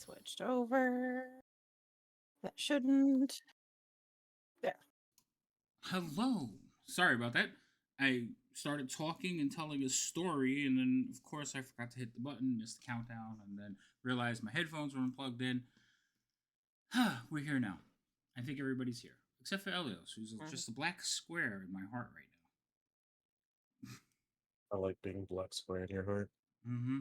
switched over. That shouldn't. There. Hello. Sorry about that. I started talking and telling a story, and then, of course, I forgot to hit the button, missed the countdown, and then realized my headphones weren't plugged in. We're here now. I think everybody's here, except for Elios, who's just a black square in my heart right now. I like being black square in your heart. Mm-hmm.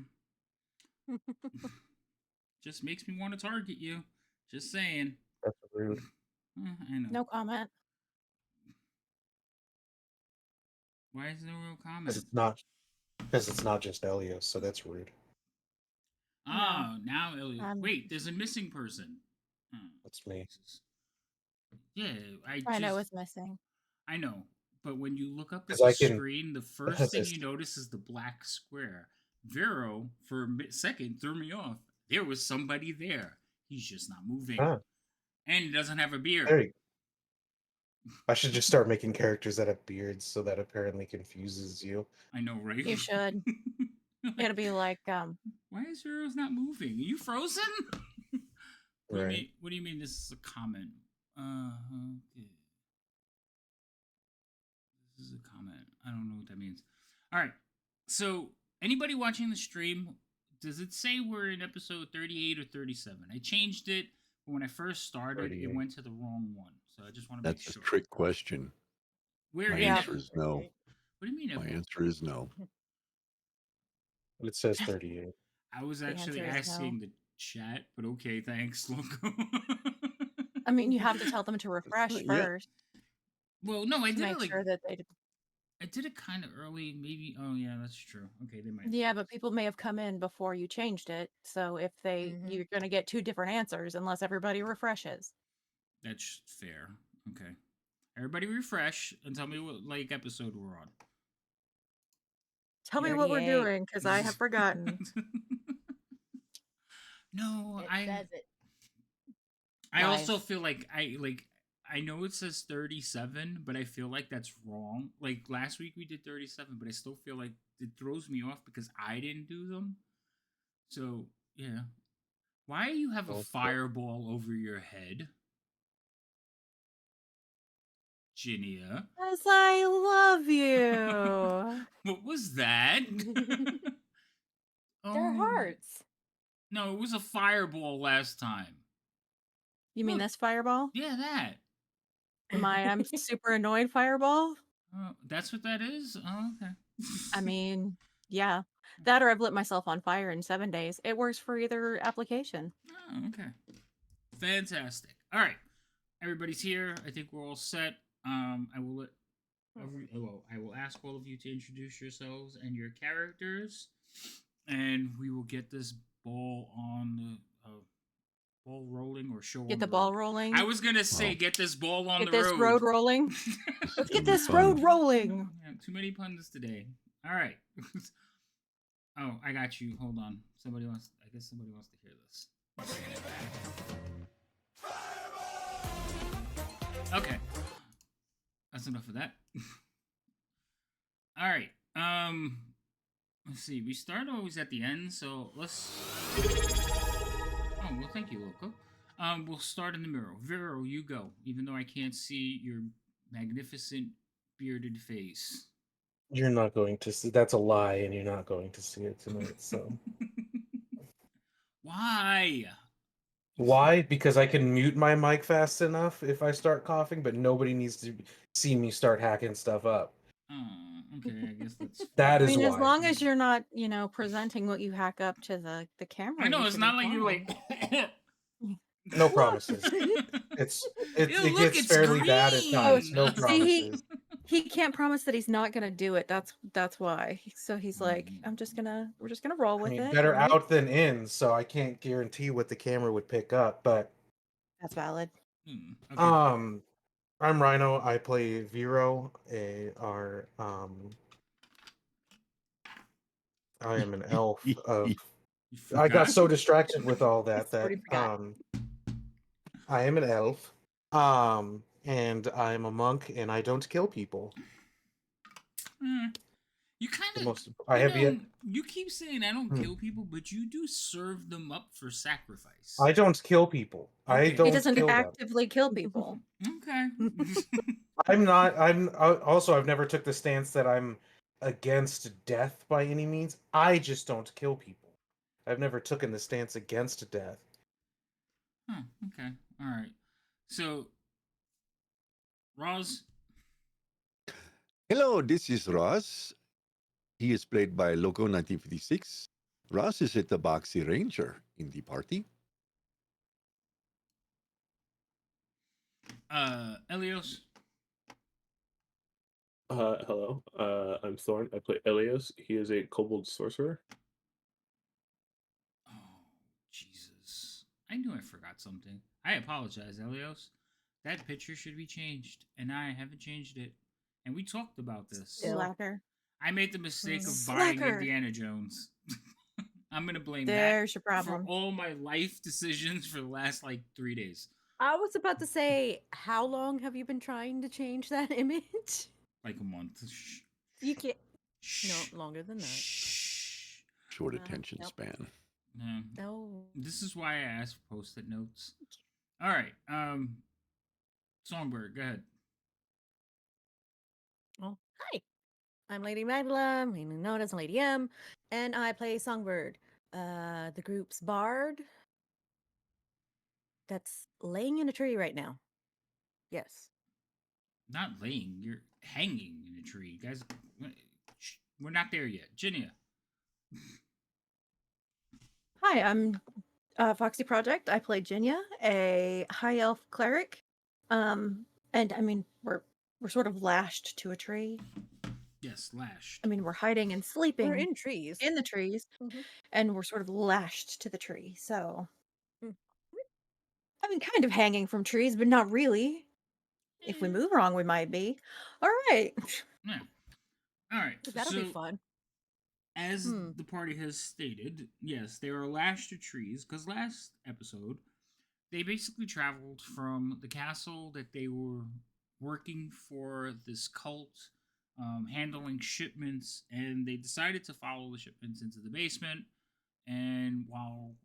Just makes me want to target you. Just saying. That's rude. I know. No comment. Why is there no comment? Because it's not just Elios, so that's rude. Oh, now Elios. Wait, there's a missing person. Oh, that's me. Jesus. Yeah, I know it's missing. I know, but when you look up at the screen, the first thing you notice is the black square. Vero, for a second, threw me off. There was somebody there. He's just not moving. And he doesn't have a beard. I should just start making characters that have beards, so that apparently confuses you. I know, right? You should. It'll be like, why is Vero's not moving? Are you frozen? Right. What do you mean this is a comment? Okay. This is a comment. I don't know what that means. All right. So, anybody watching the stream, does it say we're in episode 38 or 37? I changed it, but when I first started, 38. It went to the wrong one. So I just want to make sure. That's a trick question. My answer is no. What do you mean? My answer is no. It says 38. I was actually asking the chat, but okay, thanks, Loco. I mean, you have to tell them to refresh first. Well, no, I did make sure that they. I did it kind of early, maybe. Oh, yeah, that's true. Okay, they might. Yeah, but people may have come in before you changed it, so if you're going to get two different answers unless everybody refreshes. That's fair. Okay, everybody refresh and tell me what episode we're on. Tell me what we're doing, because I have forgotten. No, it says it. I also feel like I know it says 37, but I feel like that's wrong. Like last week we did 37, but I still feel like it throws me off because I didn't do them. So, yeah. Why do you have a fireball over your head? Ginia? Because I love you. What was that? They're hearts. No, it was a fireball last time. You mean this fireball? Yeah, that. I'm super annoyed fireball? That's what that is? Oh, okay. I mean, yeah. That or I've lit myself on fire in 7 days. It works for either application. Oh, okay. Fantastic. All right. Everybody's here. I think we're all set. I will ask all of you to introduce yourselves and your characters, and we will get this ball on the ball rolling or show. Get the ball rolling. I was gonna say get this ball on the road. Get this road rolling. Let's get this road rolling. Yeah, too many puns today. All right. Oh, I got you. Hold on. I guess somebody wants to hear this. Okay. That's enough of that. All right. Let's see. We start always at the end, so let's. Oh well, thank you, Loco. We'll start in the mirror. Vero, you go. Even though I can't see your magnificent bearded face. You're not going to see. That's a lie, and you're not going to see it tonight. So. Why? Why? Because I can mute my mic fast enough if I start coughing, but nobody needs to see me start hacking stuff up. Oh, okay. I guess that's. That is why. As long as you're not, presenting what you hack up to the camera. I know it's not like you're like. No promises. It gets fairly bad at times. No promises. He can't promise that he's not gonna do it. That's why. So he's like, we're just gonna roll with it. Better out than in, so I can't guarantee what the camera would pick up, but that's valid. Okay. I'm Rhino. I play Vero. I am an elf of. I got so distracted with all that I am an elf. And I'm a monk, and I don't kill people. You kind The of, most I have yet. you keep saying I don't Hmm. kill people, but you do serve them up for sacrifice. I don't kill people. I Okay. He don't doesn't kill them. actively kill people. Okay. I'm not. Also, I've never took the stance that I'm against death by any means. I just don't kill people. I've never taken the stance against death. Huh, okay. All right. So, Roz, Hello, this is Ross. He is played by Loco 1956. Ross is a Tabaxi Ranger in the party. Elios. Hello. I'm Thorn. I play Elios. He is a kobold sorcerer. Oh, Jesus. I knew I forgot something. I apologize, Elios. That picture should be changed, and I haven't changed it. And we talked about this. Slacker. I made the mistake of buying Slacker. Indiana Jones. I'm going to blame There's your that for problem. all my life decisions for the last, 3 days. I was about to say, how long have you been trying to change that image? Like a month. Shh. You can't. Shh. No, longer than that. Shh. Short attention nope. span. No. No. This is why I asked for post-it notes. All right. Songbird, go ahead. Oh, hi. I'm Lady Magdala, mainly known as Lady M, and I play Songbird, the group's bard that's laying in a tree right now. Yes. Not laying, you're hanging in a tree. Guys, we're not there yet. Ginia. Hi, I'm Foxy Project. I play Jinya, a high elf cleric. And I mean we're sort of lashed to a tree. Yes, lashed. I mean we're hiding and sleeping We're in trees. in the trees, Mhm. and we're sort of lashed to the tree. So Mm. I mean kind of hanging from trees, but not really. If we move wrong, we might be. All right. Yeah. All right. That'll be So, fun. as Hmm. the party has stated, yes, they are lashed to trees because last episode they basically traveled from the castle that they were working for this cult, handling shipments, and they decided to follow the shipments into the basement. And while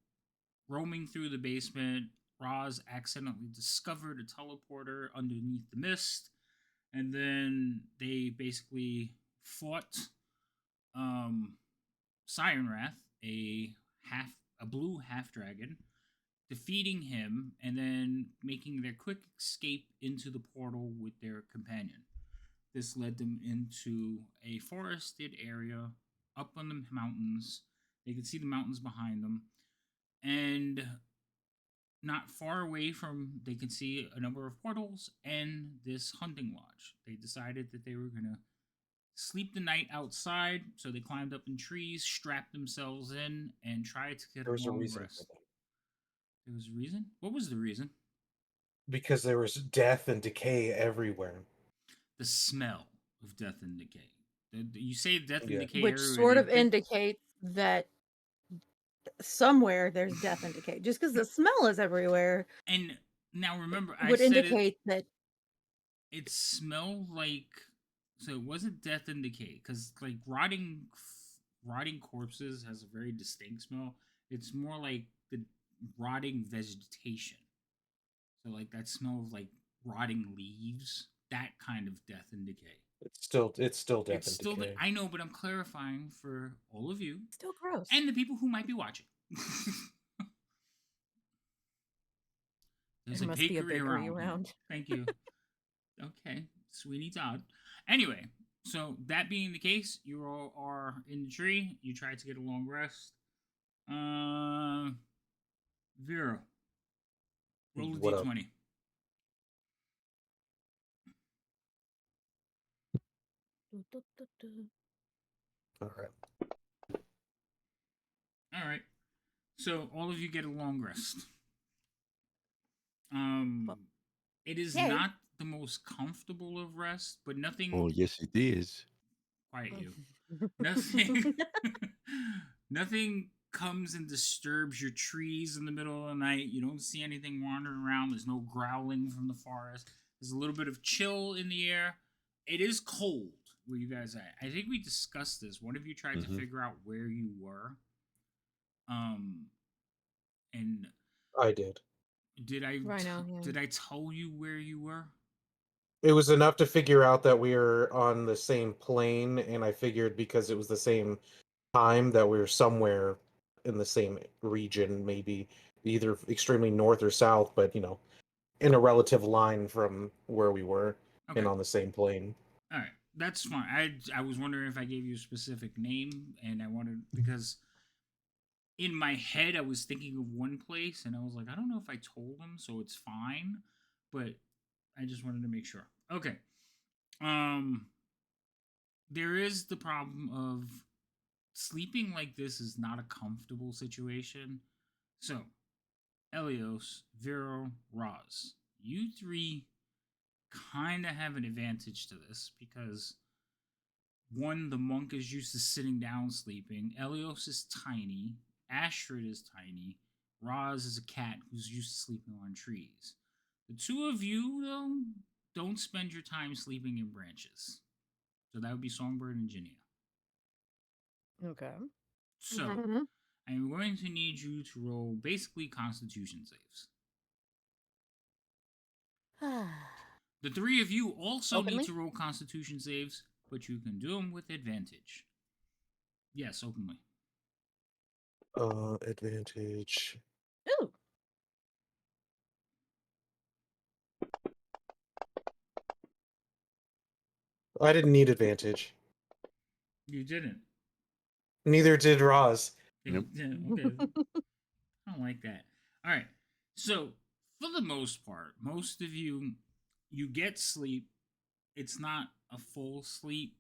roaming through the basement, Roz accidentally discovered a teleporter underneath the mist, and then they basically fought um, Siren Wrath, a blue half dragon, defeating him and then making their quick escape into the portal with their companion. This led them into a forested area up on the mountains. They could see the mountains behind them, and not far away from they could see a number of portals and this hunting lodge. They decided that they were gonna sleep the night outside, so they climbed up in trees, strapped themselves in, and tried to get There a was a long reason for rest. that. There was a reason? What was the reason? Because there was death and decay everywhere. The smell of death and decay. You say death and Yeah. decay Which everywhere. sort of indicates that somewhere there's death and decay. Just because the smell is everywhere And now remember, I would said indicate that it smelled like, so it wasn't death and decay because like rotting corpses has a very distinct smell. It's more like the rotting vegetation. So like that smell of like rotting leaves, that kind of death and decay. It's still death It's and still decay. I know, but I'm clarifying for all of you Still gross. and the people who might be watching. There's There a must be a bakery bakery around. around. Thank you. Okay, Sweeney Todd. Anyway, so that being the case, you all are in the tree. You try to get a long rest. Vera, roll a What up? d20. All right. All right. So all of you get a long rest. It is Yay. not the most comfortable of rest, but nothing. Oh, yes, it is. Quiet you. Nothing. Nothing comes and disturbs your trees in the middle of the night. You don't see anything wandering around. There's no growling from the forest. There's a little bit of chill in the air. It is cold. where you guys at. I think we discussed this. One of you tried to Mhm. figure out where you were. And I did. Rhino, yeah. did I tell you where you were? It was enough to figure out that we were on the same plane, and I figured because it was the same time that we were somewhere in the same region, maybe either extremely north or south, but in a relative line from where we were Okay. and on the same plane. All right, that's fine. I was wondering if I gave you a specific name, and I wanted because in my head I was thinking of one place, and I was like, I don't know if I told him, so it's fine, but I just wanted to make sure. Okay. Um, there is the problem of sleeping like this is not a comfortable situation. So, Elios, Vero, Roz, you three kind of have an advantage to this because one, the monk is used to sitting down sleeping. Elios is tiny. Astrid is tiny. Roz is a cat who's used to sleeping on trees. The two of you, though, don't spend your time sleeping in branches. So that would be Songbird and Ginnia. Okay. So Mhm. I'm going to need you to roll basically Constitution saves. The three of you also need Openly? to roll Constitution saves, but you can do them with advantage. Yes, openly. Advantage. Ooh. I didn't need advantage. You didn't. Neither did Roz. Yep. Yeah, okay. I don't like that. All right. So, for the most part, most of you get sleep. It's not a full sleep.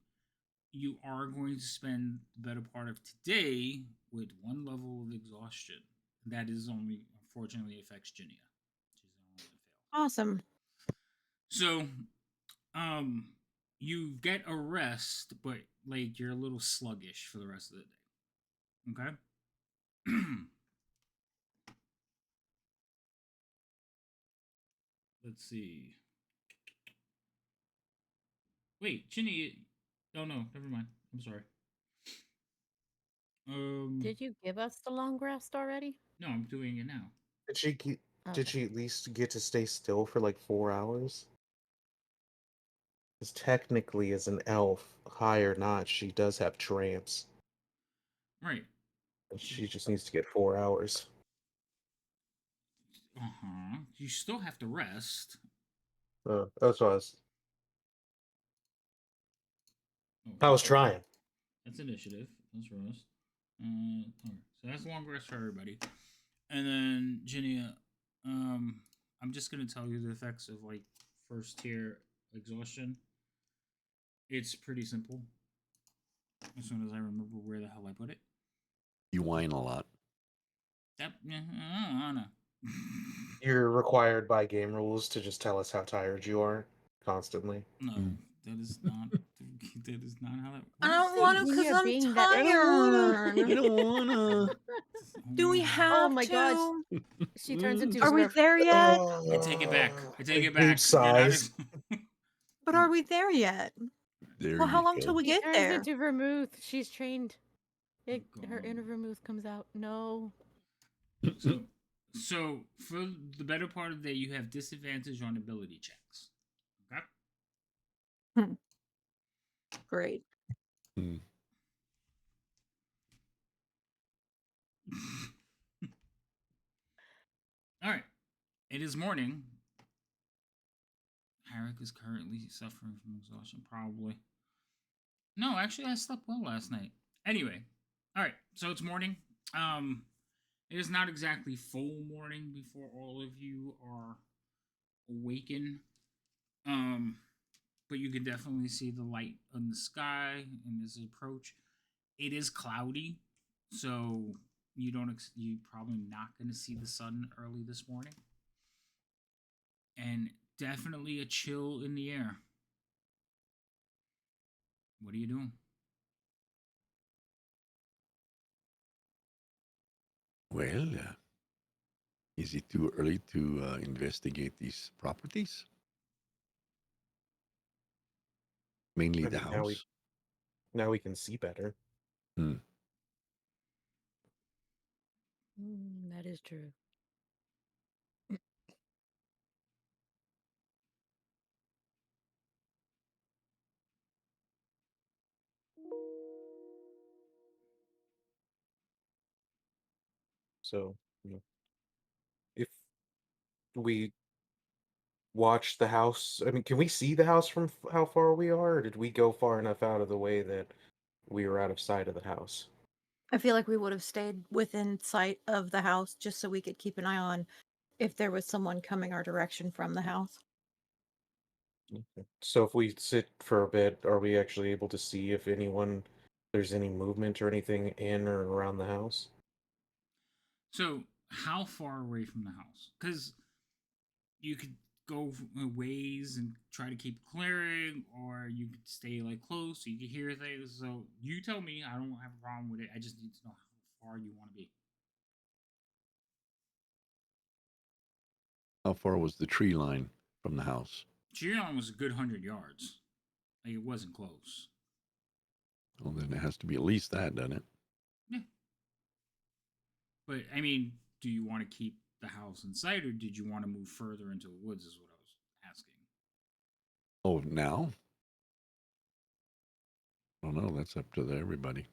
You are going to spend the better part of today with one level of exhaustion. That is only, unfortunately, affects Ginnia. She's the only one that failed. Awesome. So, um, you get a rest, but like you're a little sluggish for the rest of the day. Okay. Let's see. Wait, Ginny. Oh no, never mind. I'm sorry. Did you give us the long rest already? No, I'm doing it now. Did she ge- Okay. did she at least get to stay still for like 4 hours? Because technically, as an elf, high or not, she does have tramps. Right. And she just needs to get 4 hours. You still have to rest. That's what I was trying. That's initiative. That's rest. All right. So that's long rest for everybody. And then Ginny, I'm just gonna tell you the effects of like first tier exhaustion. It's pretty simple. As soon as I remember where the hell I put it. You whine a lot. I don't know. You're required by game rules to just tell us how tired you are constantly. No, Mm. that is not. That is not how that. I What don't is want that? to because Ginnia I'm being that- I don't tired. wanna. Do we Oh, have my to? gosh. She turns into Are we Smurf. there yet? I take it back. I take it Boot back. You're not size. But are we there yet? There Well, how you long go. till we She get turns there? into vermouth. She's trained. Her God. inner vermouth comes out. No. So for the better part of the day, you have disadvantage on ability checks. Okay. Great. Hmm. All right. It is morning. Harrick is currently suffering from exhaustion, probably. No, actually, I slept well last night. Anyway, all right. So it's morning. It is not exactly full morning before all of you are awakened. But you can definitely see the light in the sky in this approach. It is cloudy, so you probably not going to see the sun early this morning, and definitely a chill in the air. What are you doing? Well, is it too early to investigate these properties? Mainly I the mean, now we house. Now we can see better. That is true. So, if we watch the house, I mean, can we see the house from how far we are, or did we go far enough out of the way that we were out of sight of the house? I feel like we would have stayed within sight of the house just so we could keep an eye on if there was someone coming our direction from the house. Okay. So if we sit for a bit, are we actually able to see if there's any movement or anything in or around the house? So, how far away from the house? Because you could go ways and try to keep clearing, or you could stay like close so you could hear things. So, you tell me. I don't have a problem with it. I just need to know how far you want to be. How far was the tree line from the house? Giron was a good 100 yards. Like, it wasn't close. Well, then it has to be at least that, doesn't it? Yeah. But I mean, do you want to keep the house in sight, or did you want to move further into the woods? Is what I was asking. Oh, now? I don't know. That's up to everybody.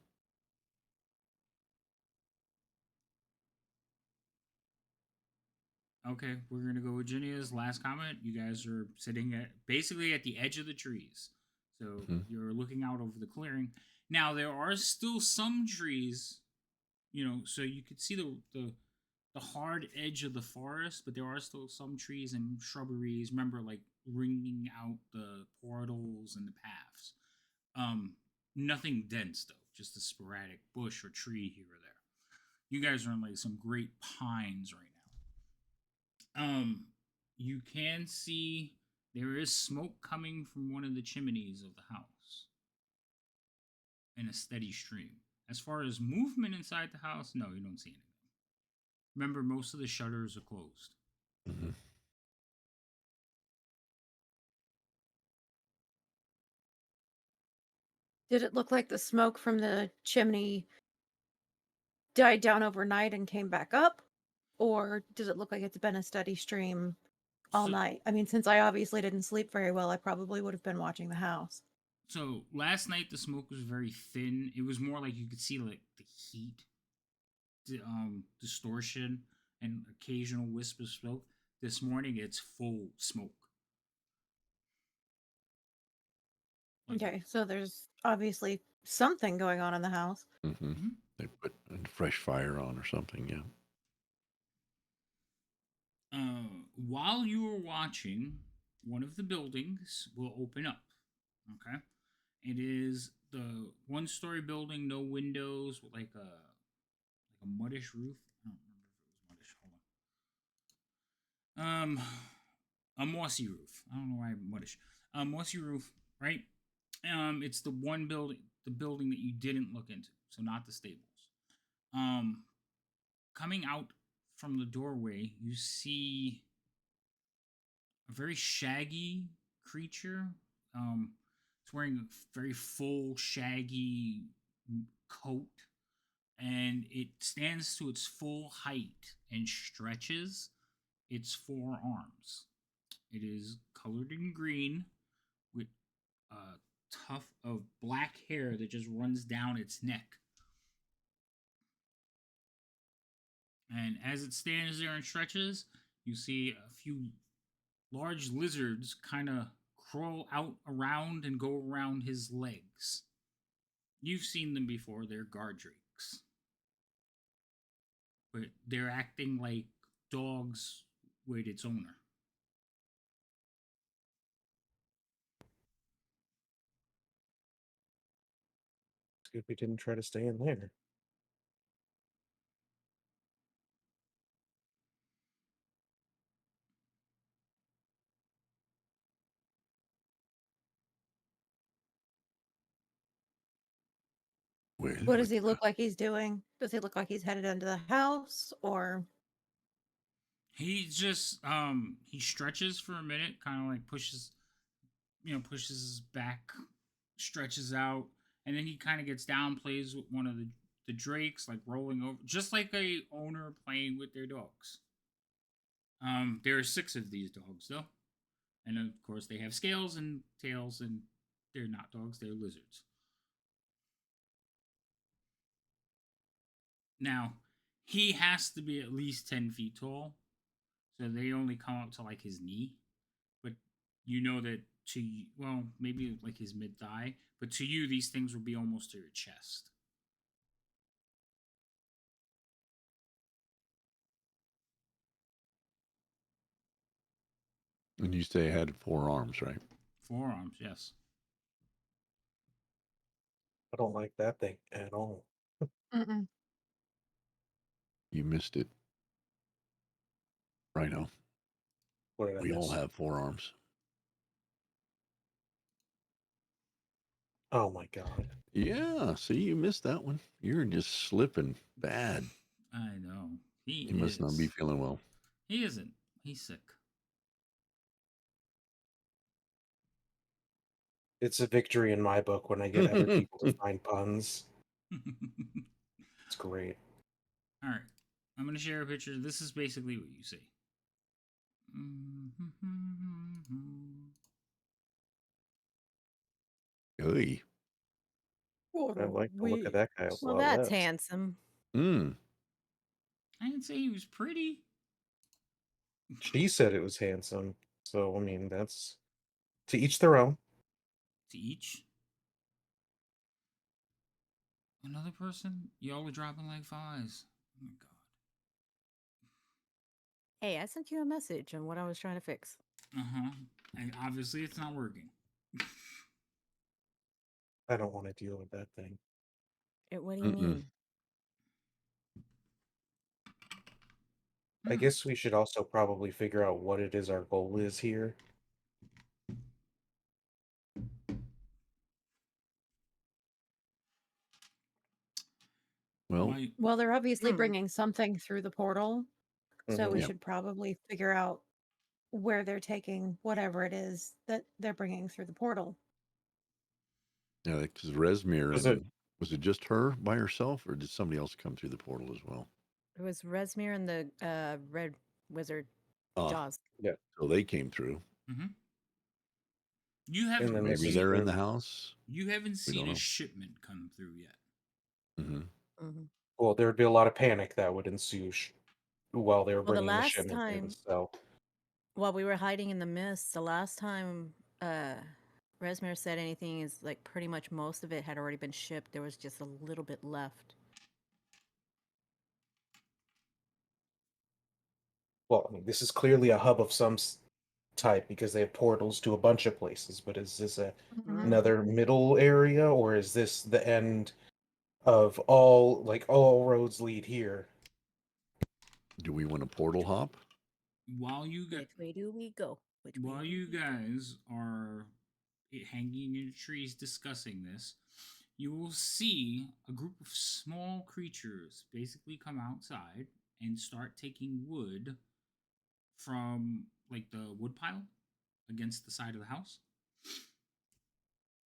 Okay, we're gonna go with Ginnia's last comment. You guys are sitting at basically at the edge of the trees, so you're looking out over the clearing. Now there are still some trees, so you could see the hard edge of the forest, but there are still some trees and shrubberies. Remember, like ringing out the portals and the paths. Nothing dense though, just a sporadic bush or tree here or there. You guys are in like some great pines right now. You can see there is smoke coming from one of the chimneys of the house in a steady stream. As far as movement inside the house, no, you don't see anything. Remember, most of the shutters are closed. Mm-hmm. Did it look like the smoke from the chimney died down overnight and came back up? Or does it look like it's been a steady stream all So, night? I mean, since I obviously didn't sleep very well, I probably would have been watching the house. so last night the smoke was very thin. It was more like you could see like the heat, distortion, and occasional wisp of smoke. This morning it's full smoke. Like, Okay, so there's obviously something going on in the house. Mm-hmm. mhm. They put a fresh fire on or something, yeah. While you are watching, one of the buildings will open up. Okay, it is the one-story building, no windows, with like a muddish roof. I don't remember if it was muddish. Hold on. A mossy roof. I don't know why muddish. Mossy roof, right? It's the one building, the building that you didn't look into, so not the stables. Um, Coming out from the doorway, you see a very shaggy creature. It's wearing a very full, shaggy coat, and it stands to its full height and stretches its forearms. It is colored in green with a tuft of black hair that just runs down its neck. And as it stands there and stretches, you see a few large lizards kind of crawl out around and go around his legs. You've seen them before, they're guard drakes. But they're acting like dogs with its owner. It's good we didn't try to stay in there. Well, What does he look like he's doing? Does he look like he's headed into the house or He just he stretches for a minute, kind of like pushes his back, stretches out, and then he kind of gets down, plays with one of the drakes, like rolling over, just like a owner playing with their dogs. There are 6 of these dogs though, and of course they have scales and tails, and they're not dogs; they're lizards. Now, he has to be at least 10 feet tall, so they only come up to like his knee. But you know that well, maybe like his mid thigh, but to you, these things will be almost to your chest. And you say it had 4 arms, right? 4 arms, yes. I don't like that thing at all. Mm-mm. You missed it. Rhino. What did I We all miss? have 4 arms. Oh my god. Yeah, see, you missed that one. You're just slipping bad. I know. He You must not be is. feeling well. He isn't. He's sick. It's a victory in my book when I get other people to find puns. All It's great. right. I'm going to share a picture. This is basically what you see. Oy. I like the look of that guy. Well, Well, that's handsome. Mm. I didn't say he was pretty. She said it was handsome. So, I mean, that's to each their own. To each. Another person? Y'all are dropping like flies. Oh my god. Hey, I sent you a message on what I was trying to fix. Uh-huh. And obviously it's not working. I don't want to deal with that thing. What do you Mm-mm. mean? I guess we should also probably figure out what it is our goal is here. Well, Why? Well, they're obviously Hmm. bringing something through the portal, so Mhm. we Yeah. should probably figure out where they're taking whatever it is that they're bringing through the portal. yeah, because Resmir Was it and was it just her by herself, or did somebody else come through the portal as well? It was Resmir and the red wizard Ah, Jaws. so they came through. Mm-hmm. You and haven't then Maybe this they're in seen the house. you haven't We seen don't a know. shipment come through yet. Mm-hmm. Hmm. well, there'd be a lot of panic that would ensue while they were Well, the bringing the last shipment in. time, So, while we were hiding in the mist, the last time Resmir said anything is like pretty much most of it had already been shipped. There was just a little bit left. well, I mean, this is clearly a hub of some type because they have portals to a bunch of places. But is this Mhm. another middle area, or is this the end of all roads lead here? Do we want a portal hop? While you got Which way do we go? Which way while do you we go? guys are hanging in trees discussing this, you will see a group of small creatures basically come outside and start taking wood from like the wood pile against the side of the house.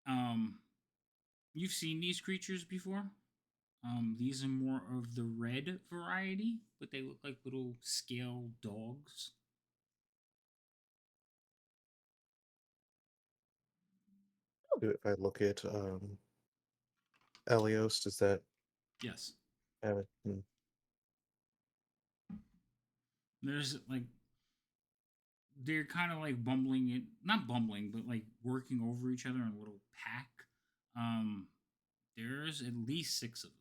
Um, you've seen these creatures before. These are more of the red variety, but they look like little scale dogs. If I look at Elios, does that Yes. have it? There's like they're kind of like bumbling it, not bumbling, but like working over each other in a little pack. Um, there's at least 6 of them,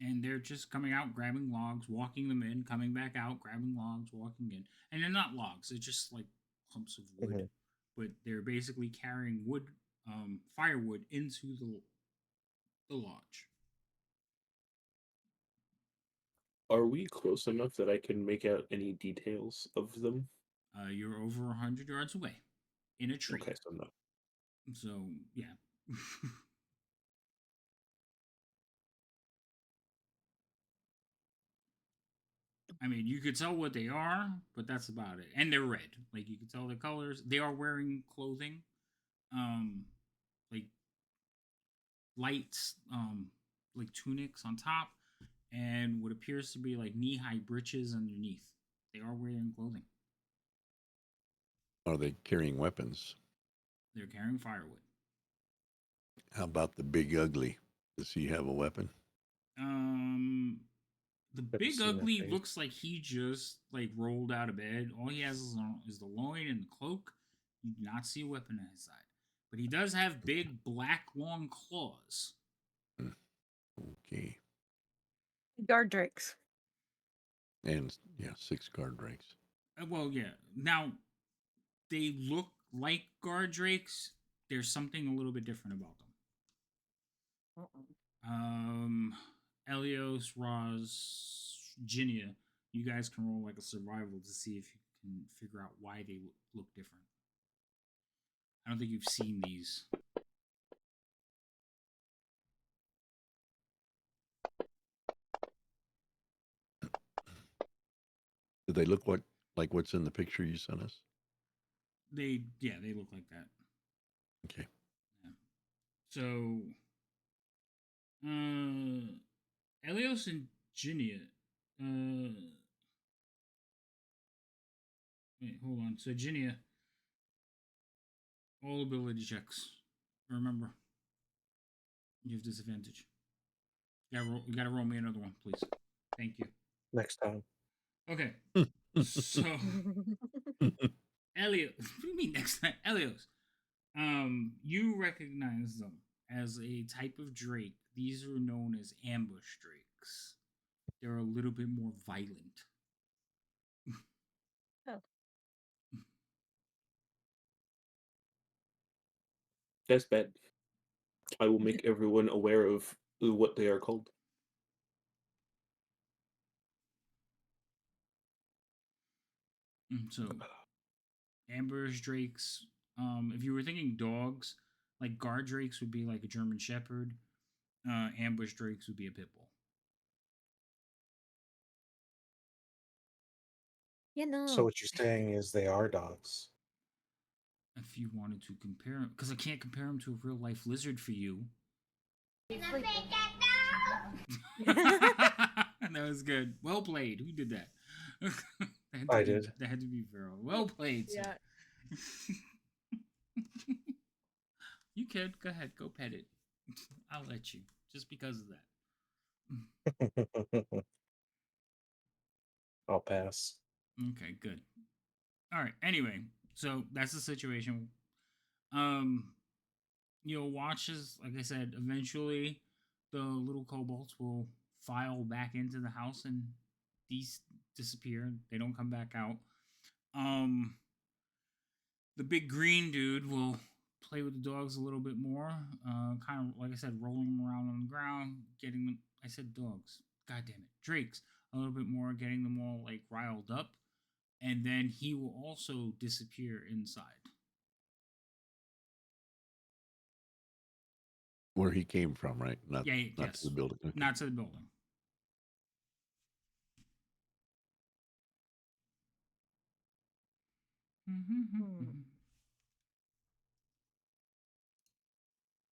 and they're just coming out, grabbing logs, walking them in, coming back out, grabbing logs, walking in, and they're not logs; they're just like clumps of wood. Mhm. But they're basically carrying wood, firewood into the lodge. Are we close enough that I can make out any details of them? You're over 100 yards away, in a tree. Okay, so no. So yeah. I mean, you could tell what they are, but that's about it. And they're red. Like you can tell their colors. They are wearing clothing. um like lights, like tunics on top, and what appears to be like knee-high breeches underneath. They are wearing clothing. Are they carrying weapons? They're carrying firewood. How about the big ugly? Does he have a weapon? The Never big seen that ugly face. looks like he just like rolled out of bed. All he has is the loin and the cloak. You do not see a weapon at his side, but he does have big black long claws. Okay. Guard drakes. And yeah, 6 guard drakes. Well, yeah. Now they look like guard drakes. There's something a little bit different about them. Elios, Roz, Ginia, you guys can roll like a survival to see if you can figure out why they look different. I don't think you've seen these. Do they look like what's in the picture you sent us? They look like that. Okay. Yeah. So, Elios and Ginia. Wait, hold on. So Ginia, all ability checks. Remember, you have disadvantage. You gotta roll me another one, please. Thank you. Next time. Okay. So Elios, what do you mean next time? Elios. You recognize them as a type of drake. These are known as ambush drakes. They're a little bit more violent. Oh. That's bad. I will make everyone aware of what they are called. So, ambush drakes. If you were thinking dogs, like guard drakes would be like a German Shepherd. Ambush drakes would be a pit bull. You know. So what you're saying is they are dogs. If you wanted to compare them, because I can't compare them to a real life lizard for you. That was good. Well played. Who did that? I did. That had to be Vero. Well played. Sir. Yeah. You could go ahead, go pet it. I'll let you, just because of that. I'll pass. Okay, good. All right. Anyway, so that's the situation. You'll watch as, like I said, eventually the little kobolds will file back into the house and these disappear. They don't come back out. The big green dude will play with the dogs a little bit more. Kind of like I said, rolling them around on the ground, getting them. I said dogs. God damn it, drakes. A little bit more, getting them all like riled up, and then he will also disappear inside. Where he came from, right? Not Yes. to the building. Okay. Not to the building.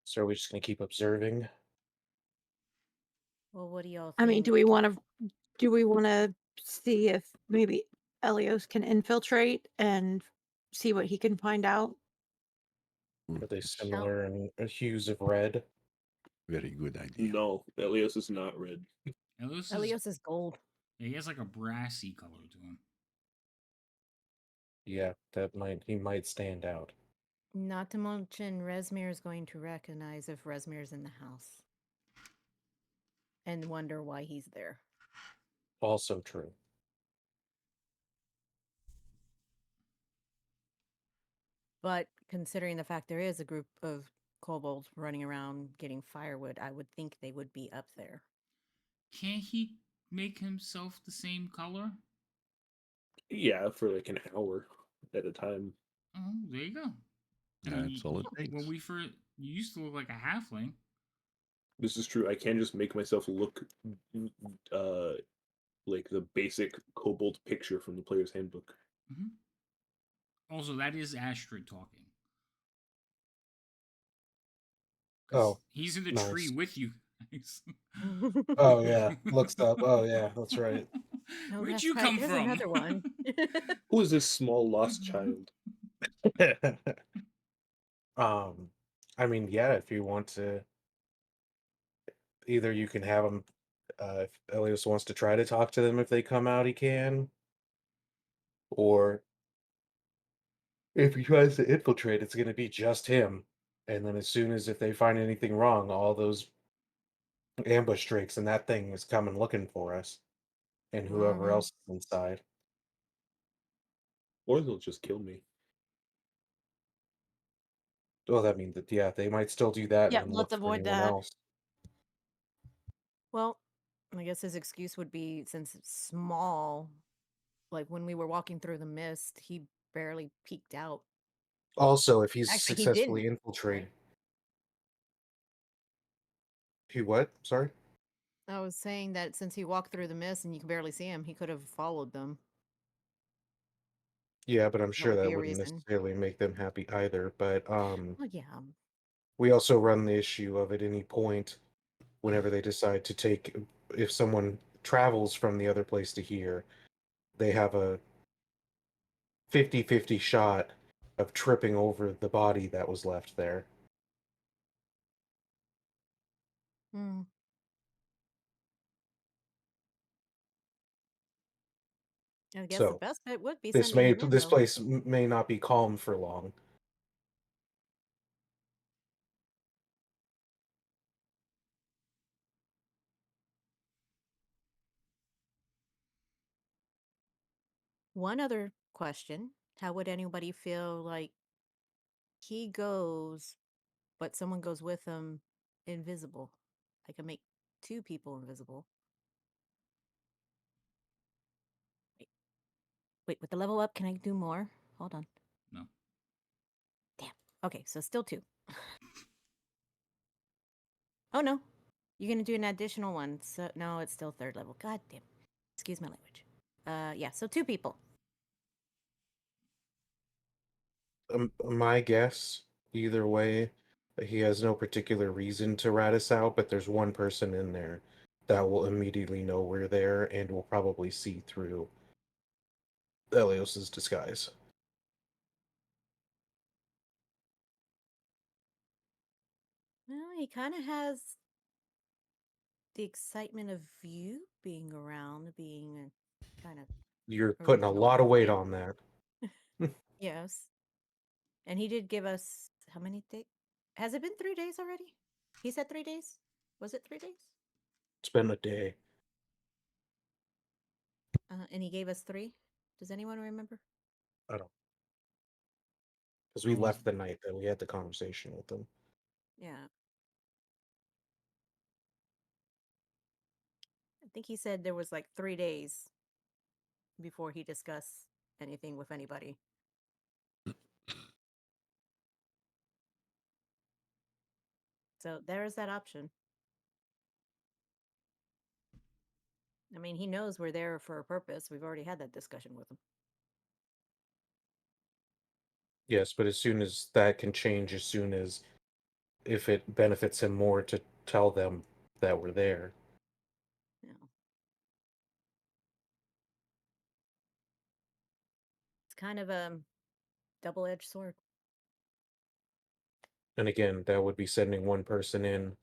So are we just gonna keep observing? Well, what do y'all think? I mean, do we want to see if maybe Elios can infiltrate and see what he can find out? Are they It's similar in hues of red? very good idea. No, Elias is not red. Elios is gold. Yeah, he has like a brassy color to him. Yeah, he might stand out. Not to mention, Resmir is going to recognize if Resmir's in the house and wonder why he's there. Also true. But considering the fact there is a group of kobolds running around getting firewood, I would think they would be up there. Can't he make himself the same color? Yeah, for like an hour at a time. Oh, there you go. That's all it takes. When you used to look like a halfling. This is true. I can just make myself look like the basic kobold picture from the player's handbook. Mm-hmm. Also, that is Astrid talking. because Oh, he's in the tree nice. with you guys. Oh yeah, looks up. Oh yeah, that's right. Oh, Where'd that's you right. come There's from? another one. Who is this small lost child? um, I mean, yeah, if you want to, either you can have him. If Elias wants to try to talk to them if they come out, he can. Or if he tries to infiltrate, it's going to be just him. And then as soon as if they find anything wrong, all those ambush drakes and that thing is coming looking for us and whoever Mhm. else is inside. Or they'll just kill me. Well, that means that yeah, they might still do that and Yeah, then let's look for avoid anyone that. else. Well, I guess his excuse would be since it's small, like when we were walking through the mist, he barely peeked out. Also, if he's Actually, he didn't, successfully right? infiltrated, he what? Sorry. I was saying that since he walked through the mist and you could barely see him, he could have followed them. Yeah, but I'm That sure would that be a wouldn't reason. necessarily make them happy either. But Well, yeah. we also run the issue of at any point, whenever they decide to take, if someone travels from the other place to here, they have a 50-50 shot of tripping over the body that was left there. Hmm. I guess the So best bet would be this sending may him in, this though. place may not be calm for long. One other question. How would anybody feel like he goes, but someone goes with him invisible? I can make two people invisible. Wait, wait, with the level up, can I do more? Hold on. No. Damn. Okay, so still two. Oh no, you're gonna do an additional one. So no, it's still third level. God damn. Excuse my language. Yeah. So two people. My guess, either way, he has no particular reason to rat us out, but there's one person in there that will immediately know we're there and will probably see through Elios's disguise. Well, he kind of has the excitement of you being around, being a kind of You're putting a original lot of weight kid. on that. Yes. And he did give us how many days? Has it been 3 days already? He said 3 days. Was it 3 days? It's been a day. And he gave us three. Does anyone remember? I don't, because I we was left the night that we had the conversation with them. Yeah. I think he said there was like 3 days before he discussed anything with anybody. So there is that option. I mean, he knows we're there for a purpose. We've already had that discussion with him. Yes, but as soon as that can change, as soon as if it benefits him more to tell them that we're there. You know, it's kind of a double-edged sword. And again, that would be sending one person in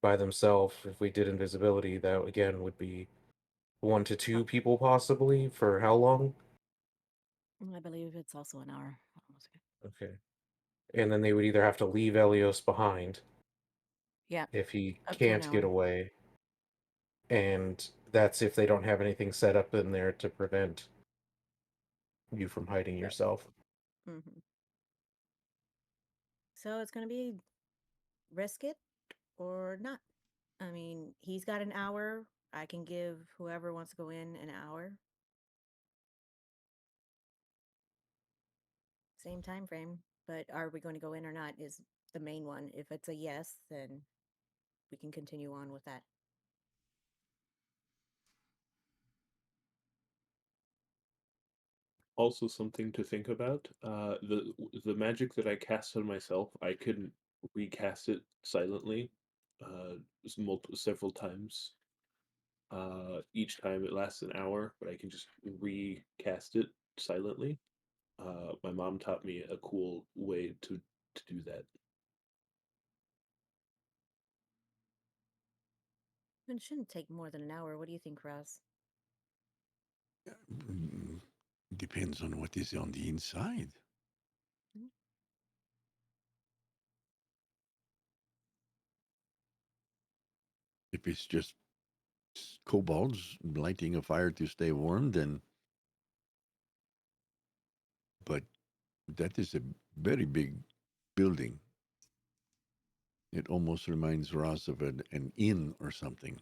by themselves. If we did invisibility, that again would be 1 to 2 people possibly. For how long? I believe it's also an hour. Almost. Okay. And then they would either have to leave Elios behind Yeah, if he up to an can't get hour. away. And that's if they don't have anything set up in there to prevent you from hiding Yep. yourself. Hmm. So it's going to be risk it or not. I mean, he's got an hour. I can give whoever wants to go in an hour. Same time frame. But are we going to go in or not is the main one. If it's a yes, then we can continue on with that. Also, something to think about. The magic that I cast on myself, I couldn't recast it silently, several times. Each time it lasts an hour, but I can just recast it silently. My mom taught me a cool way to do that. It shouldn't take more than an hour. What do you think, Ross? Mm, Depends on what is on the inside. Mm. If it's just kobolds lighting a fire to stay warm, then. But that is a very big building. It almost reminds Ross of an inn or something.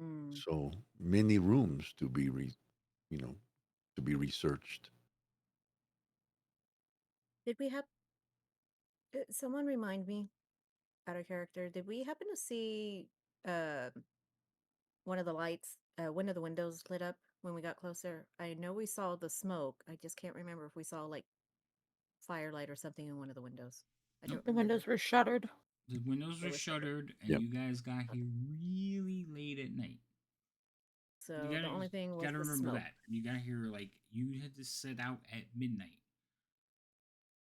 Mm. So many rooms to be, you know, to be researched. Did we have someone remind me out of character? Did we happen to see uh, one of the lights, one of the windows lit up when we got closer? I know we saw the smoke. I just can't remember if we saw like firelight or something in one of the windows. I Nope. don't The remember. windows were shuttered. The windows They were were shuttered. shuttered, and Yep. you guys got here really late at night. You So the gotta only you thing was gotta the remember smoke. that. You got here like you had to set out at midnight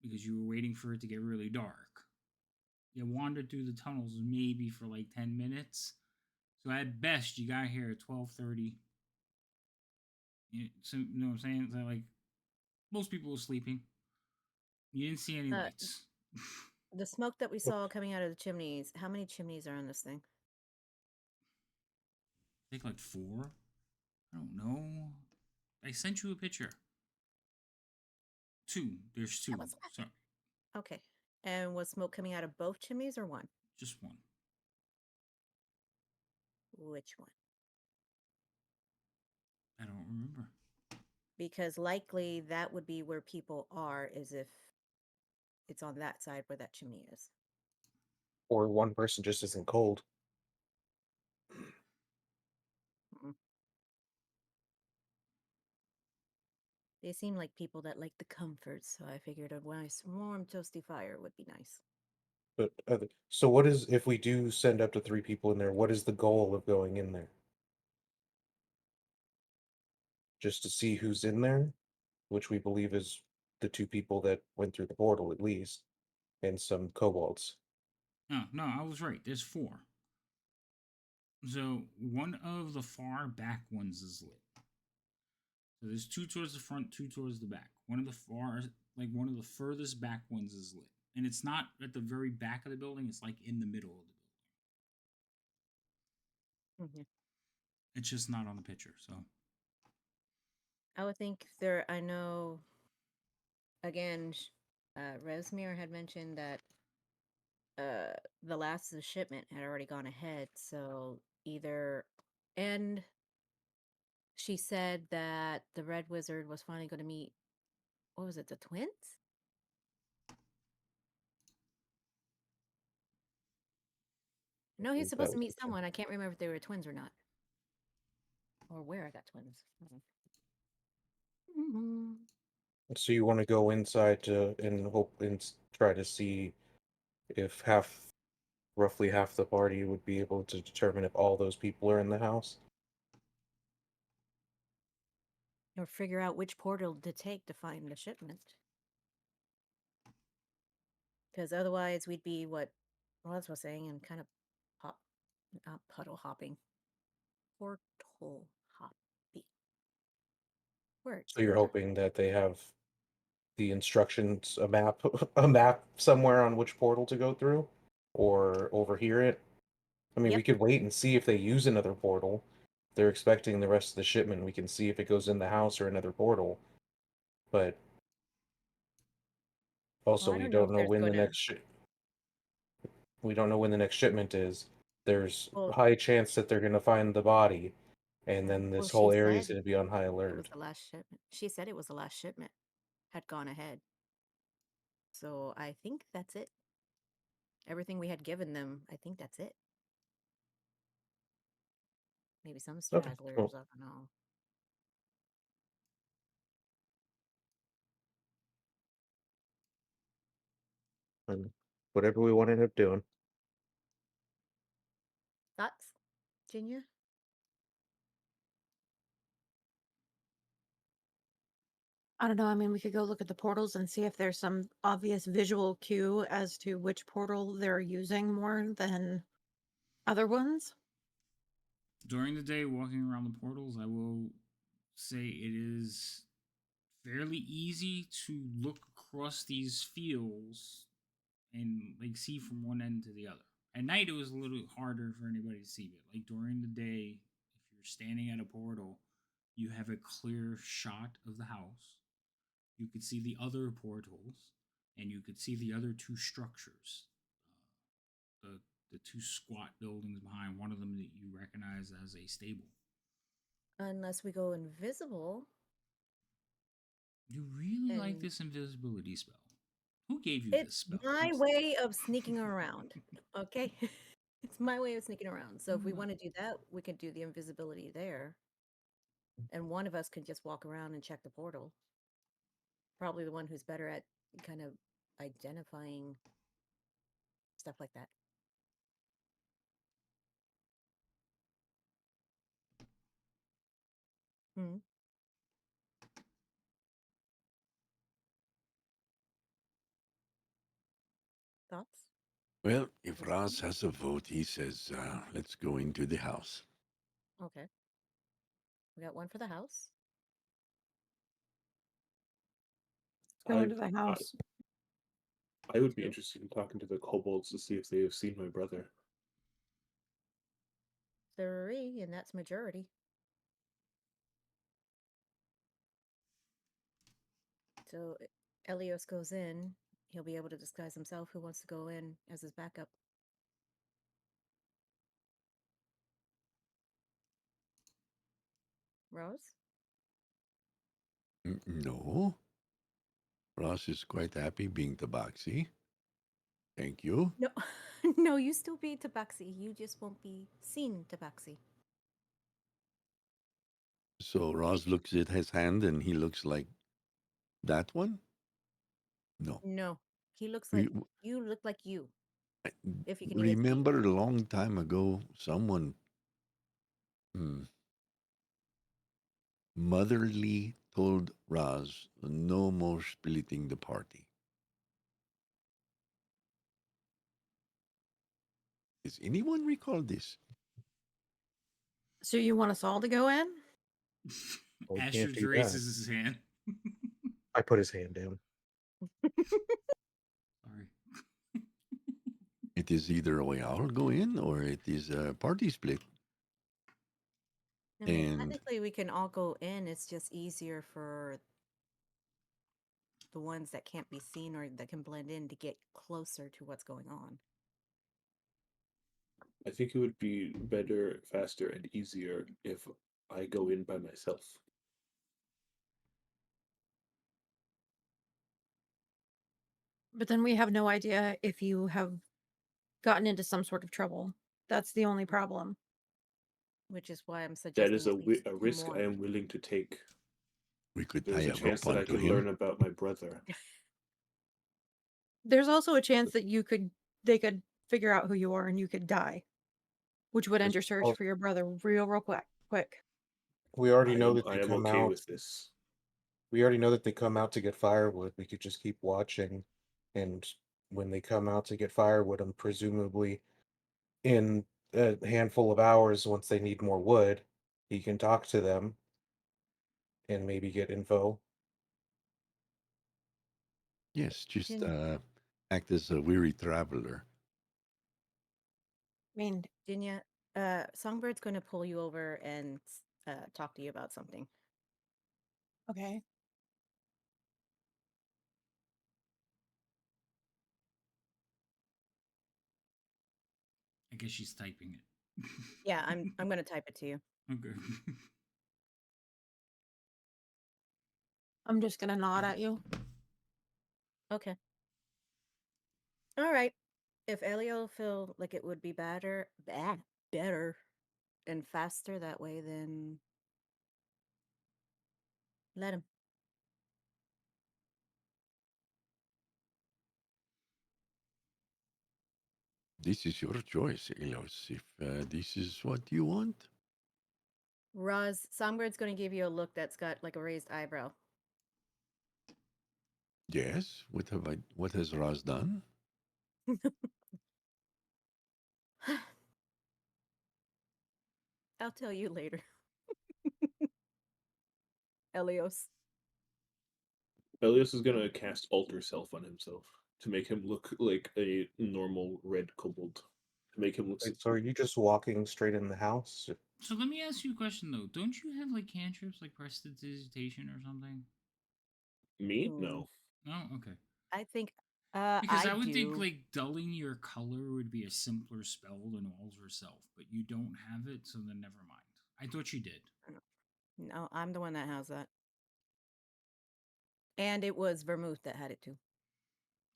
because you were waiting for it to get really dark. You wandered through the tunnels maybe for like 10 minutes. So at best, you got here at 12:30. So you know what I'm saying? So like most people were sleeping. You didn't see any Uh, lights. the smoke that we saw coming out of the chimneys. How many chimneys are on this thing? I think like four. I don't know. I sent you a picture. Two. There's That two. was So okay. And was smoke coming out of both chimneys or one? just one. Which one? I don't remember. Because likely that would be where people are, is if it's on that side where that chimney is. Or one person just isn't cold. Mm-mm. They seem like people that like the comfort, so I figured a nice warm toasty fire would be nice. But so, what is if we do send up to 3 people in there? What is the goal of going in there? Just to see who's in there, which we believe is the 2 people that went through the portal, at least, and some kobolds. No, I was right. There's four. So one of the far back ones is lit. So there's two towards the front, two towards the back. One of the far, like one of the furthest back ones is lit, and it's not at the very back of the building. It's like in the middle of the building. Mm-hmm. It's just not on the picture. So I would think there, I know, again, Resmir had mentioned that the last of the shipment had already gone ahead, so either, and she said that the Red Wizard was finally going to meet, what was it, the twins? No, he's Believe that supposed to was meet the thing. someone. I can't remember if they were twins or not, or where I got twins. Mm-hmm. So you want to go inside to and hope and try to see if roughly half the party would be able to determine if all those people are in the house. Or figure out which portal to take to find the shipment. Because otherwise, we'd be what Roz was saying and kind of hop, not puddle hopping, portal hopping. Words. So you're hoping that they have the instructions, a map, a map somewhere on which portal to go through, or overhear it. I mean, we Yep. could wait and see if they use another portal. If they're expecting the rest of the shipment, we can see if it goes in the house or another portal. But Well, also, I don't know if there's going to. we don't know when the next shipment is. There's a Well, high chance that they're going to find the body, and then well, this she whole area is said going to be on high it was alert. the last shipment. She said it was the last shipment had gone ahead. So I think that's it. Everything we had given them, I think that's it. Maybe some Okay, stragglers, cool. I don't know. And whatever we want to end up doing. Thoughts, Ginya? I don't know. I mean, we could go look at the portals and see if there's some obvious visual cue as to which portal they're using more than other ones. During the day, walking around the portals, I will say it is fairly easy to look across these fields and like see from one end to the other. At night, it was a little harder for anybody to see, but like during the day, if you're standing at a portal, you have a clear shot of the house. You could see the other portals, and you could see the other two structures. The two squat buildings behind one of them that you recognize as a stable. Unless we go invisible You really like and this invisibility spell. Who gave you this it's spell? my way of sneaking around. Okay? It's my way of sneaking around. So if we want to do that, we could do the invisibility there. And one of us could just walk around and check the portal. Probably the one who's better at kind of identifying stuff like that. Hmm. Thoughts? Well, if Raz has a vote, he says, let's go into the house. Okay. We got one for the house. Go I into the house. I would be interested in talking to the kobolds to see if they have seen my brother. 3, and that's majority. So Elios goes in. He'll be able to disguise himself. Who wants to go in as his backup? Rose? No. Raz is quite happy being Tabaxi. Thank you. No, no, you still be Tabaxi. You just won't be seen Tabaxi. So Raz looks at his hand and he looks like that one? No. No, he looks We, like you look like you. I If you can even see. remember a long time ago, someone motherly told Raz no more splitting the party. Does anyone recall this? So you want us all to go in? Well, we can't Astrid do that. raises his hand. I put his hand down. Sorry. It is either we all go in or it is a party split. I mean, And technically, we can all go in. It's just easier for the ones that can't be seen or that can blend in to get closer to what's going on. I think it would be better, faster, and easier if I go in by myself. But then we have no idea if you have gotten into some sort of trouble. That's the only problem. Which is why I'm That suggesting is at least a 2 risk more. I am willing to take. we could There's tie a a chance rope that I onto could him. learn about my brother. There's also a chance that they could figure out who you are and you could die, which would end There's your search al- for your brother real quick. We already know that I they am come okay out. with this. We already know that they come out to get firewood. We could just keep watching, and when they come out to get firewood, and presumably in a handful of hours, once they need more wood, he can talk to them and maybe get info. Yes, just Jin- act as a weary traveler. I mean, Jinya, Songbird's going to pull you over and talk to you about something. okay. I guess she's typing it. Yeah, I'm going to type it to you. Okay. I'm just gonna nod at you. Okay. All right. If Elio feel like it would be better and faster that way, then let him. This is your choice, Elios. If this is what you want, Roz, Songbbird's going to give you a look that's got like a raised eyebrow. yes. What has Raz done? I'll tell you later. Elios. Elias is gonna cast Alter Self on himself to make him look like a normal red kobold. To make him look. Wait, so are you just walking straight in the house? So let me ask you a question though. Don't you have like cantrips like prestidigitation or something? Me? Mm, No. No, okay. I think Because I I would think do. like dulling your color would be a simpler spell than alter self, but you don't have it, so then never mind. I thought you did. No, I'm the one that has that. And it was Vermouth that had it too.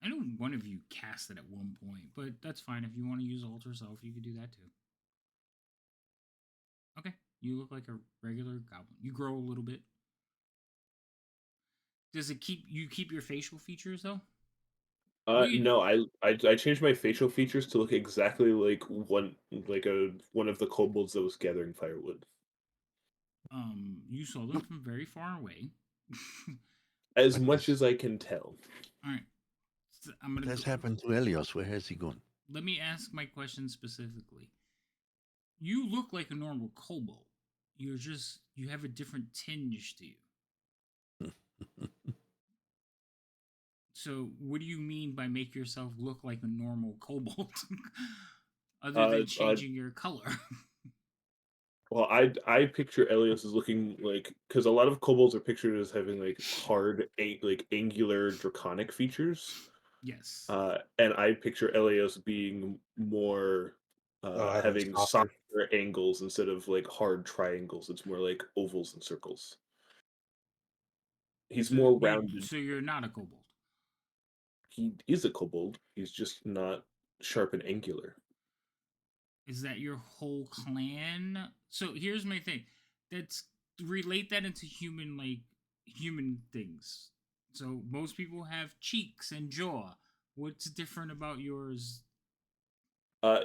I know one of you cast it at one point, but that's fine. If you want to use alter self, you could do that too. Okay, you look like a regular goblin. You grow a little bit. Does it keep your facial features though? No. I changed my facial features to look exactly like one of the kobolds that was gathering firewood. You saw them from very far away. As What much has, as I can tell. All right, so I'm what gonna has go. happened to Elios? Where has he gone? Let me ask my question specifically. You look like a normal kobold. You have a different tinge to you. So what do you mean by make yourself look like a normal kobold? Other Uh, than uh, changing your color. well, I picture Elias as looking like because a lot of kobolds are pictured as having like like angular draconic features. Yes. And I picture Elios being more Having having softer. softer angles instead of like hard triangles. It's more like ovals and circles. He's more rounded. So you're not a kobold. He is a kobold. He's just not sharp and angular. Is that your whole clan? So here's my thing. That's relate that into human things. So most people have cheeks and jaw. What's different about yours?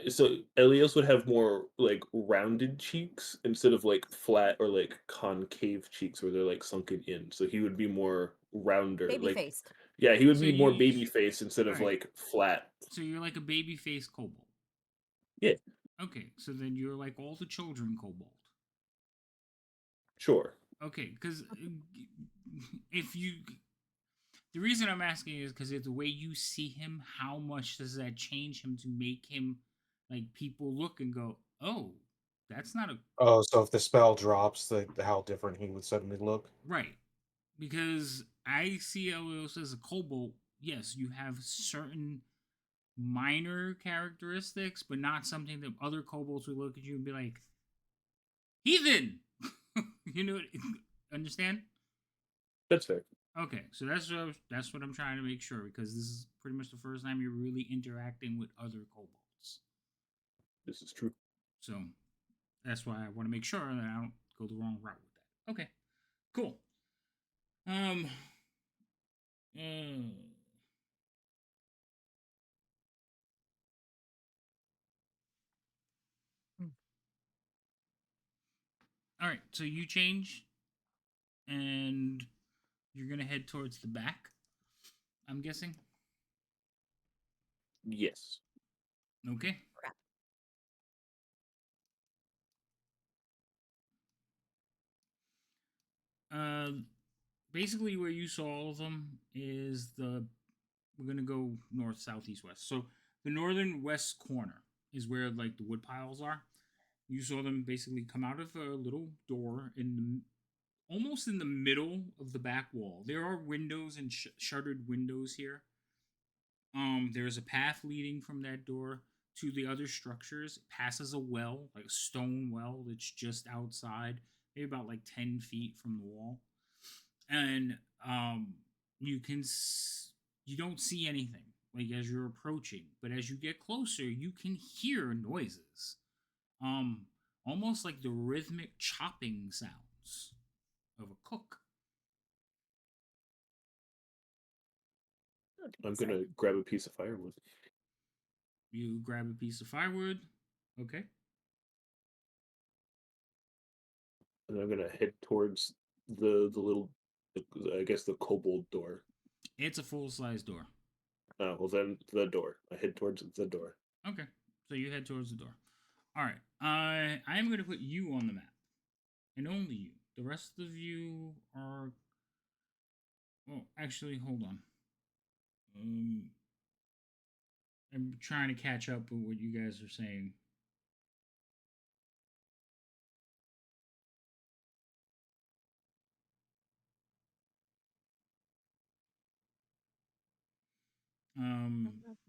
So Elios would have more like rounded cheeks instead of like flat or like concave cheeks where they're like sunken in. So he would be more rounder. Baby Like, faced. yeah, he would So be more you baby face instead all of right. like flat. So you're like a baby faced kobold. Yeah, Okay, so then you're like all the children kobold. sure. Okay, because if you, the reason I'm asking is because the way you see him, how much does that change him to make him like people look and go, oh, that's not a Oh, so if the spell drops, how different he would suddenly look. right? Because I see Elios as a kobold. Yes, you have certain minor characteristics, but not something that other kobolds would look at you and be like, heathen. you know, understand? That's fair. Okay, so that's what I'm trying to make sure because this is pretty much the first time you're really interacting with other kobolds. This is true. So that's why I want to make sure that I don't go the wrong route with that. Okay, cool. Um, uh, Mm. all right, so you change and you're gonna head towards the back. I'm guessing. Yes. Okay. Crap. Uh, basically where you saw all of them is the we're gonna go north, south, east, west. So the northern west corner is where like the wood piles are. You saw them basically come out of a little door in almost in the middle of the back wall. There are windows and shuttered windows here. There's a path leading from that door to the other structures. It passes a well, like a stone well that's just outside, maybe about like 10 feet from the wall, and you can you don't see anything like as you're approaching, but as you get closer, you can hear noises, um, almost like the rhythmic chopping sounds of a cook. Oh, I'm sorry. gonna grab a piece of firewood. You grab a piece of firewood. Okay. And I'm gonna head towards the little, I guess the kobold door. It's a full-size door. Well then the door. I head towards the door. Okay. So you head towards the door. All right. I'm going to put you on the map. And only you. The rest of you are... Well, actually, hold on. I'm trying to catch up with what you guys are saying.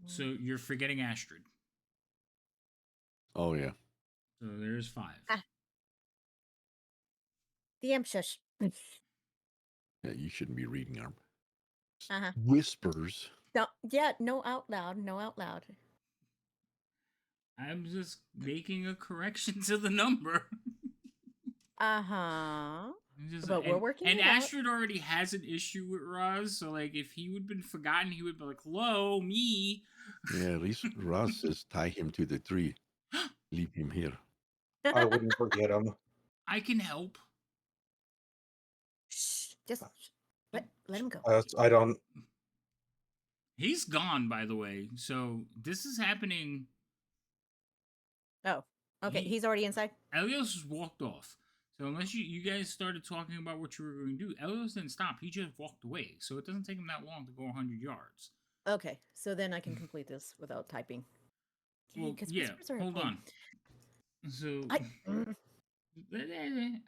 So you're forgetting Astrid. Oh yeah. So there's 5. Ah. DM shush. Yeah, you shouldn't be reading our Uh-huh. whispers. No, yeah, no out loud. No out loud. I'm just making a correction to the number. Uh-huh. Just, But we're working and it out. Astrid already has an issue with Roz, so like if he would have been forgotten, he would be like, "Hello, me." Yeah, at least Ross says tie him to the tree. Leave him here. I wouldn't forget him. I can help. Shh, just let him go. I don't. He's gone, by the way. So this is happening. Oh, okay. He's already inside. Elios just walked off. So unless you guys started talking about what you were going to do, Elios didn't stop. He just walked away. So it doesn't take him that long to go 100 yards. Okay, so then I can complete this without typing. Well, yeah. Hold on. So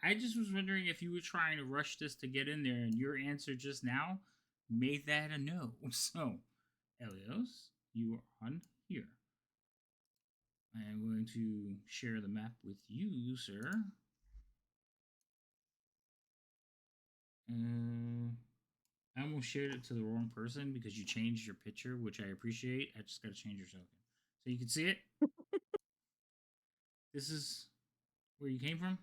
I just was wondering if you were trying to rush this to get in there, and your answer just now made that a no. So, Elios, you are on here. I am going to share the map with you, sir. I almost shared it to the wrong person because you changed your picture, which I appreciate. I just got to change your token. So you can see it. This is where you came from,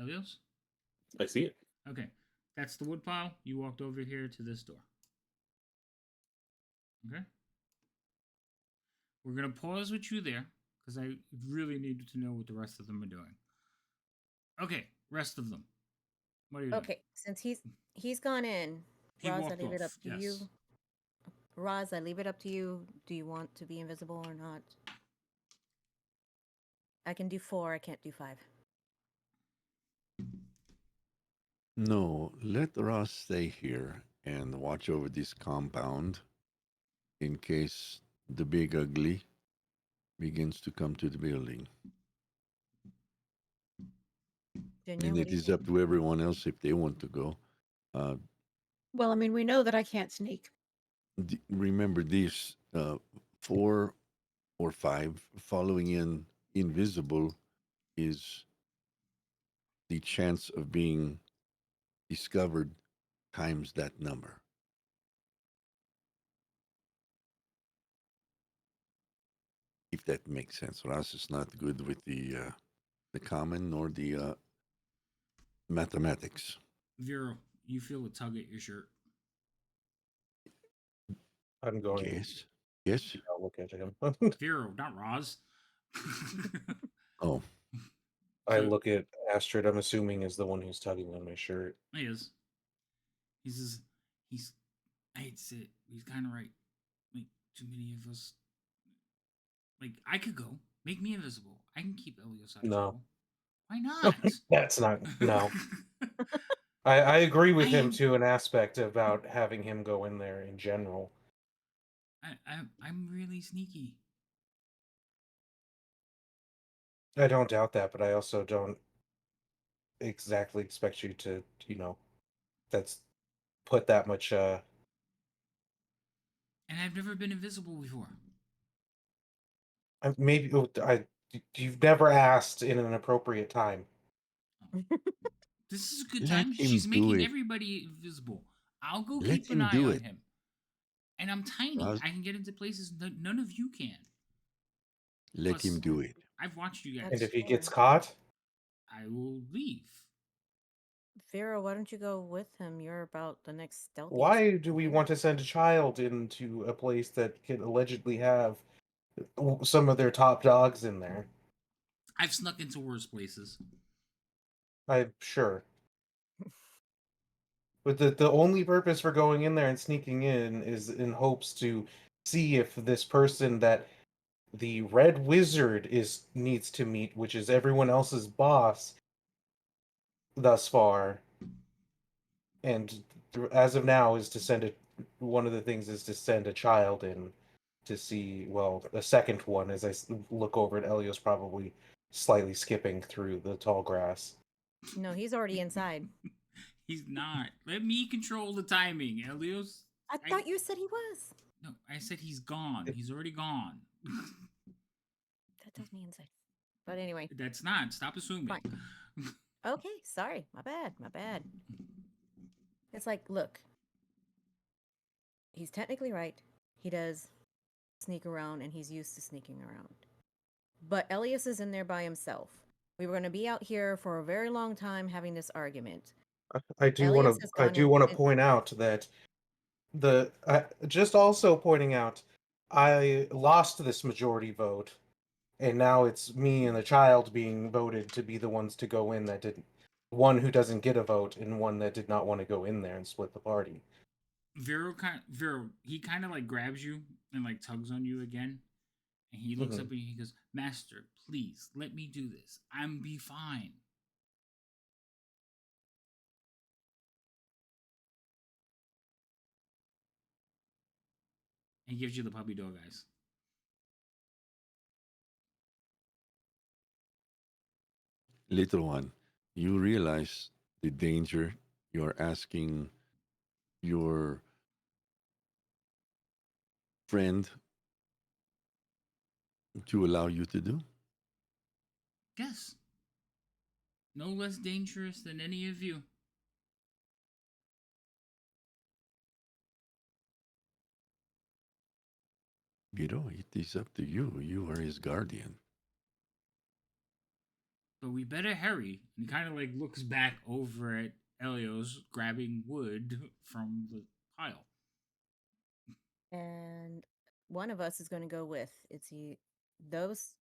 Elios? I see it. Okay. That's the wood pile. You walked over here to this door. Okay? We're going to pause with you there because I really need to know what the rest of them are doing. Okay, rest of them. What are you doing? Okay, since he's gone in, He Roz, I walked leave it up off, to yes. you. Roz, I leave it up to you. Do you want to be invisible or not? I can do 4. I can't do 5. No, let Ross stay here and watch over this compound in case the big ugly begins to come to the building. Junior, And what it do you is think? up to everyone else if they want to go. Well, I mean, we know that I can't sneak. Remember these 4 or 5 following in invisible is the chance of being discovered times that number. If that makes sense. Ross is not good with the common nor the mathematics. Vero, you feel a tug at your shirt. I'm going Yes. Yes. to look at him. Vero, not Roz. Oh, I So- look at Astrid. I'm assuming is the one who's tugging on my shirt. He is. He's. I hate to say it. He's kind of right. Like too many of us. Like I could go. Make me invisible. I can keep Elios out of No. trouble. Why not? That's not. No. I agree with him I'm- to an aspect about having him go in there in general. I'm really sneaky. I don't doubt that, but I also don't exactly expect you to, that's put that much. And I've never been invisible before. Maybe you've never asked in an appropriate time. This is a good Let time. him She's do making it. everybody invisible. I'll go Let keep an him eye do on it. him. And I'm tiny. Roz- I can get into places none of you can. Let Plus, him do it. I've watched you And guys. if he gets Fair. caught, I will leave. Vera, why don't you go with him? You're about the next stealthiest. Why do we person. want to send a child into a place that can allegedly have some of their top dogs in there? I've snuck into worse places. I'm sure. But the only purpose for going in there and sneaking in is in hopes to see if this person that the Red Wizard is needs to meet, which is everyone else's boss thus far, and as of now is to send a one of the things is to send a child in to see, well, a second one as I look over at Elio's probably slightly skipping through the tall grass. No, he's already inside. He's not. Let me control the timing, Elios. I thought you said he was. No, I said he's gone. He's already gone. That tells me inside. But anyway, That's not. Stop assuming. Fine. Okay, sorry. My bad. My bad. It's like, look, he's technically right. He does sneak around and he's used to sneaking around. But Elias is in there by himself. We were going to be out here for a very long time having this argument. I do Elias want has to I gone do in want to and point out that just also pointing out I lost this majority vote, and now it's me and the child being voted to be the ones to go in that didn't, one who doesn't get a vote and one that did not want to go in there and split the party. Vero, he kind of like grabs you and like tugs on you again, and he looks up at you. He goes, "Master, please let me do this. I'm be fine." And he gives you the puppy dog eyes. Little one, you realize the danger you're asking your friend to allow you to do? Yes. No less dangerous than any of you. You know, it is up to you. You are his guardian. But we better hurry. And he kind of like looks back over at Elios grabbing wood from the pile. and one of us is going to go with. It's you. Those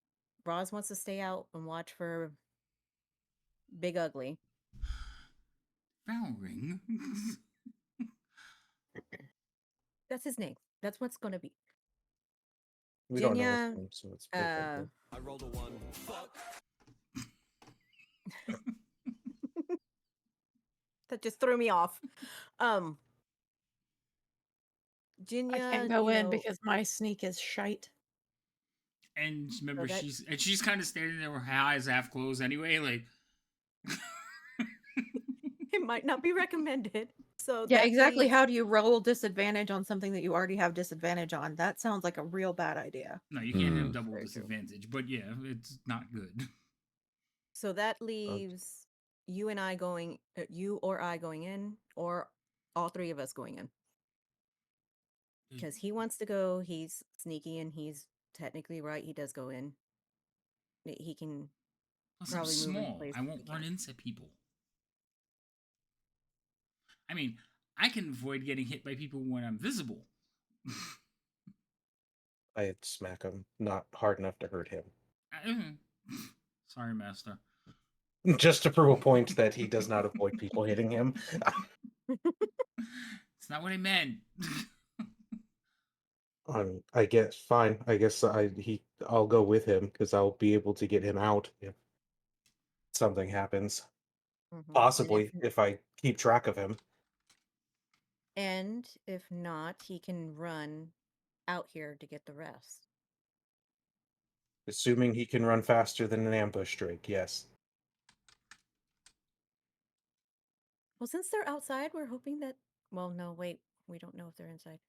Roz wants to stay out and watch for Big Ugly. Valring. That's his name. That's what's going to be. We don't know his Jinya, name, so it's big. uh, I rolled a one. Fuck. that just threw me off. I Jinya, can't go in because my sneak is shite. And remember, that- she's kind of standing there with her eyes half closed anyway, like. it might not be recommended. So Yeah, that exactly. leaves- How do you roll disadvantage on something that you already have disadvantage on? That sounds like a real bad idea. No, you can't have Hmm. double Very true. disadvantage, but yeah, it's not good. So that leaves you and I going, you or I going in, or all three of us going in. Because he wants to go, he's sneaky, and he's technically right. He does go in. He can Plus, I'm probably move in small. place. I won't run into people. I mean, I can avoid getting hit by people when I'm visible. I'd smack him, not hard enough to hurt him. Sorry, Master. Just to prove a point that he does not avoid people hitting him. It's not what I meant. I guess fine. I guess I'll go with him because I'll be able to get him out if something happens. Mhm. Possibly if I keep track of him. And if not, he can run out here to get the rest. Assuming he can run faster than an ambush drake, yes. Well, since they're outside, we're hoping that. Well, no, wait. We don't know if they're inside.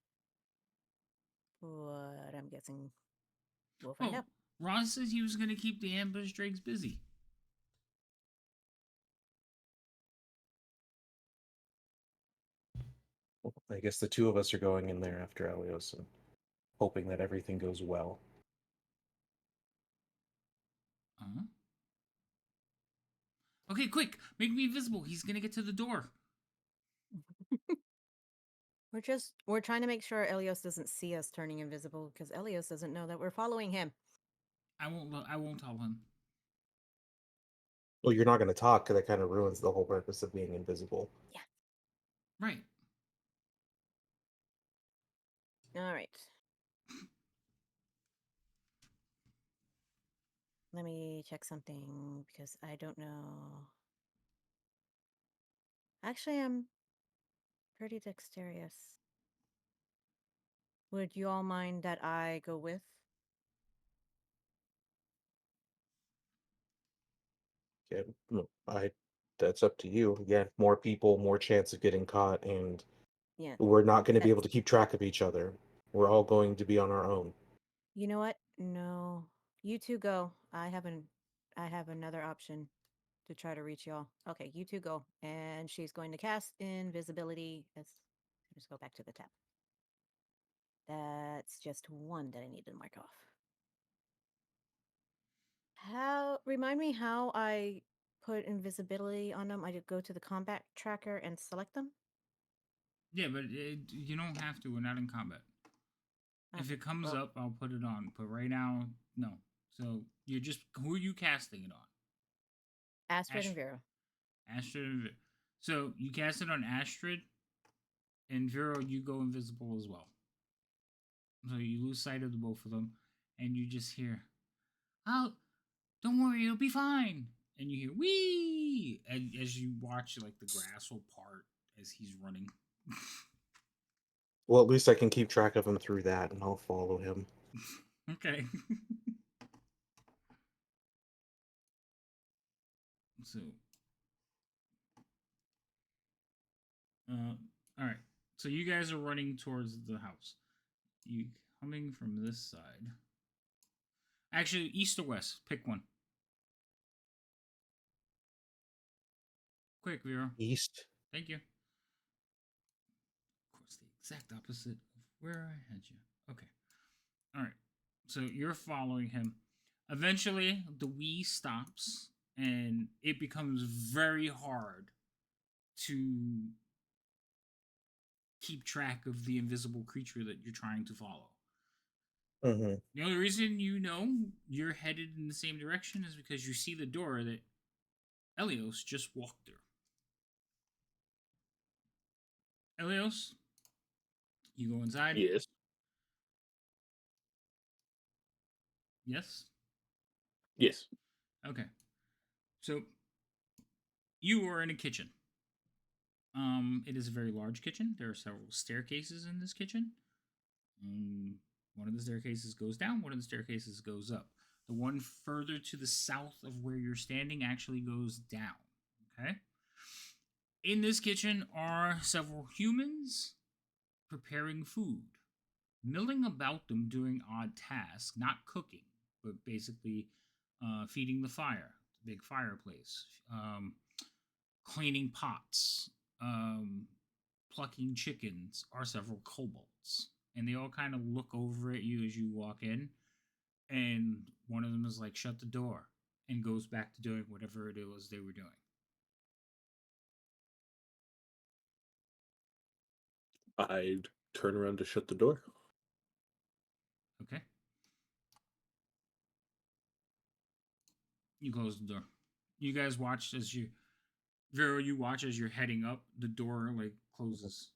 But I'm guessing we'll find Oh, out. Ross says he was going to keep the ambush drakes busy. I guess the two of us are going in there after Elios and hoping that everything goes well. Okay, quick, make me invisible. He's gonna get to the door. We're trying to make sure Elios doesn't see us turning invisible because Elios doesn't know that we're following him. I won't tell him. Well, you're not going to talk because that kind of ruins the whole purpose of being invisible. Right. All right. Let me check something because I don't know. Actually, I'm pretty dexterous. Would you all mind that I go with? Yeah, no, that's up to you. Again, more people, more chance of getting caught, and Yeah. we're not going to be able That's, to keep track of each other. We're all going to be on our own. you know what? No. You two go. I have another option to try to reach y'all. Okay, you two go. And she's going to cast invisibility. Let's just go back to the tab. That's just one that I need to mark off. How remind me how I put invisibility on them? I did go to the combat tracker and select them. Yeah, but you don't have to. We're not in combat. If Okay. it comes Well, up, I'll put it on. But right now, no. So you're just who are you casting it on? Astrid and Ash, Vera. Astrid and so you cast it on Astrid, and Vero, you go invisible as well. So you lose sight of the both of them, and you just hear, "Oh, don't worry, it'll be fine." And you hear "wee" as you watch like the grass will part as he's running. Well, at least I can keep track of him through that, and I'll follow him. Okay. So, all right. So you guys are running towards the house. You coming from this side? Actually, east or west? Pick one. Quick, Vero. East. Thank you. Of course, the exact opposite of where I had you. Okay. All right. So you're following him. Eventually, the wee stops, and it becomes very hard to keep track of the invisible creature that you're trying to follow. Mm-hmm. The only reason you know you're headed in the same direction is because you see the door that Elios just walked through. Elios, you go inside? Yes. Yes? Yes. Okay. So you are in a kitchen. It is a very large kitchen. There are several staircases in this kitchen. One of the staircases goes down, one of the staircases goes up. The one further to the south of where you're standing actually goes down. Okay? In this kitchen are several humans preparing food, milling about them doing odd tasks, not cooking, but basically feeding the fire, the big fireplace, cleaning pots, plucking chickens are several kobolds. And they all kind of look over at you as you walk in. And one of them is like, shut the door, and goes back to doing whatever it was they were doing. I'd turn around to shut the door. Okay? You close the door. You guys watch as you, Vero, you watch as you're heading up, the door like closes.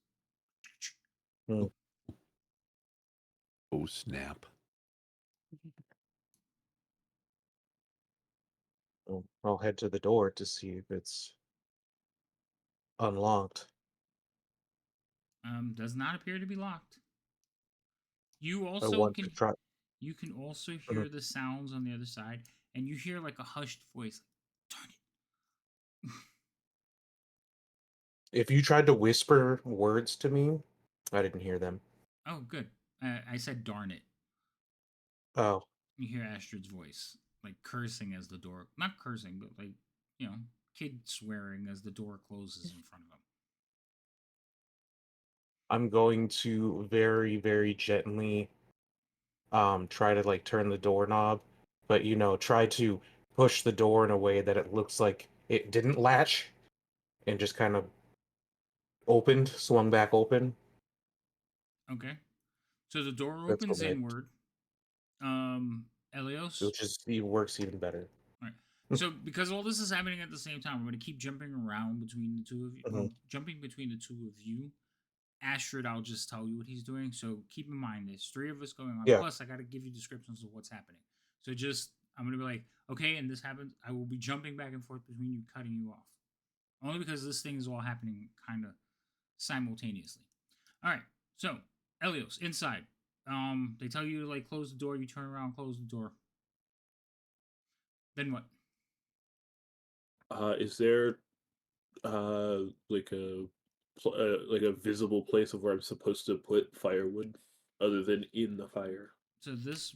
Mm. Oh, snap. I'll head to the door to see if it's unlocked. Does not appear to be locked. You I also want can to try. you can also Mhm. hear the sounds on the other side, and you hear like a hushed voice. Darn it! If you tried to whisper words to me, I didn't hear them. Oh, good. I said darn it. Oh, You hear Astrid's voice, like cursing as the door, not cursing, but like, kid swearing as the door closes in front of him. I'm going to very, very gently try to turn the doorknob, but try to push the door in a way that it looks like it didn't latch and just kind of opened, swung back open. Okay. So the door That's opens what made, inward. Elios. which is it works even better. All right. So because all this is happening at the same time, I'm going to keep jumping around between the two of you. Mhm. Well, jumping between the two of you. Astrid, I'll just tell you what he's doing. So keep in mind, there's three of us going on. Yeah, Plus, I got to give you descriptions of what's happening. So just, I'm going to be like, okay, and this happens. I will be jumping back and forth between you, cutting you off. Only because this thing is all happening kind of simultaneously. All right. So, Elios, inside. They tell you to like close the door. You turn around, close the door. Then what? Is there like a visible place of where I'm supposed to put firewood, other than in the fire? So this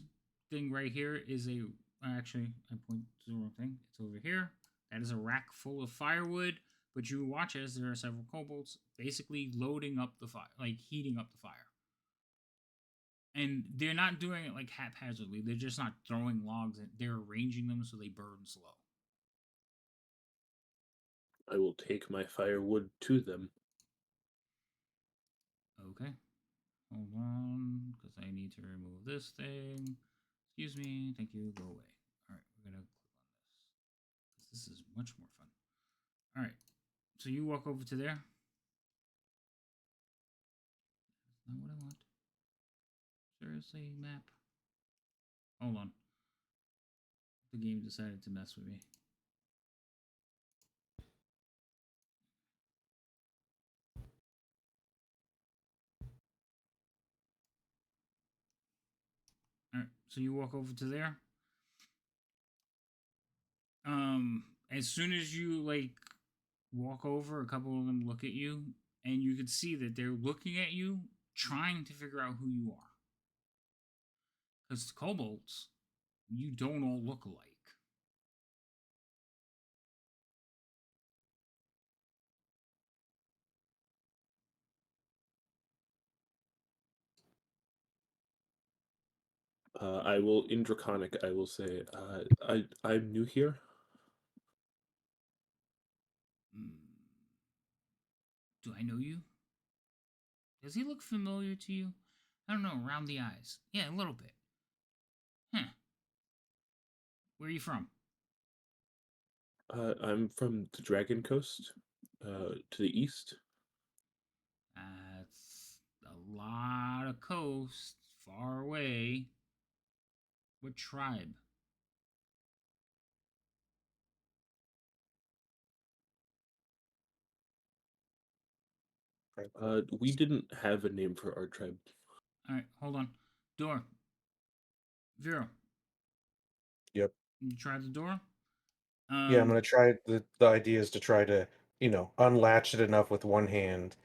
thing right here is a. Actually, I point to the wrong thing. It's over here. That is a rack full of firewood. But you watch as there are several kobolds basically loading up the fire, like heating up the fire. And they're not doing it like haphazardly. They're just not throwing logs in. They're arranging them so they burn slow. I will take my firewood to them. Okay. Hold on, because I need to remove this thing. Excuse me. Thank you. Go away. All right, we're gonna click on this. This is much more fun. All right. So you walk over to there. That's not what I want. Seriously, map. Hold on. The game decided to mess with me. All right. So you walk over to there. As soon as you like walk over, a couple of them look at you, and you can see that they're looking at you, trying to figure out who you are. Because the kobolds, you don't all look alike. I will in Draconic. I will say, I'm new here. Hmm. Do I know you? Does he look familiar to you? I don't know, around the eyes. Yeah, a little bit. Huh. Where are you from? I'm from the Dragon Coast, to the east. That's a lot of coast, far away. What tribe? We didn't have a name for our tribe. Alright, hold on. Door. Vero, Yep. you try the door? Yeah, I'm Um, gonna try. The idea is to try to, unlatch it enough with one hand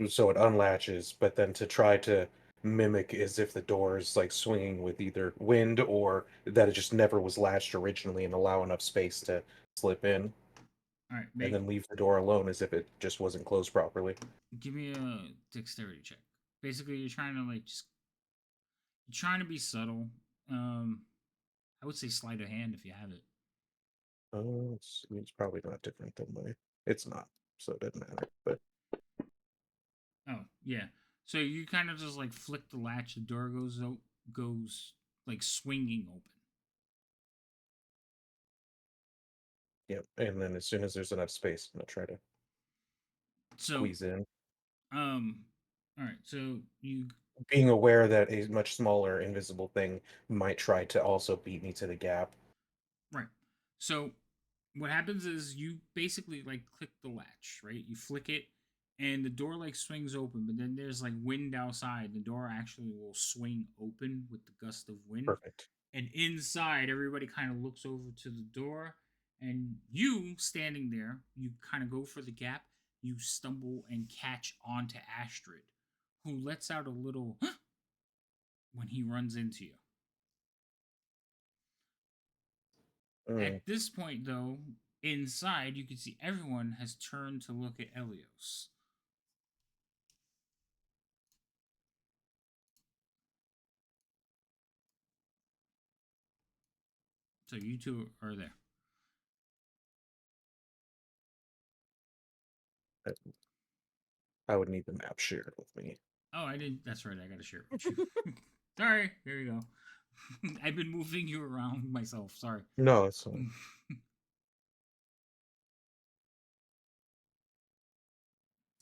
so it unlatches, but then to try to mimic as if the door is like swinging with either wind or that it just never was latched originally and allow enough space to slip in, alright, and make then leave the door alone as if it just wasn't closed properly. give me a dexterity check. Basically, you're trying to like just you're trying to be subtle. Um, I would say sleight of hand if you have it. Oh, it's probably not different than my. It's not, so it doesn't matter. But Oh, yeah. So you kind of just like flick the latch, the door goes like swinging open. yeah, and then as soon as there's enough space, I'm gonna try to So, squeeze in, um, all right. So you being aware that a much smaller invisible thing might try to also beat me to the gap. right. So what happens is you basically like click the latch, right? You flick it, and the door like swings open. But then there's like wind outside. The door actually will swing open with the gust of wind, Perfect. and inside everybody kind of looks over to the door, and you standing there, you kind of go for the gap. You stumble and catch onto Astrid, who lets out a little when he runs into you. Mm. At this point, though, inside you can see everyone has turned to look at Elios. So you two are there. I would need the map shared with me. Oh, I didn't. That's right. I got to share it with you. Sorry. Here you go. I've been moving you around myself. Sorry. No, it's fine.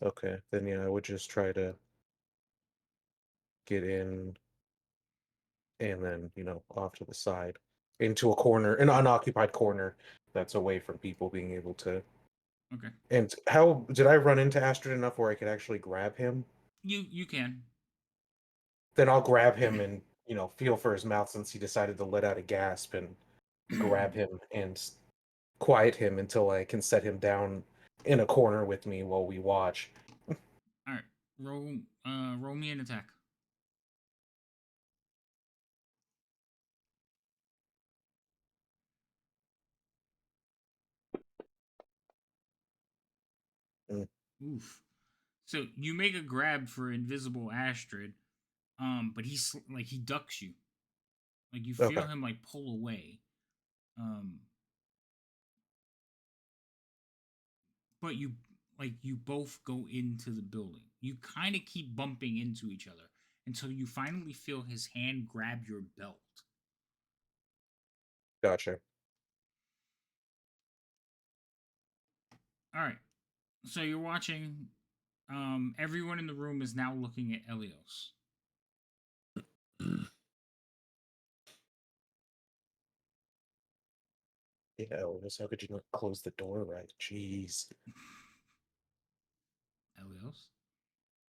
Okay, then yeah, I would just try to get in and then, off to the side into a corner, an unoccupied corner that's away from people being able to. Okay. And how did I run into Astrid enough where I could actually grab him? You can. Then I'll grab him and, feel for his mouth since he decided to let out a gasp and grab him and quiet him until I can set him down in a corner with me while we watch. All right. Roll me an attack. Mm. Oof. So you make a grab for invisible Astrid, but he's like he ducks you. Like you feel Okay, him like pull away. Um, but you both go into the building. You kind of keep bumping into each other until you finally feel his hand grab your belt. gotcha. All right. So you're watching. Everyone in the room is now looking at Elios. Yeah, Elvis, how could you not close the door right? Jeez. Elios.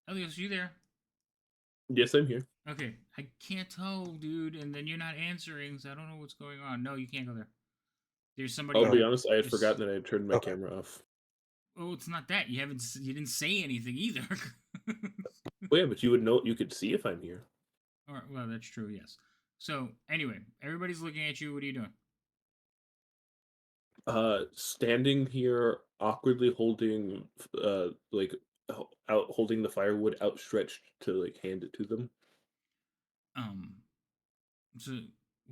Elios, you there? Yes, I'm here. Okay, I can't tell, dude. And then you're not answering, so I don't know what's going on. No, you can't go there. There's somebody. I'll In, be honest, I had there's. forgotten that I had turned my Okay. camera off. Oh, it's not that. You didn't say anything either. Oh yeah, but you would know. You could see if I'm here. All right, well, that's true. Yes. So anyway, everybody's looking at you. What are you doing? Standing here awkwardly holding, out holding the firewood outstretched to like hand it to them. Um. So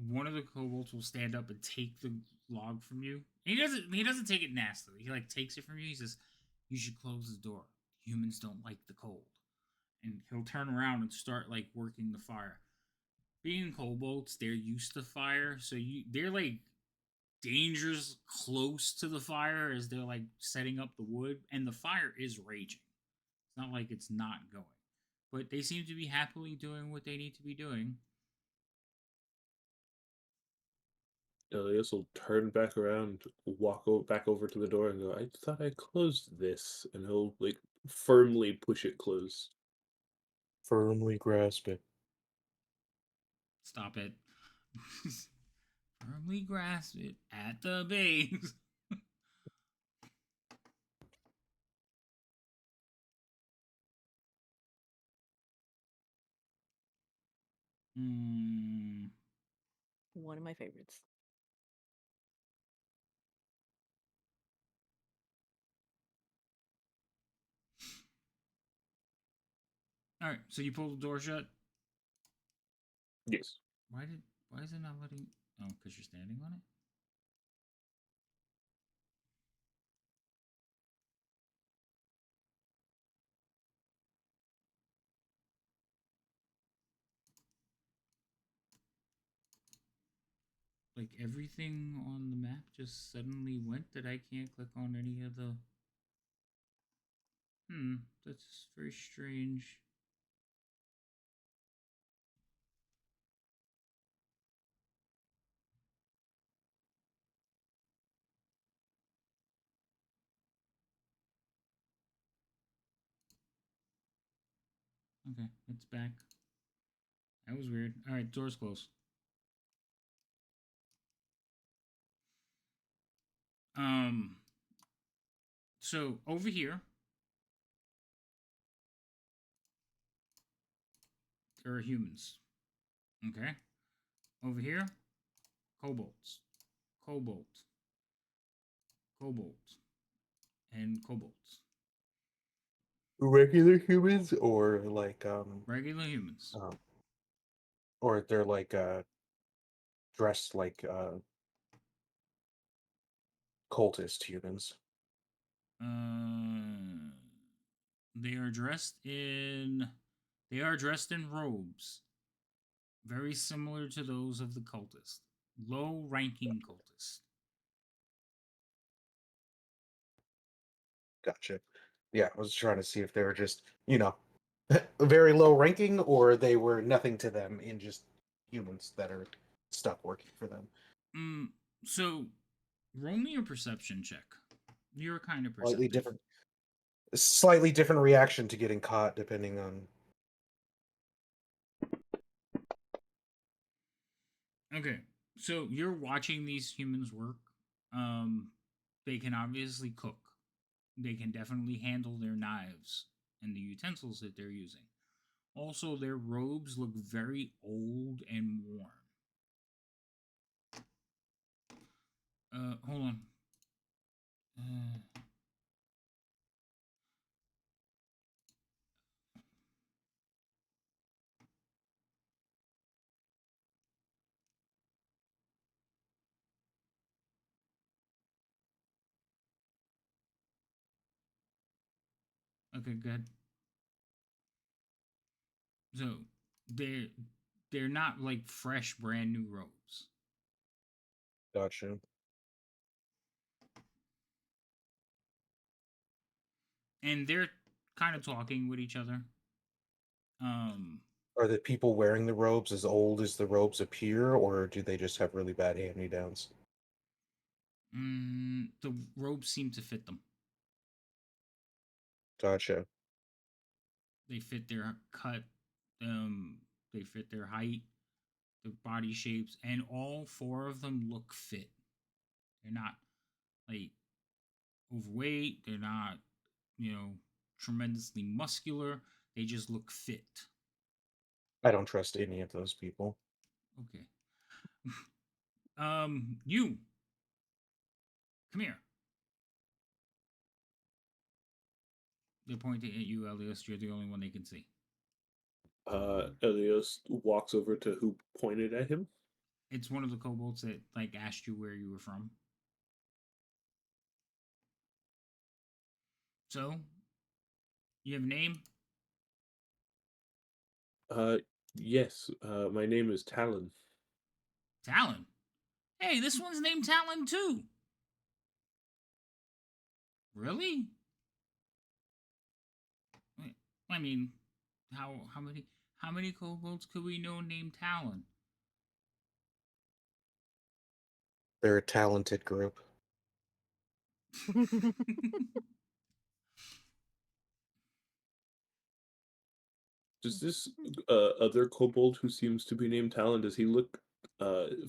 one of the kobolds will stand up and take the log from you. He doesn't. He doesn't take it nastily. He like takes it from you. He says, "You should close the door. Humans don't like the cold." And he'll turn around and start like working the fire. Being kobolds, they're used to fire, so they're like dangerous close to the fire as they're like setting up the wood, and the fire is raging. It's not like it's not going, but they seem to be happily doing what they need to be doing. Elias will turn back around, back over to the door, and go, "I thought I closed this," and he'll like firmly push it closed. Firmly grasp it. Stop it. Firmly grasp it at the base. Hmm. One of my favorites. All right, so you pull the door shut. Yes. Why is it not letting? Oh, because you're standing on it. Like everything on the map just suddenly went that I can't click on any of the. That's very strange. Okay, it's back. That was weird. All right, door's closed. Um, so over here, there are humans. Okay, over here, kobolds, kobolds, kobolds, and kobolds. Regular humans or like Regular humans. or they're like dressed like cultist humans. Uh, They are dressed in robes, very similar to those of the cultist, low-ranking cultist. Gotcha. Yeah, I was trying to see if they were just, very low ranking or they were nothing to them in just humans that are stuck working for them. So roll me a perception check. You're kind of Slightly perceptive. different. Slightly different reaction to getting caught depending on. Okay, so you're watching these humans work. They can obviously cook. They can definitely handle their knives and the utensils that they're using. Also, their robes look very old and worn. Hold on. Okay, good. So they're they're not like fresh, brand new robes, Gotcha. and they're kind of talking with each other. Are the people wearing the robes as old as the robes appear, or do they just have really bad hand-me-downs? The robes seem to fit them. Gotcha. They fit their cut. They fit their height, their body shapes, and all four of them look fit. They're not like overweight. They're not, tremendously muscular. They just look fit. I don't trust any of those people. Okay. You come here. They're pointing at you, Elias. You're the only one they can see. Elios walks over to who pointed at him. It's one of the kobolds that asked you where you were from. So, you have a name? Yes. My name is Talon. Talon. Hey, this one's named Talon too. Really? I mean, how many kobolds could we know named Talon? They're a talented group. Does this other kobold who seems to be named Talon, does he look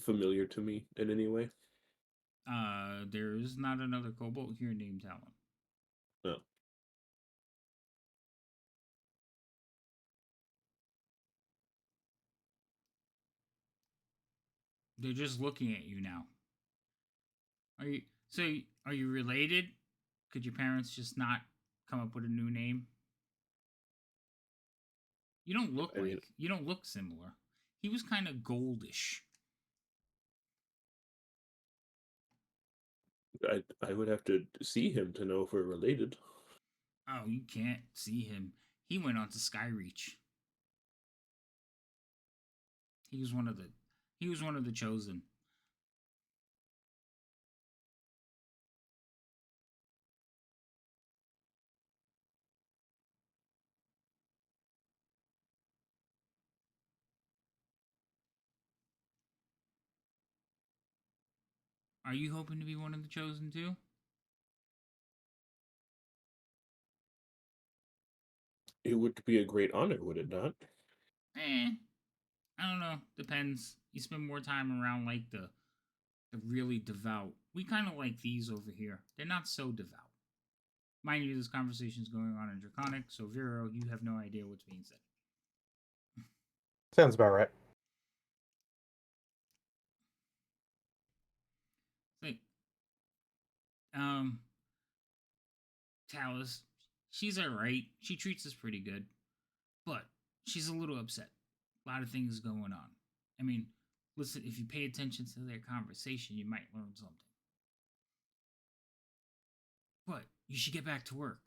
familiar to me in any way? There is not another kobold here named Talon. No. They're just looking at you now. Are you related? Could your parents just not come up with a new name? I mean, You don't look similar. He was kind of goldish. I would have to see him to know if we're related. Oh, you can't see him. He went on to Skyreach. He was one of the chosen. Are you hoping to be one of the chosen too? It would be a great honor, would it not? I don't know. Depends. You spend more time around the really devout. We kind of like these over here. They're not so devout. Mind you, this conversation's going on in Draconic, so Vero, you have no idea what's being said. Sounds about right. Like, Talus, she's alright. She treats us pretty good. But she's a little upset. A lot of things going on. I mean, listen, if you pay attention to their conversation, you might learn something. But you should get back to work.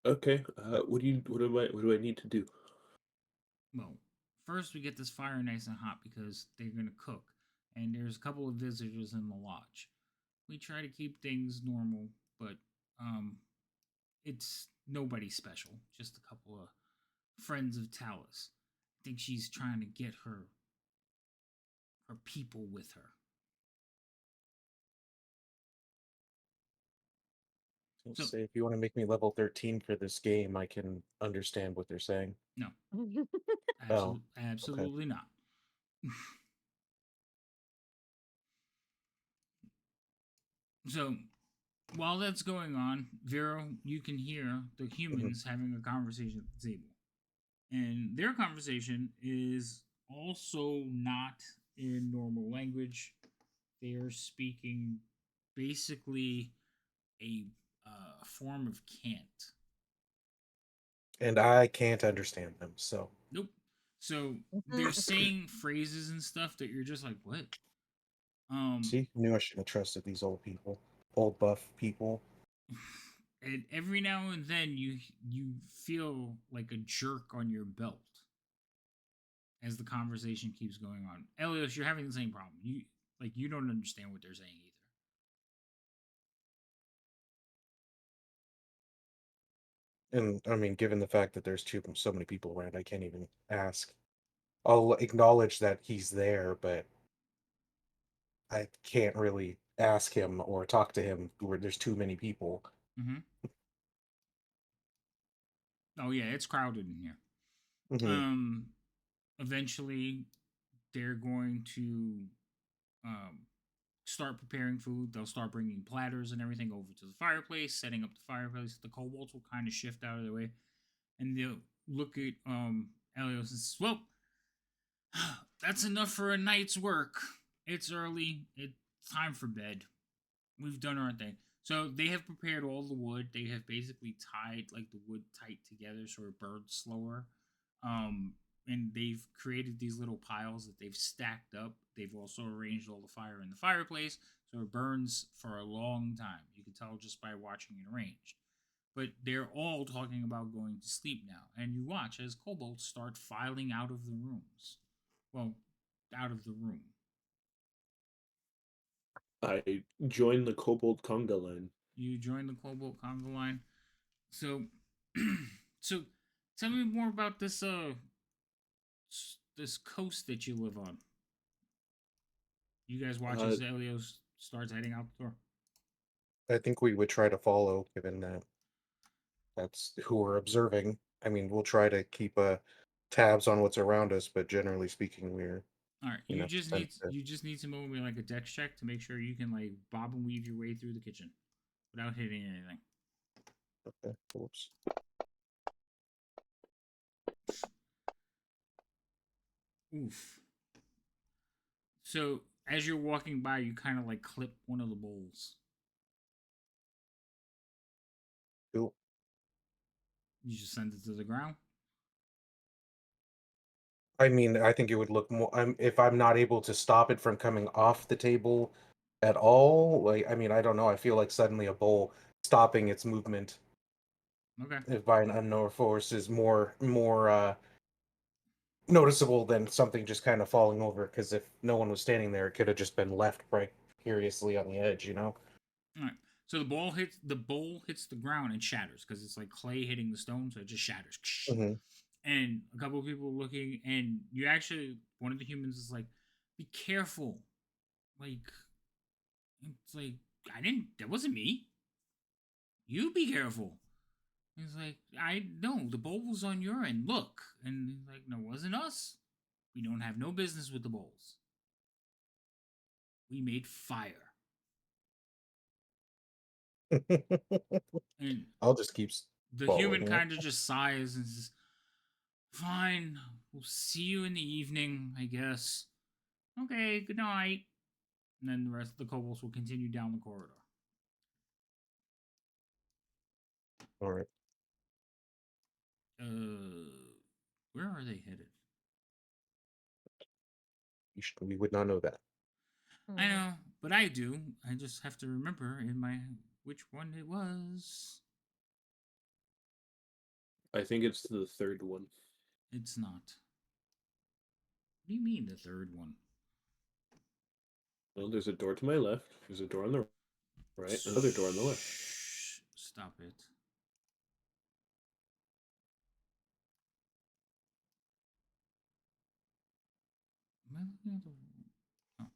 Okay. What do I need to do? Well, first we get this fire nice and hot because they're gonna cook, and there's a couple of visitors in the lodge. We try to keep things normal, but um, it's nobody special. Just a couple of friends of Talus. I think she's trying to get her people with her. I'll So say if you want to make me level 13 for this game, I can understand what they're saying. no, Oh, okay. absolutely not. So while that's going on, Vero, you can hear the Hmm. humans having a conversation at the table. And their conversation is also not in normal language. They are speaking basically a form of cant. And I can't understand them, so Nope. So they're saying phrases and stuff that you're just like, what? Um, see, knew I shouldn't have trusted these old people, old buff people. and every now and then you feel like a jerk on your belt as the conversation keeps going on. Elios, you're having the same problem. You don't understand what they're saying either. And I mean, given the fact that there's so many people around, I can't even ask. I'll acknowledge that he's there, but I can't really ask him or talk to him where there's too many people. Mm-hmm. Oh yeah, it's crowded in here. Hmm. Um, Eventually they're going to um start preparing food. They'll start bringing platters and everything over to the fireplace, setting up the fireplace. The kobolds will kind of shift out of their way, and they'll look at Elios and says, "Well, that's enough for a night's work. It's early. It's time for bed. We've done our thing." So they have prepared all the wood. They have basically tied like the wood tight together so it burns slower. Um, and they've created these little piles that they've stacked up. They've also arranged all the fire in the fireplace so it burns for a long time. You can tell just by watching it arranged. But they're all talking about going to sleep now, and you watch as kobolds start filing out of the rooms. Well, out of the room. I join the Kobold Conga line. You join the kobold conga line. So, so tell me more about this coast that you live on. You guys watch Uh, as Elios starts heading out the door. I think we would try to follow, given that that's who we're observing. I mean, we'll try to keep tabs on what's around us, but generally speaking, we're All right, sent to. you just need to move me like a dex check to make sure you can like bob and weave your way through the kitchen without hitting anything. Okay, whoops. Oof. So as you're walking by, you kind of like clip one of the bowls. Cool. You just send it to the ground. I mean, I think it would look more. If I'm not able to stop it from coming off the table at all, like I mean, I don't know. I feel like suddenly a bowl stopping its movement Okay. if by an unknown force is more noticeable than something just kind of falling over. Because if no one was standing there, it could have just been left precariously on the edge, you know? All right. So the bowl hits the ground and shatters because it's like clay hitting the stone, so it just shatters. Hmm. And a couple of people looking, and you actually one of the humans is like, "Be careful!" Like it's like I didn't. That wasn't me. You be careful. He's like, I know the bowl was on your end. Look, and he's like, no, it wasn't us. We don't have no business with the bowls. We made fire, and I'll just keep the human following it. kind of just sighs and says, "Fine, we'll see you in the evening, I guess." Okay, good night. And then the rest of the kobolds will continue down the corridor. All right. Where are they headed? We would not know that. I know, but I do. I just have to remember in my which one it was. I think it's the third one. It's not. What do you mean the third one? Well, there's a door to my left. There's a door on the right. Another door on the left. Shh, stop it. Am I looking at the? Oh.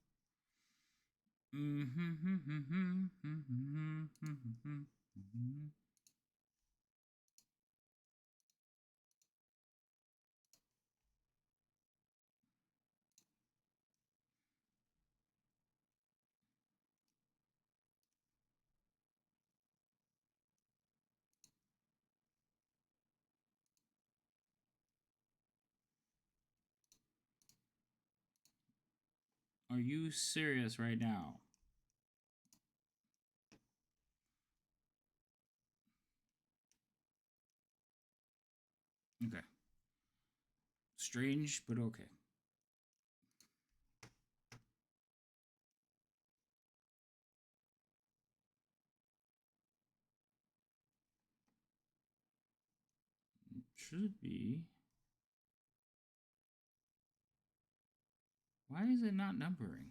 Are you serious right now? Okay. Strange, but okay. It should be. Why is it not numbering?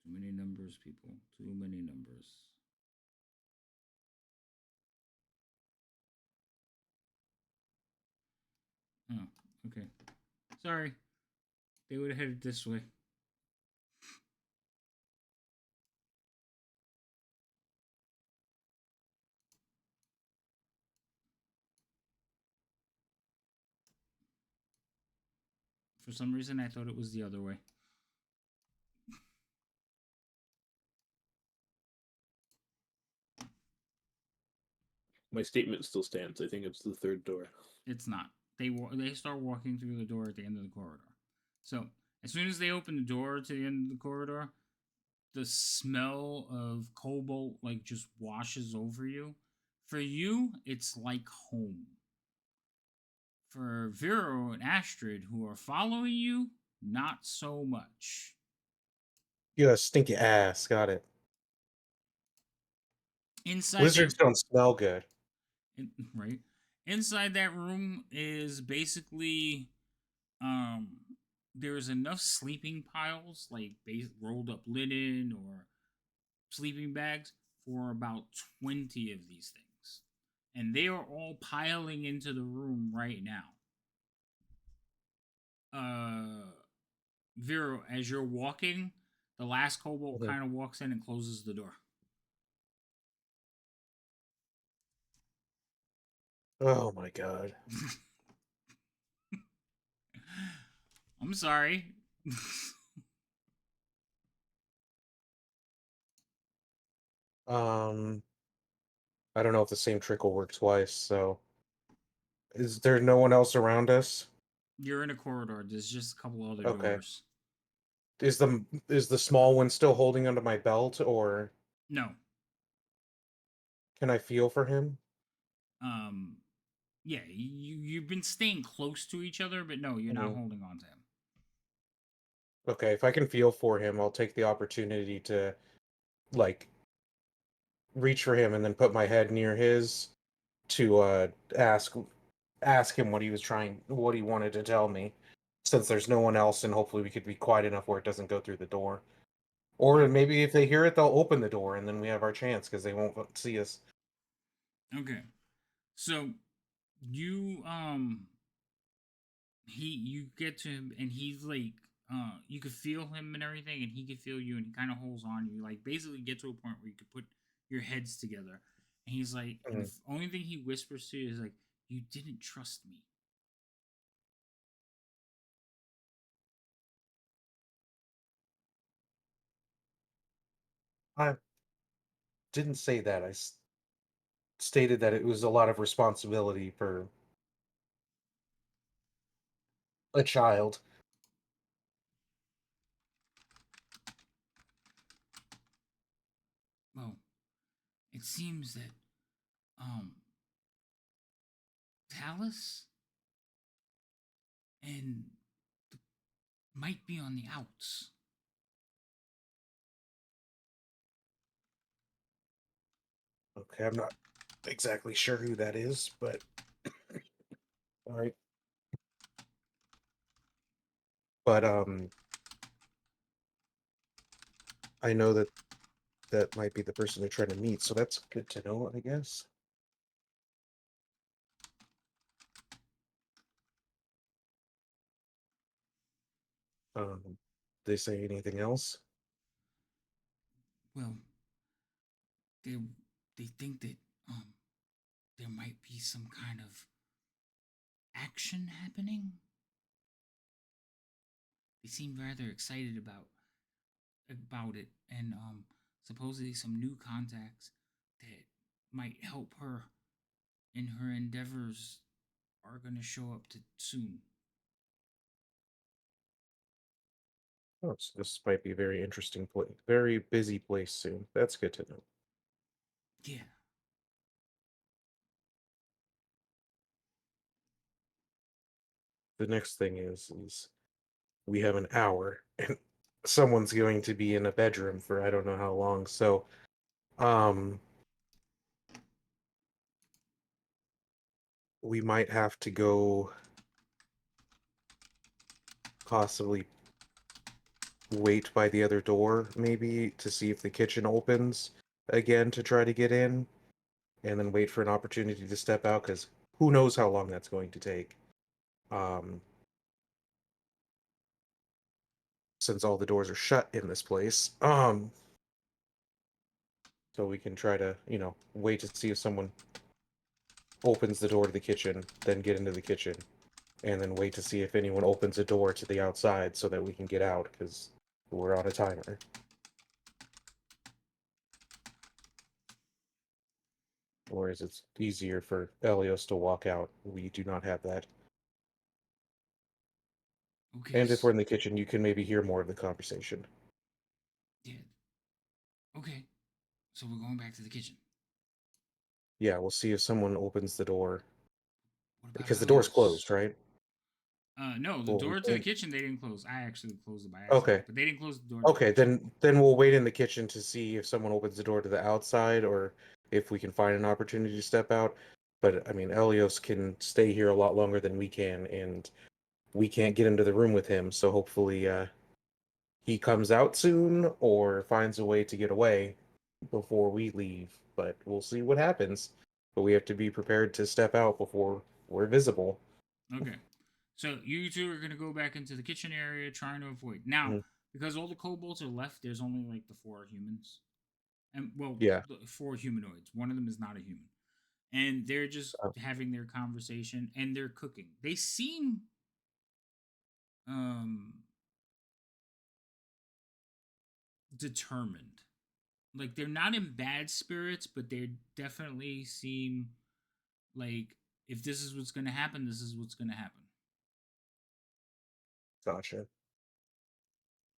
Too many numbers, people. Too many numbers. Oh, okay. Sorry. They would have headed this way. For some reason, I thought it was the other way. My statement still stands. I think it's the third door. It's not. They start walking through the door at the end of the corridor. So as soon as they open the door to the end of the corridor, the smell of cobalt like just washes over you. For you, it's like home. For Vero and Astrid, who are following you, not so much. You got a stinky ass. Got it. Inside Lizards don't smell good. right? Inside that room is basically there's enough sleeping piles like rolled up linen or sleeping bags for about 20 of these things. And they are all piling into the room right now. Vero, as you're walking, the last kobold kind of walks in and closes the door. Oh my god. I'm sorry. I don't know if the same trick will work twice, so is there no one else around us? You're in a corridor. There's just a couple other Okay. doors. Is the small one still holding onto my belt, or No. can I feel for him? Yeah, you've been staying close to each other, but no, you're not holding on to him. Okay, if I can feel for him, I'll take the opportunity to like reach for him and then put my head near his to ask him what he wanted to tell me, since there's no one else, and hopefully we could be quiet enough where it doesn't go through the door. Or maybe if they hear it, they'll open the door, and then we have our chance because they won't see us. Okay. So you you get to him and he's like you could feel him and everything and he could feel you and he kind of holds on you, like basically get to a point where you could put your heads together. And he's like, and the only thing he whispers to you is like, "You didn't trust me." I didn't say that. Stated that it was a lot of responsibility for a child. Well, it seems that um Talus and the might be on the outs. Okay, I'm not exactly sure who that is, but all right. But I know that that might be the person they're trying to meet, so that's good to know, I guess. They say anything else? Well, they they think that there might be some kind of action happening. They seem rather excited about it, and supposedly some new contacts that might help her in her endeavors are gonna show up to soon. Oh, so this might be a very interesting place, very busy place soon. That's good to know. Yeah. The next thing is we have an hour, and someone's going to be in a bedroom for I don't know how long. So, um, we might have to go possibly wait by the other door, maybe to see if the kitchen opens again to try to get in, and then wait for an opportunity to step out because who knows how long that's going to take. Um, since all the doors are shut in this place. So we can try to, wait to see if someone opens the door to the kitchen, then get into the kitchen, and then wait to see if anyone opens a door to the outside so that we can get out because we're on a timer. Or is it easier for Elios to walk out? We do not have that. Okay. And if we're in the kitchen, you can maybe hear more of the conversation. Yeah. Okay. So we're going back to the kitchen. Yeah, we'll see if someone opens the door. What about Because the door's Elios? closed, right? No, the Well, we door to the can't. kitchen they didn't close. I actually closed it by accident, Okay. but they didn't close the door to the Okay, kitchen. then we'll wait in the kitchen to see if someone opens the door to the outside or if we can find an opportunity to step out. But I mean, Elios can stay here a lot longer than we can, and we can't get into the room with him. So hopefully, he comes out soon or finds a way to get away before we leave. But we'll see what happens. But we have to be prepared to step out before we're visible. Okay. So you two are gonna go back into the kitchen area, trying to avoid now Mhm. because all the kobolds are left. There's only like the four humans, and well, Yeah. the four humanoids. One of them is not a human, and they're just Uh, having their conversation and they're cooking. They seem um determined. Like they're not in bad spirits, but they definitely seem like if this is what's gonna happen, this is what's gonna happen. gotcha.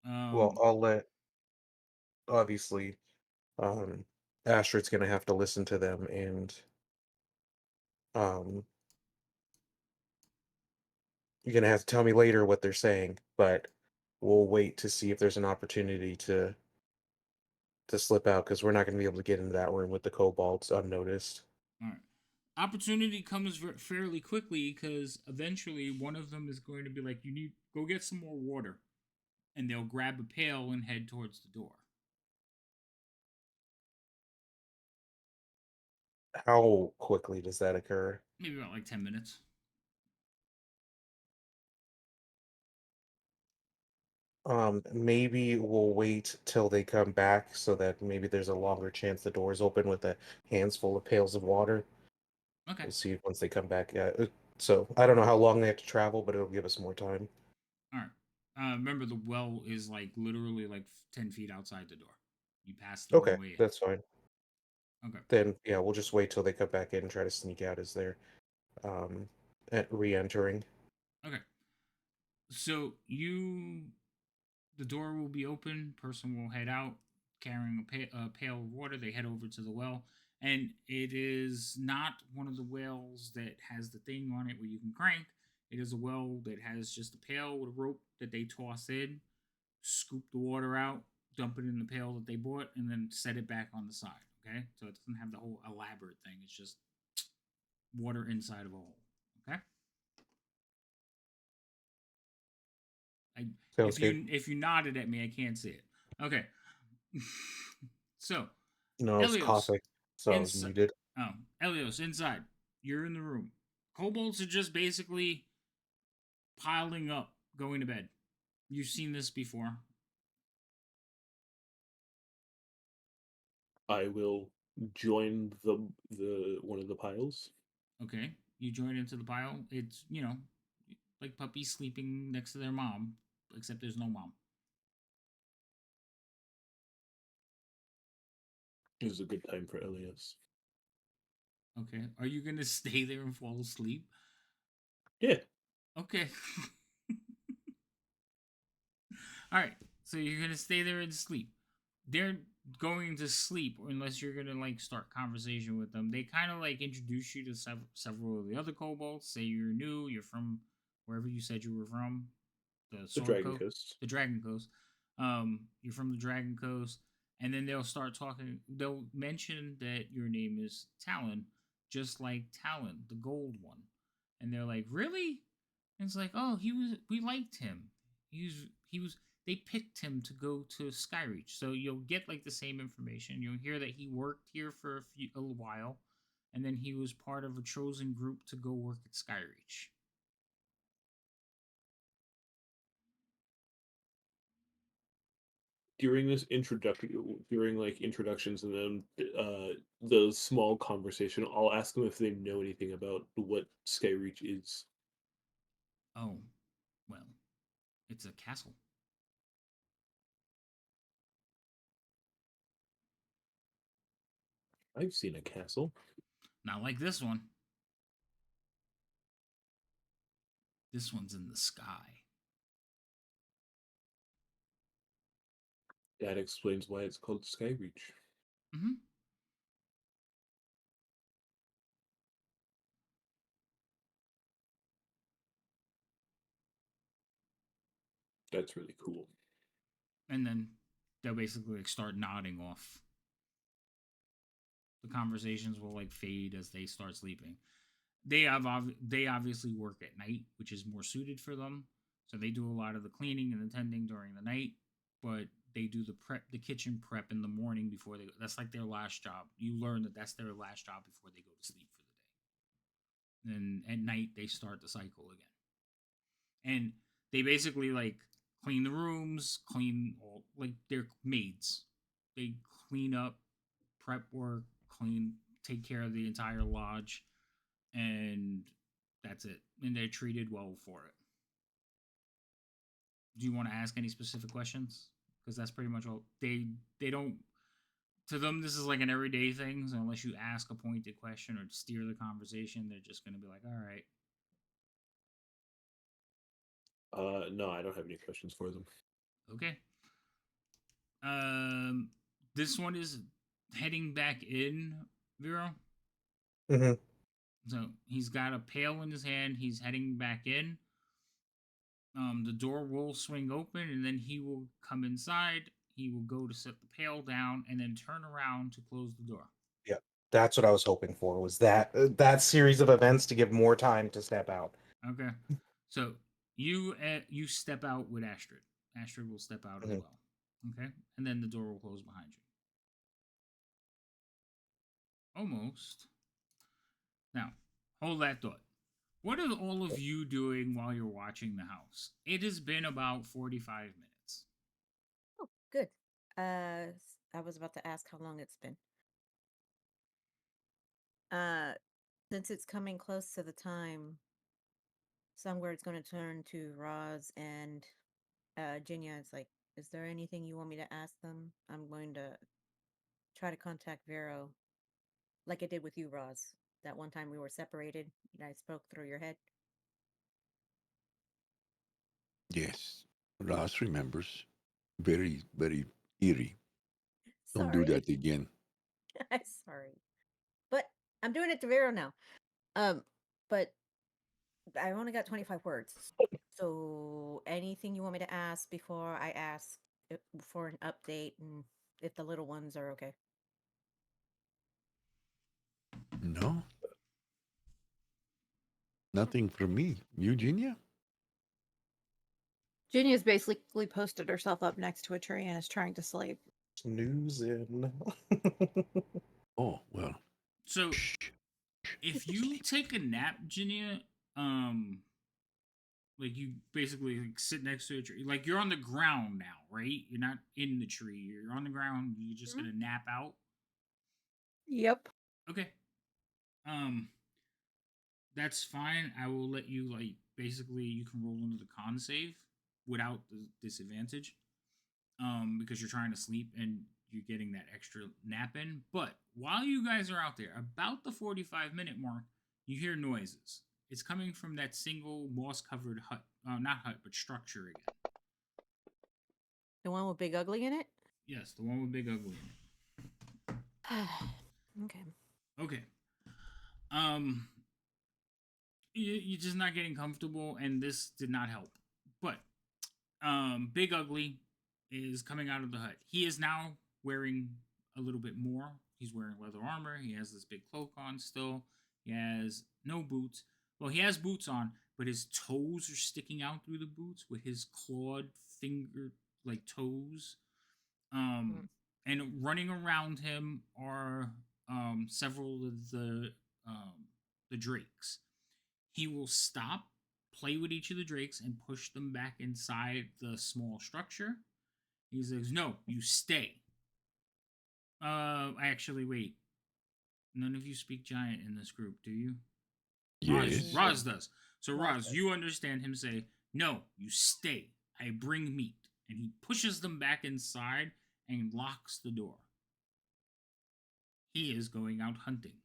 Well, Um, I'll let obviously um Astrid's gonna have to listen to them and um you're gonna have to tell me later what they're saying, but we'll wait to see if there's an opportunity to slip out because we're not gonna be able to get into that room with the kobolds unnoticed. all right. Opportunity comes fairly quickly because eventually one of them is going to be like, "You need go get some more water," and they'll grab a pail and head towards the door. How quickly does that occur? Maybe about like 10 minutes. Maybe we'll wait till they come back so that maybe there's a longer chance the door's open with a hands full of pails of water. Okay. We'll see if once they come back. Yeah. So I don't know how long they have to travel, but it'll give us more time. All right. Remember the well is like literally like 10 feet outside the door. You pass the Okay, one way in. that's fine. Okay. Then yeah, we'll just wait till they come back in and try to sneak out as they're re-entering. Okay. So the door will be open. Person will head out carrying a pail of water. They head over to the well, and it is not one of the wells that has the thing on it where you can crank. It is a well that has just a pail with a rope that they toss in, scoop the water out, dump it in the pail that they bought, and then set it back on the side. Okay, so it doesn't have the whole elaborate thing. It's just water inside of a hole. Okay. I, Sounds good. if you nodded at me, I can't see it. Okay. So, No, I was Elios, coughing, so I was inside. muted. Oh, Elios, inside. You're in the room. Kobolds are just basically piling up, going to bed. You've seen this before. I will join the one of the piles. Okay. You join into the pile. It's, like puppies sleeping next to their mom, except there's no mom. It was a good time for Elias. Okay. Are you going to stay there and fall asleep? Yeah. Okay. All right. So you're going to stay there and sleep. They're going to sleep unless you're going to like start conversation with them. They kind of like introduce you to several of the other kobolds. Say you're new, you're from wherever you said you were from, the The Sword Dragon Coast, Coast. the Dragon Coast. You're from the Dragon Coast, and then they'll start talking. They'll mention that your name is Talon, just like Talon, the gold one, and they're like, "Really?" And it's like, "Oh, he was. We liked him. He was. They picked him to go to Skyreach, so you'll get like the same information. You'll hear that he worked here for a while, and then he was part of a chosen group to go work at Skyreach." During this introduction, during like introductions and then the small conversation, I'll ask them if they know anything about what Skyreach is. Oh, well, it's a castle. I've seen a castle. Not like this one. This one's in the sky. That explains why it's called Skyreach. Mm-hmm. That's really cool. And then they'll basically like start nodding off. The conversations will like fade as they start sleeping. They obviously work at night, which is more suited for them. So they do a lot of the cleaning and the tending during the night, but they do the kitchen prep in the morning before they go. That's like their last job. You learn that that's their last job before they go to sleep for the day. And at night they start the cycle again. And they basically like clean the rooms, clean all like they're maids. They clean up, prep work, clean, take care of the entire lodge, and that's it. And they're treated well for it. Do you want to ask any specific questions? Because that's pretty much all they don't. To them, this is like an everyday thing. So unless you ask a pointed question or steer the conversation, they're just gonna be like, "All right, No, I don't have any questions for them. okay." Um, this one is heading back in, Vero. Hmm. So he's got a pail in his hand. He's heading back in. The door will swing open, and then he will come inside. He will go to set the pail down, and then turn around to close the door. Yeah, that's what I was hoping for. Was that series of events to give more time to step out? Okay. So you step out with Astrid. Astrid will step out as Mhm. well. Okay, and then the door will close behind you. Almost. Now, hold that thought. What are all of you doing while you're watching the house? It has been about 45 minutes. Oh, good. I was about to ask how long it's been. Uh, since it's coming close to the time, somewhere it's going to turn to Roz and Jinya. It's like, is there anything you want me to ask them? I'm going to try to contact Vero, like I did with you, Roz. That one time we were separated, I spoke through your head. Yes, Ross remembers. Very, very eerie. Don't do Sorry. that again. I'm sorry. But I'm doing it to Vero now. Um, but I only got 25 words. So anything you want me to ask before I ask for an update and if the little ones are okay? No, nothing from me. Eugenia? Ginya's basically posted herself up next to a tree and is trying to sleep. Snoozing. Oh, well. So Shh. if you take a nap, Ginia, um, like you basically like sit next to a tree, like you're on the ground now, right? You're not in the tree. You're on the ground. You're just Mhm. gonna nap out. Yep. Okay. Um, that's fine. I will let you like basically you can roll into the con save without the disadvantage. Because you're trying to sleep and you're getting that extra nap in. But while you guys are out there, about the 45-minute mark, you hear noises. It's coming from that single moss covered hut. Not hut, but structure again. The one with Big Ugly in it? Yes, the one with Big Ugly in Okay. it. Okay. Um, you're just not getting comfortable, and this did not help. But Big Ugly is coming out of the hut. He is now wearing a little bit more. He's wearing leather armor. He has this big cloak on still. He has no boots. Well, he has boots on, but his toes are sticking out through the boots with his clawed finger like toes. Mm. And running around him are several of the drakes. He will stop, play with each of the drakes, and push them back inside the small structure. He says, "No, you stay." Actually, wait. None of you speak giant in this group, do you? Yes. Roz does. So Roz Roz, does. you understand him say, "No, you stay. I bring meat," and he pushes them back inside and locks the door. He is going out hunting,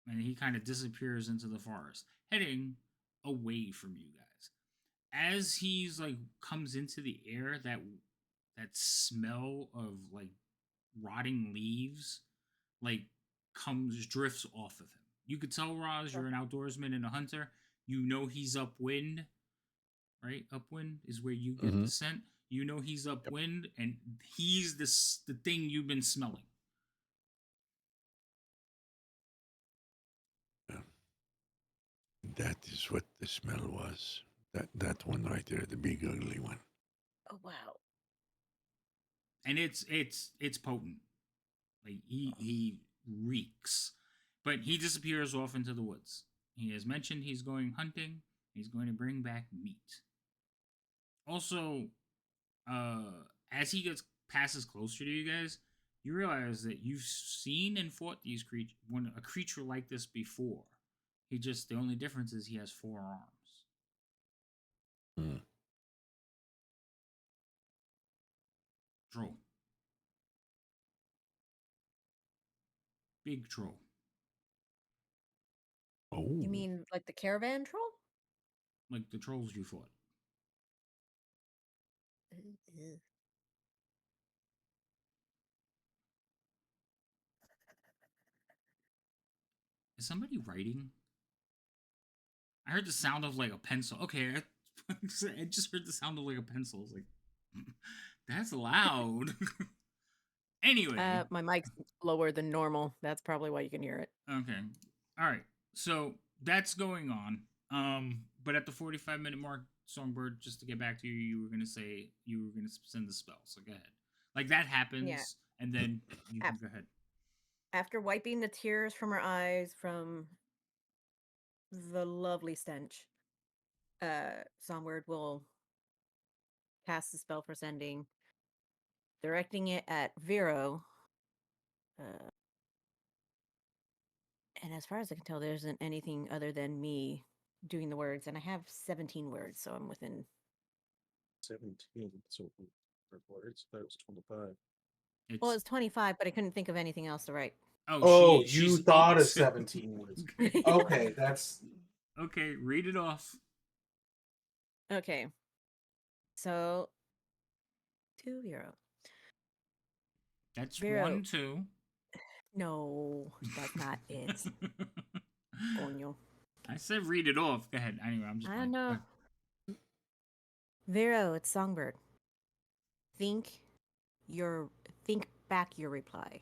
and he kind of disappears into the forest, heading away from you guys. As he's like comes into the air, that smell of like rotting leaves like comes drifts off of him. You could tell Roz you're an outdoorsman and a hunter. You know he's upwind, right? Upwind is where you get Mm-hmm. the scent. You know he's upwind, and he's the thing you've been smelling. That is what the smell was. That one right there, the big ugly one. Oh, wow. And it's potent. Like he reeks, but he disappears off into the woods. He has mentioned he's going hunting. He's going to bring back meat. Also, as he gets passes closer to you guys, you realize that you've seen and fought these creatures when a creature like this before. He just the only difference is he has 4 arms. Mm. Troll, big troll. Oh. You mean like the caravan troll? Like the trolls you fought. Ugh. Is somebody writing? I heard the sound of like a pencil. Okay, I just heard the sound of like a pencil. I was like, that's loud. Anyway, My mic's lower than normal. That's probably why you can hear it. okay, all right. So that's going on. But at the 45-minute mark, Songbird, just to get back to you, you were gonna say you were gonna send the spell. So go ahead. Like that happens, and then you can Ap- go ahead. After wiping the tears from her eyes from the lovely stench, Songbird will cast the spell for sending, directing it at Vero. Uh, and as far as I can tell, there isn't anything other than me doing the words, and I have 17 words, so I'm within. 17. So words. That was 25. Well, It's it's 25, but I couldn't think of anything else to write. Oh, you she's thought of eight. 17 words. Okay, that's Okay, read it off. Okay. So, to Vero. That's Vero. 1, 2. No, that's not it. Coño. I said read it off. Go ahead. Anyway, I'm just I playing. don't Go know. ahead. Vero, it's Songbird. Think your think back your reply.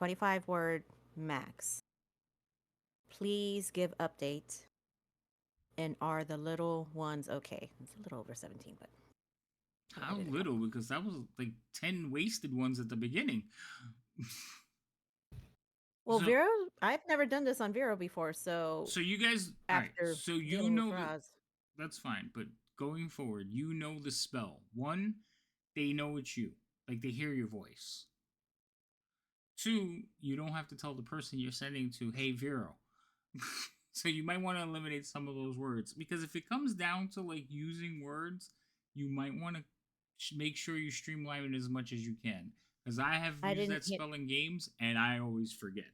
25-word max. Please give update. And are the little ones okay? It's a little over 17, but I'll How edit it out. little? Because that was like 10 wasted ones at the beginning. Well, so, Vero, I've never done this on Vero before, so so you guys, all right. after So you dealing with know that Roz. that's fine, but going forward, you know the spell. One, they know it's you, like they hear your voice. Two, you don't have to tell the person you're sending to, hey, Vero. So you might want to eliminate some of those words because if it comes down to like using words, you might want to make sure you streamline it as much as you can. Because I have I used didn't that hit. spell in games and I always forget.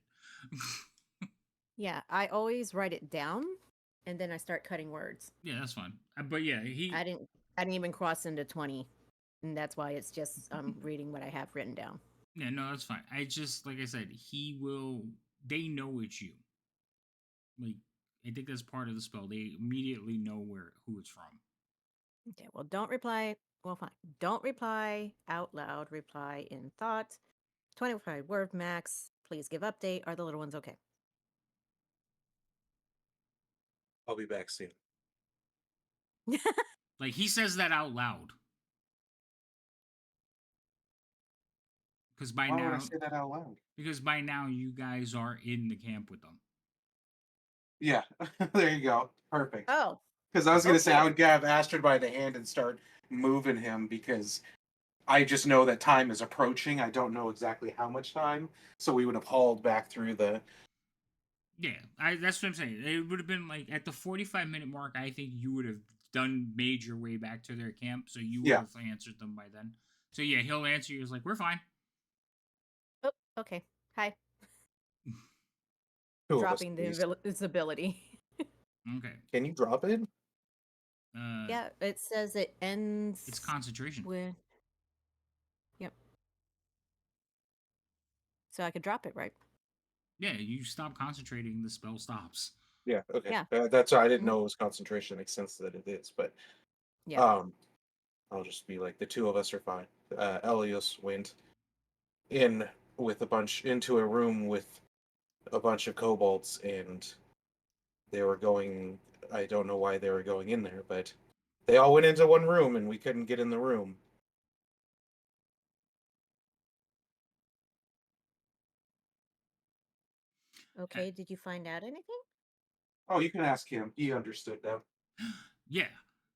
Yeah, I always write it down, and then I start cutting words. Yeah, that's fine. But yeah, I didn't. I didn't even cross into 20, and that's why it's just reading what I have written down. yeah, no, that's fine. I just like I said, he will. They know it's you. Like I think that's part of the spell. They immediately know who it's from. Okay. Well, don't reply. Well, fine. Don't reply out loud. Reply in thought. 25-word max. Please give update. Are the little ones okay? I'll be back soon. Like he says that out loud. Because by Why would I now, say that out loud? you guys are in the camp with them. Yeah, there you go. Perfect. Oh, Because I was gonna say I okay. would grab Astrid by the hand and start moving him because I just know that time is approaching. I don't know exactly how much time, so we would have hauled back through the. Yeah, that's what I'm saying. It would have been like at the 45-minute mark. I think you would have made your way back to their camp, so you would Yeah. have answered them by then. So yeah, he'll answer you. He's like, "We're fine." Oh, okay. Hi. Two of us, Dropping the please. invisibility. Okay. Can you drop it? Yeah, it says it ends. It's concentration. With. Yep. So I could drop it, right? Yeah, you stop concentrating, the spell stops. Yeah. Okay. Yeah. That's why I didn't Mhm. know it was concentration. Makes sense that it is, but Yeah. I'll just be like the two of us are fine. Elios went in with a bunch into a room with a bunch of kobolds, and they were going. I don't know why they were going in there, but they all went into one room, and we couldn't get in the room. Okay. Did you find out anything? Oh, you can ask him. He understood them. Yeah.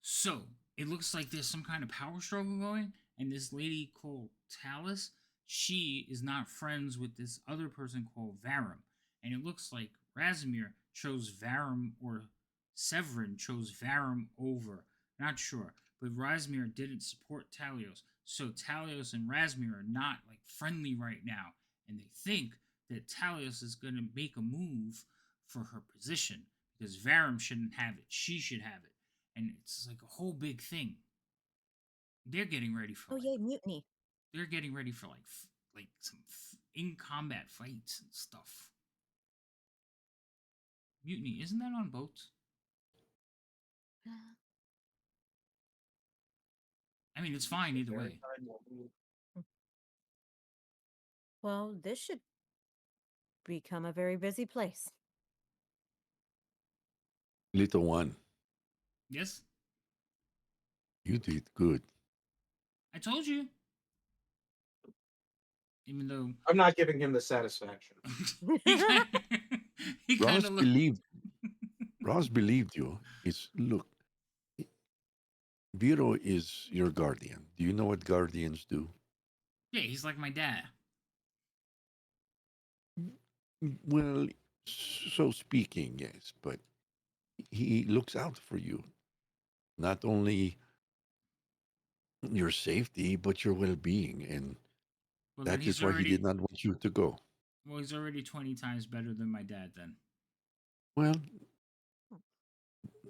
So it looks like there's some kind of power struggle going, and this lady called Talus, she is not friends with this other person called Varum. And it looks like Razimir chose Varum or Severin chose Varum over. Not sure. But Razmir didn't support Talios. So Talios and Razmir are not like friendly right now. And they think that Talios is gonna make a move for her position. Because Varum shouldn't have it. She should have it. And it's like a whole big thing. They're getting ready for Oh, like yay, mutiny. they're getting ready for like some in combat fights and stuff. Mutiny, isn't that on boats? I mean, it's fine either way. Well, this should become a very busy place. Little one, Yes, you did good. I told you. Even though I'm not giving him the satisfaction. he kind he kind Ross of looked. believed. Ross believed you. It's look. Vero is your guardian. Do you know what guardians do? Yeah, he's like my dad. Well, so speaking, yes, but he looks out for you. Not only your safety, but your well-being, and Well, then that is why he did not want you to go. he's already 20 times better than my dad. Then Well,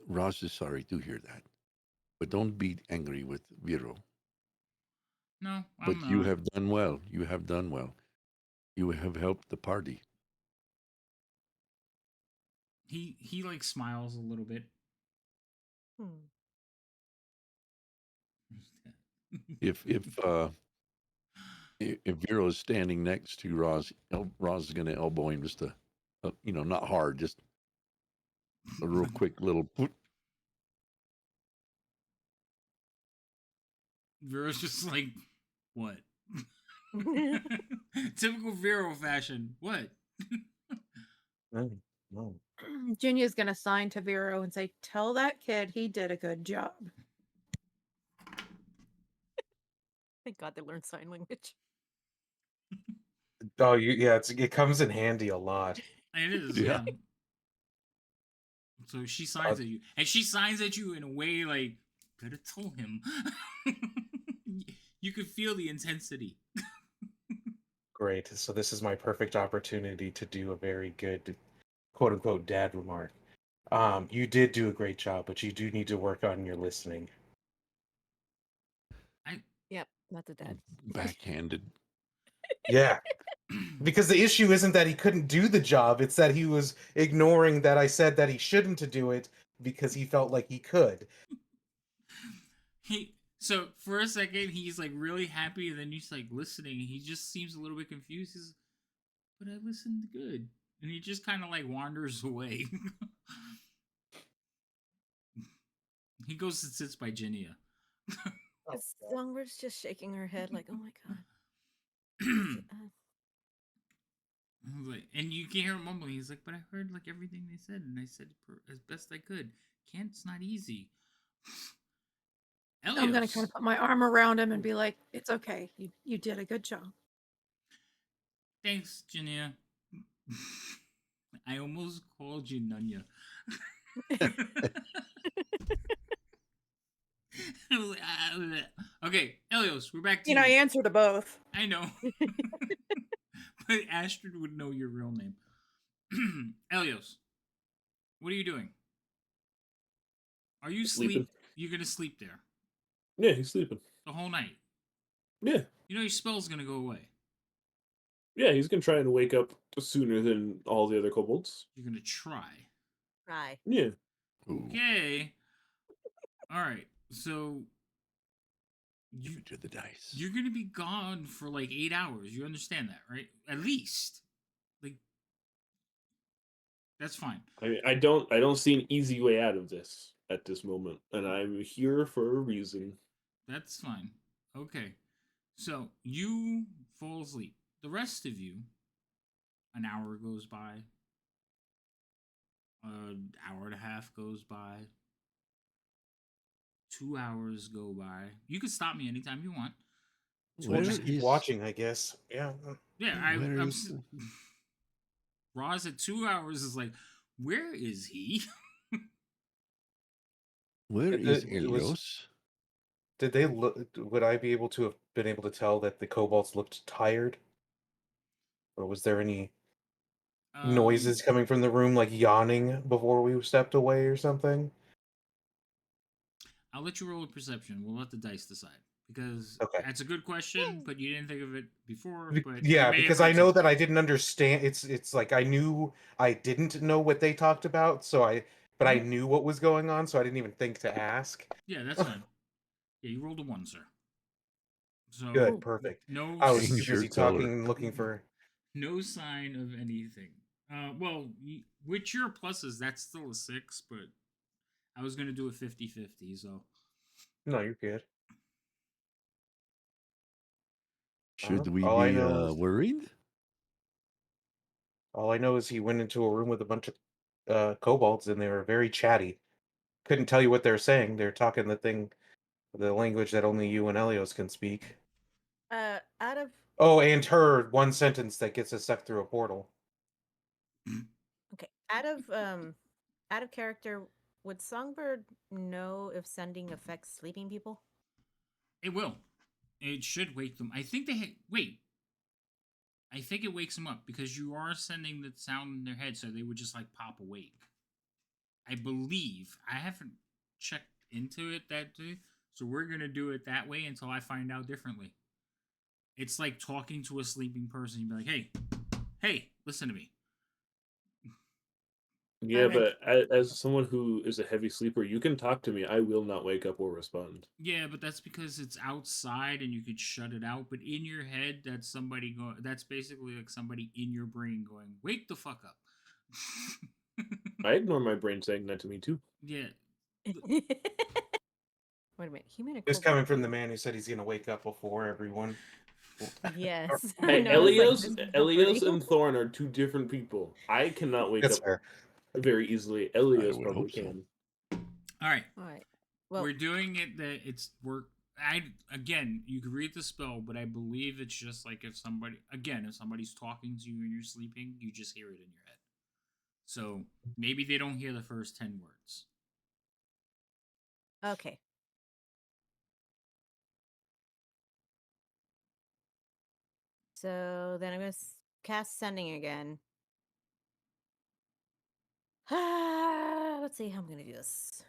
Ross is sorry to hear that, but don't be angry with Vero. no, I'm But you not. have done well. You have done well. You have helped the party. He like smiles a little bit. Hmm. If Vero is standing next to Roz, Roz is going to elbow him just not hard, just a real quick little. Vero's just like, what? Typical Vero fashion. What? No, no. Ginya's gonna sign to Vero and say, "Tell that kid he did a good job." Thank God they learned sign language. Oh, it comes in handy a lot. It is, Yeah. yeah. So she Uh, signs at you, and she signs at you in a way like, could have told him. You could feel the intensity. Great. So this is my perfect opportunity to do a very good quote unquote dad remark. You did do a great job, but you do need to work on your listening. Yep, that's a dad. Backhanded. Yeah. Because the issue isn't that he couldn't do the job, it's that he was ignoring that I said that he shouldn't do it because he felt like he could. So for a second he's like really happy, and then he's like listening. He just seems a little bit confused. He's, but I listened good, and he just kind of like wanders away. He goes and sits by Ginia. Oh, Songbird's just shaking her head like, oh my God. And you can hear him mumbling. He's like, but I heard like everything they said, and I said as best I could. It's not easy. I'm gonna kind Elios. of put my arm around him and be like, "It's okay. You did a good job." Thanks, Jania. I almost called you Nunya. Okay, Elios, we're back to I you. answer to both. I know. But Astrid would know your real name. Elios, what are you doing? Are you Sleeping. You're gonna sleep there Yeah, he's sleeping. the whole night. Yeah. You know your spell's gonna go away. Yeah, he's gonna try and wake up sooner than all the other kobolds. You're gonna try. Try. Yeah. Ooh, Okay. All right. So give it to the dice. you're gonna be gone for like 8 hours. You understand that, right? At least. Like that's fine. I don't see an easy way out of this at this moment, and I'm here for a reason. That's fine. Okay. So you fall asleep. The rest of you, an hour goes by. An hour and a half goes by. 2 hours go by. You can stop me anytime you want. So we'll Where just keep is watching, I guess. Yeah. Yeah, where I'm. is Roz at 2 hours is like, where is he? where It, is it was. Elios? Did they look? Would I be able to have been able to tell that the kobolds looked tired, or was there any noises coming from the room, like yawning before we stepped away or something? I'll let you roll a perception. We'll let the dice decide because Okay. that's a good question, but you didn't think of it before. But you Yeah, may have because I heard know something. that I didn't understand. It's like I knew I didn't know what they talked about, but I Mhm. knew what was going on, so I didn't even think to ask. Yeah, that's fine. Yeah, you rolled a 1, sir. So Good, perfect. no, I was too Change your busy color. talking and looking for. no sign of anything. Well, with your pluses, that's still a 6, but I was gonna do a 50-50, so No, you're good. Should we All I be know is worried? he went into a room with a bunch of kobolds, and they were very chatty. Couldn't tell you what they were saying. They're talking the language that only you and Elios can speak. Out of Oh, and her one sentence that gets us sucked through a portal. okay, out of character, would Songbird know if sending affects sleeping people? it will. It should wake them. I think wait. I think it wakes them up because you are sending the sound in their head, so they would just like pop awake. I believe. I haven't checked into it that day, so we're gonna do it that way until I find out differently. It's like talking to a sleeping person. You'd be like, "Hey, hey, listen to me." Yeah, Alright. but as someone who is a heavy sleeper, you can talk to me. I will not wake up or respond. Yeah, but that's because it's outside and you could shut it out. But in your head, that's somebody going. That's basically like somebody in your brain going, "Wake the fuck up." I ignore my brain saying that to me too. Yeah. Wait a minute. Human and This coming kobold. from the man who said he's gonna wake up before everyone. Yes. I Hey, know. I was like, Elios, this is so Elios funny. and Thorn are two different people. I cannot wake That's up fair. very easily. I Elios would probably hope so. can. All right. All right. Well, We're doing it that it's work. Again, you can read the spell, but I believe it's just like if somebody's talking to you and you're sleeping, you just hear it in your head. So maybe they don't hear the first 10 words. okay. So then I'm going to cast sending again. Let's see how I'm going to do this.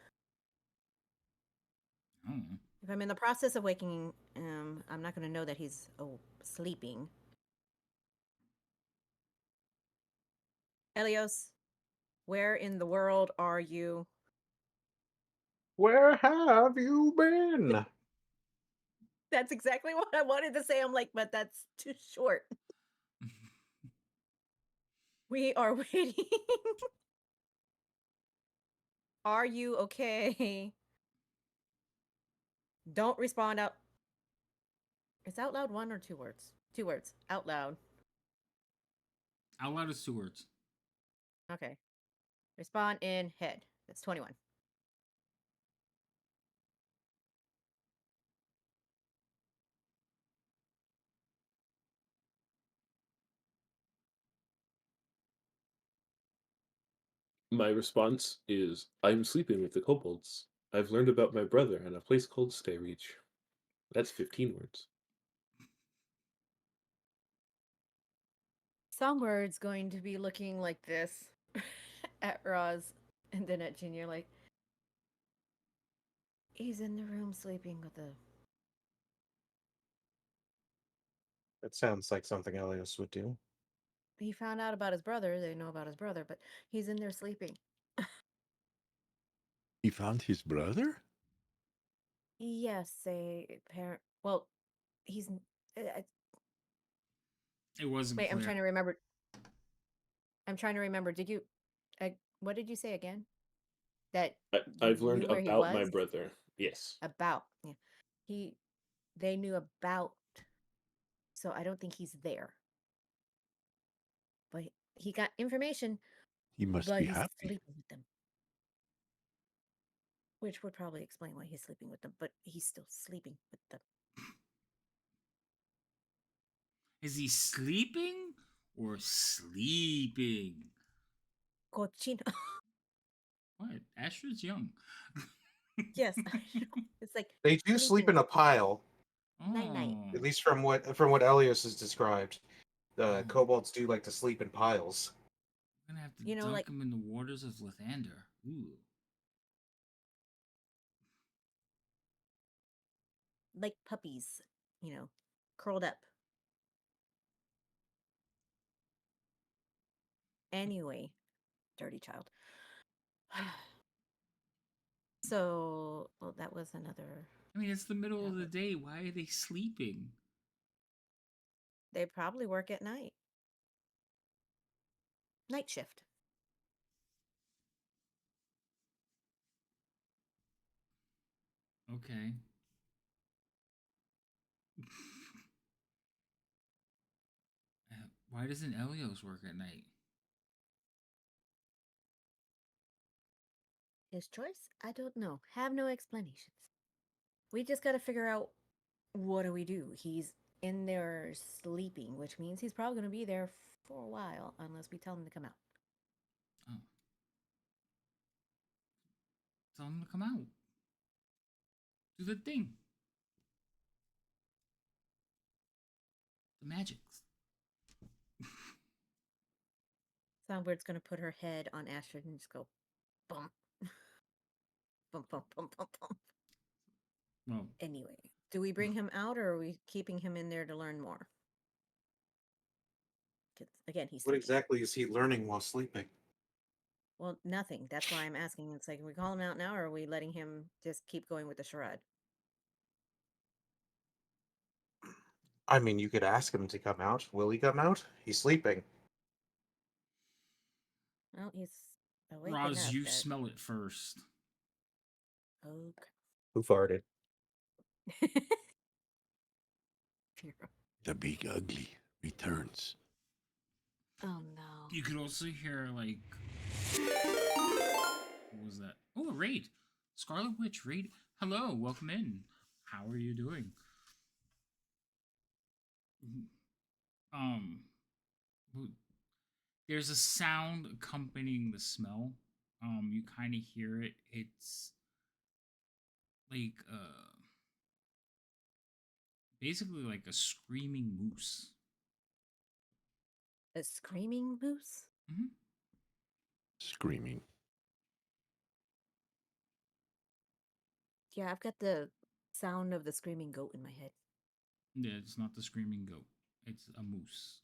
I don't know. If I'm in the process of waking, I'm not going to know that he's sleeping. Elios, where in the world are you? Where have you been? That's exactly what I wanted to say. I'm like, but that's too short. We are waiting. Are you okay? Don't respond out. Is out loud one or two words? Two words. Out loud. Out loud is 2 words. Okay. Respond in head. That's 21. My response is, I'm sleeping with the kobolds. I've learned about my brother in a place called Stayreach. That's 15 words. Songbird's going to be looking like this at Roz and then at Junior, like, he's in the room sleeping with the. That sounds like something Elias would do. He found out about his brother. They know about his brother, but he's in there sleeping. He found his brother? Yes, a parent. Well, he's. It wasn't Wait, I'm clear. trying to remember. I'm trying to remember. Did you? What did you say again? That you I've learned knew where he about my was? brother. Yes. About. Yeah. He. They knew about. So I don't think he's there. But he got information, He must but be he's happy. sleeping with them. Which would probably explain why he's sleeping with them, but he's still sleeping with them. Is he sleeping or sleeping? Cochino. What? Astrid's young. Yes, I know. It's like They do sleep sleeping in a with them. pile, Night night. Oh. at least from what Elias has described. The Oh. kobolds do like to sleep in piles. I'm gonna have to You know, dunk like him in the waters of Lathander. Ooh. puppies, curled up. Anyway, dirty child. So, well, that was another. I mean, it's the middle of the Tablet. day. Why are they sleeping? They probably work at night. Night shift. Okay. Why doesn't Elios work at night? His choice? I don't know. Have no explanations. We just got to figure out what do we do. He's in there sleeping, which means he's probably going to be there for a while unless we tell him to come out. Oh. Tell him to come out. Do the thing. The magics. Soundbird's going to put her head on Astrid and just go bump. Bump, bump, bump, bump, bump. Well, Anyway, do we bring him out or are we keeping him in there to learn more? 'Cause, again, he's What sleeping. exactly is he learning while sleeping? Well, nothing. That's why I'm asking. It's like, can we call him out now, or are we letting him just keep going with the charade? I mean, you could ask him to come out. Will he come out? He's sleeping. Well, he's awake Roz, enough you that. smell it first. Okay. Who farted? Piro. The big ugly returns. Oh no. You could also hear, like, what was that? Oh, a raid. Scarlet Witch raid. Hello, welcome in. How are you doing? Um, there's a sound accompanying the smell. You kind of hear it. It's like basically like a screaming moose. A screaming moose? Mm-hmm. Screaming. Yeah, I've got the sound of the screaming goat in my head. Yeah, it's not the screaming goat. It's a moose.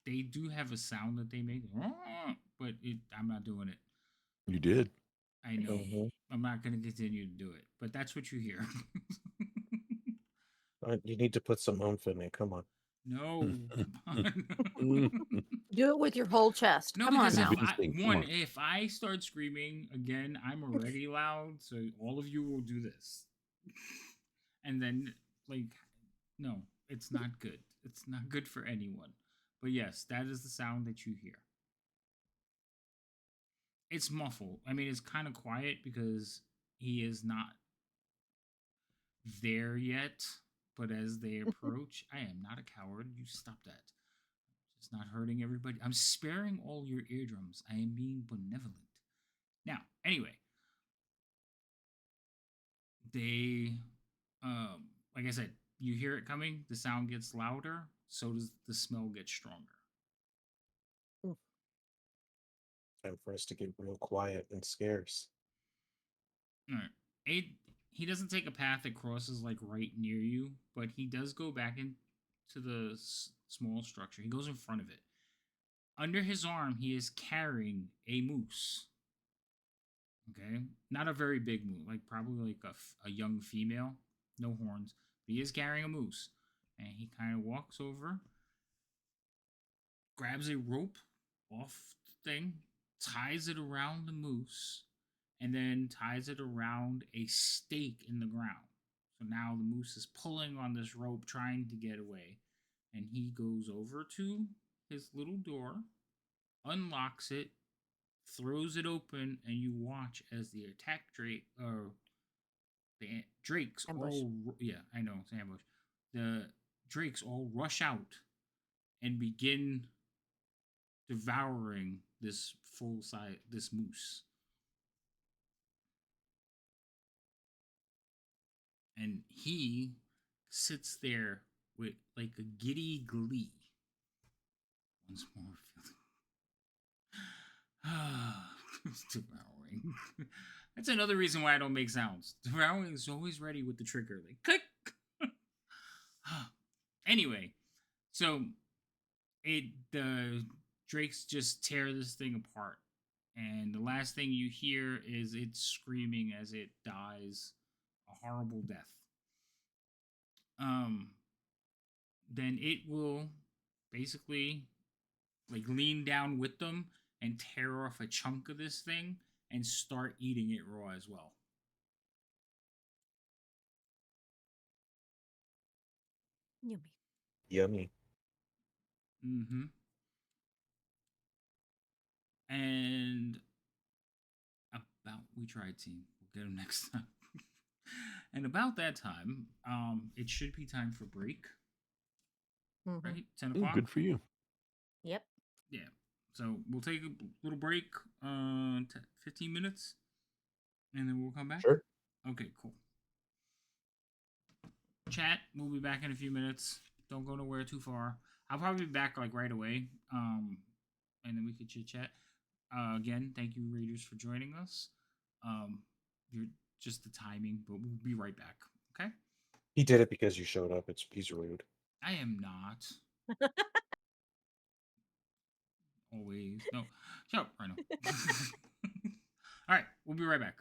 They do have a sound that they make, but I'm not doing it. You did. I know. Mhm. I'm not going to continue to do it, but that's what you hear. You need to put some oomph in it. Come on. No. Do it with your whole chest. No, Come on because now. Convincing, come on. if I start screaming again, I'm already loud, so all of you will do this. And then, like, no, it's not good. It's not good for anyone. But yes, that is the sound that you hear. It's muffled. I mean, it's kind of quiet because he is not there yet. But as they approach, I am not a coward. You stop that. It's not hurting everybody. I'm sparing all your eardrums. I am being benevolent. Now, anyway, they, like I said, you hear it coming. The sound gets louder. So does the smell get stronger. Time for us to get real quiet and scarce. All right. He doesn't take a path that crosses like right near you, but he does go back into the small structure. He goes in front of it. Under his arm, he is carrying a moose. Okay, not a very big moose, like probably like a young female, no horns. But he is carrying a moose, and he kind of walks over, grabs a rope off the thing, ties it around the moose, and then ties it around a stake in the ground. So now the moose is pulling on this rope, trying to get away. And he goes over to his little door, unlocks it, throws it open, and you watch as the attack drake or the drakes Ambush. all yeah, I know it's ambush. The drakes all rush out and begin devouring this full size this moose. And he sits there with like a giddy glee. Once more it's devouring. That's another reason why I don't make sounds. Devouring is always ready with the trigger, like click. Anyway, so the drakes just tear this thing apart, and the last thing you hear is it screaming as it dies a horrible death. Um, then it will basically like lean down with them and tear off a chunk of this thing and start eating it raw as well. Yummy. Yummy. Mm-hmm. And about we tried team. We'll get them next time. And about that time, it should be time for break. Mhm. Right? 10 Oh, o'clock? good for you. Yep. Yeah. So we'll take a little break, 15 minutes, and then we'll come back. Sure. Okay, cool. Chat, we'll be back in a few minutes. Don't go nowhere too far. I'll probably be back like right away. And then we could chit chat. Again, thank you, Raiders, for joining us. You're just the timing, but we'll be right back. Okay? He did it because you showed up. He's rude. I am not. Always. No. Shut up, Rhino. All right, we'll be right back.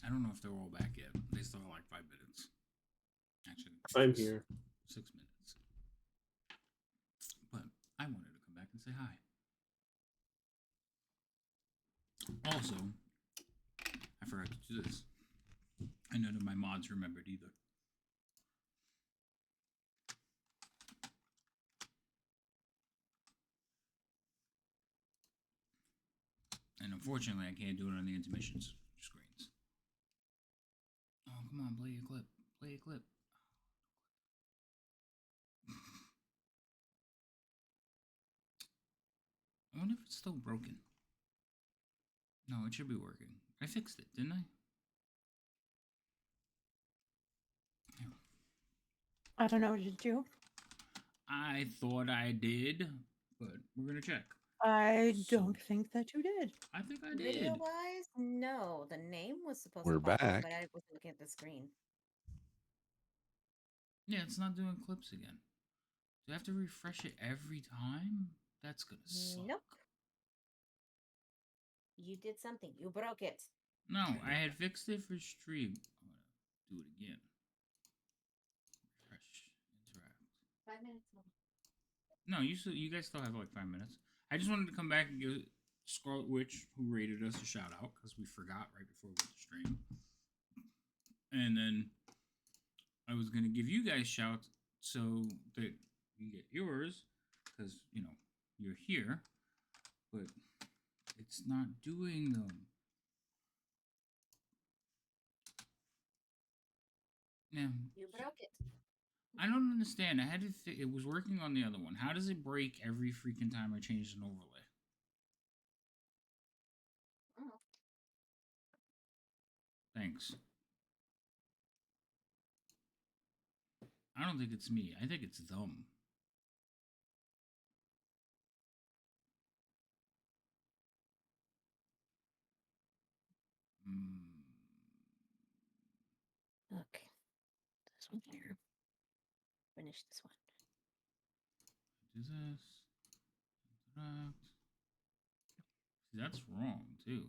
I don't know if they're all back yet. They still have like 5 minutes. Actually, I'm here. 6 minutes. But I wanted to come back and say hi. Also, I forgot to do this. And none of my mods remembered either. And unfortunately, I can't do it on the intermissions screens. Oh, come on, play a clip. Play a clip. I wonder if it's still broken. No, it should be working. I fixed it, didn't I? Yeah. I don't know. Did you? I thought I did, but we're gonna check. I So- don't think that you did. I think I did. Video wise, no. The name was supposed We're to pop up, back. but I wasn't looking at the screen. Yeah, it's not doing clips again. Do I have to refresh it every time? That's gonna suck. Nope. You did something. You broke it. No, I had fixed it for stream. I'm gonna do it again. Refresh, interact. 5 minutes more. No, you guys still have like 5 minutes. I just wanted to come back and give Scarlet Witch, who rated us, a shout out because we forgot right before we went to stream. And then I was gonna give you guys shouts so that you get yours because you're here, but it's not doing them. Yeah, You broke it. I don't understand. I had to. It was working on the other one. How does it break every freaking time I change an overlay? Oh. Thanks. I don't think it's me. I think it's them. Mm, Okay. This one here. Finish this one. do this. Interact. See, that's wrong too.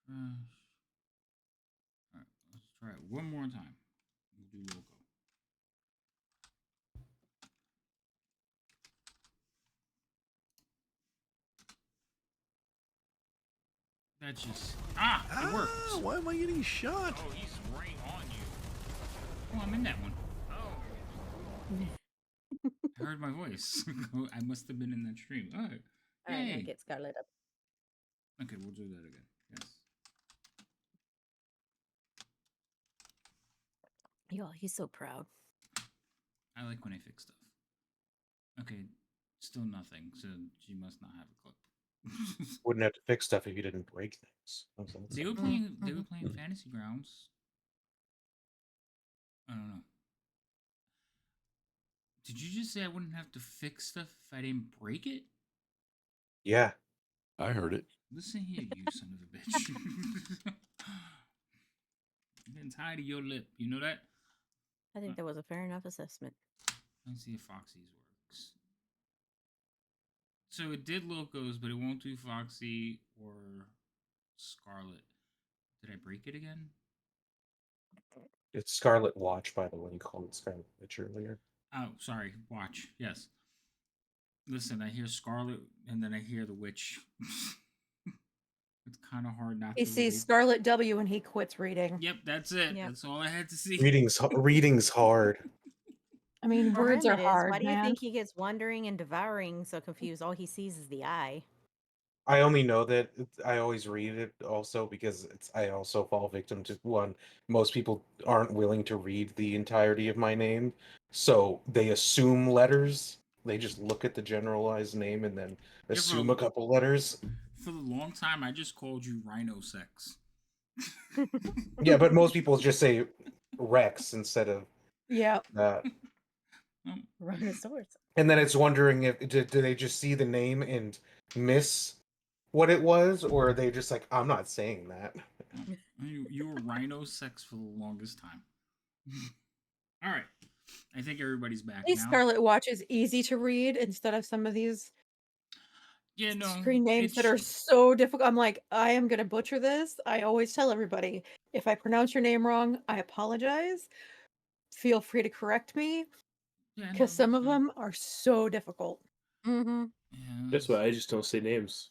Fresh. All right, let's try it one more time. We'll do logo. That's just it worked. Why am I getting shot? Oh, he's right on you. Oh, I'm in that one. Oh. I heard my voice. I must have been in that stream. All right. All right, now Yay. get Scarlet up. Okay, we'll do that again. Yes. Yo, he's so proud. I like when I fix stuff. Okay, still nothing. So she must not have a clip. Wouldn't have to fix stuff if you didn't break things. They were playing. They were playing Fantasy Grounds. I don't know. Did you just say I wouldn't have to fix stuff if I didn't break it? Yeah. I heard it. Listen here, you son of a bitch. I'm getting tired of your lip. You know that? I think that was a fair enough assessment. Let's see if Foxy's works. So it did Locos, but it won't do Foxy or Scarlet. Did I break it again? It's Scarlet Watch, by the way. You called it Scarlet Witch earlier. Oh, sorry. Watch. Yes. Listen, I hear Scarlet, and then I hear the witch. It's kind of hard not He to sees read. Scarlet W and he quits reading. Yep, that's it. Yep. That's all I had to see. Reading's hard. I mean, For words him are it is. hard, Why do you man. think he gets wandering and devouring so confused? All he sees is the eye. I only know that I always read it also because I also fall victim to one. Most people aren't willing to read the entirety of my name, so they assume letters. They just look at the generalized name and then Yeah, assume bro. a couple letters. For the long time, I just called you Rhino Sex. Yeah, but most people just say Rex instead of Yeah. that. Rhinoceros. And then it's wondering if do they just see the name and miss what it was, or are they just like, I'm not saying that. You were Rhino Sex for the longest time. All right. I think everybody's back At least now. Scarlet Watch is easy to read instead of some of these Yeah, no, Screen names that it's are so difficult. I'm like, I am gonna butcher this. I always tell everybody, if I pronounce your name wrong, I apologize. Feel free to correct me yeah, no, because some of mm, them are so difficult. Mm-hmm. yeah, That's why I just don't say names.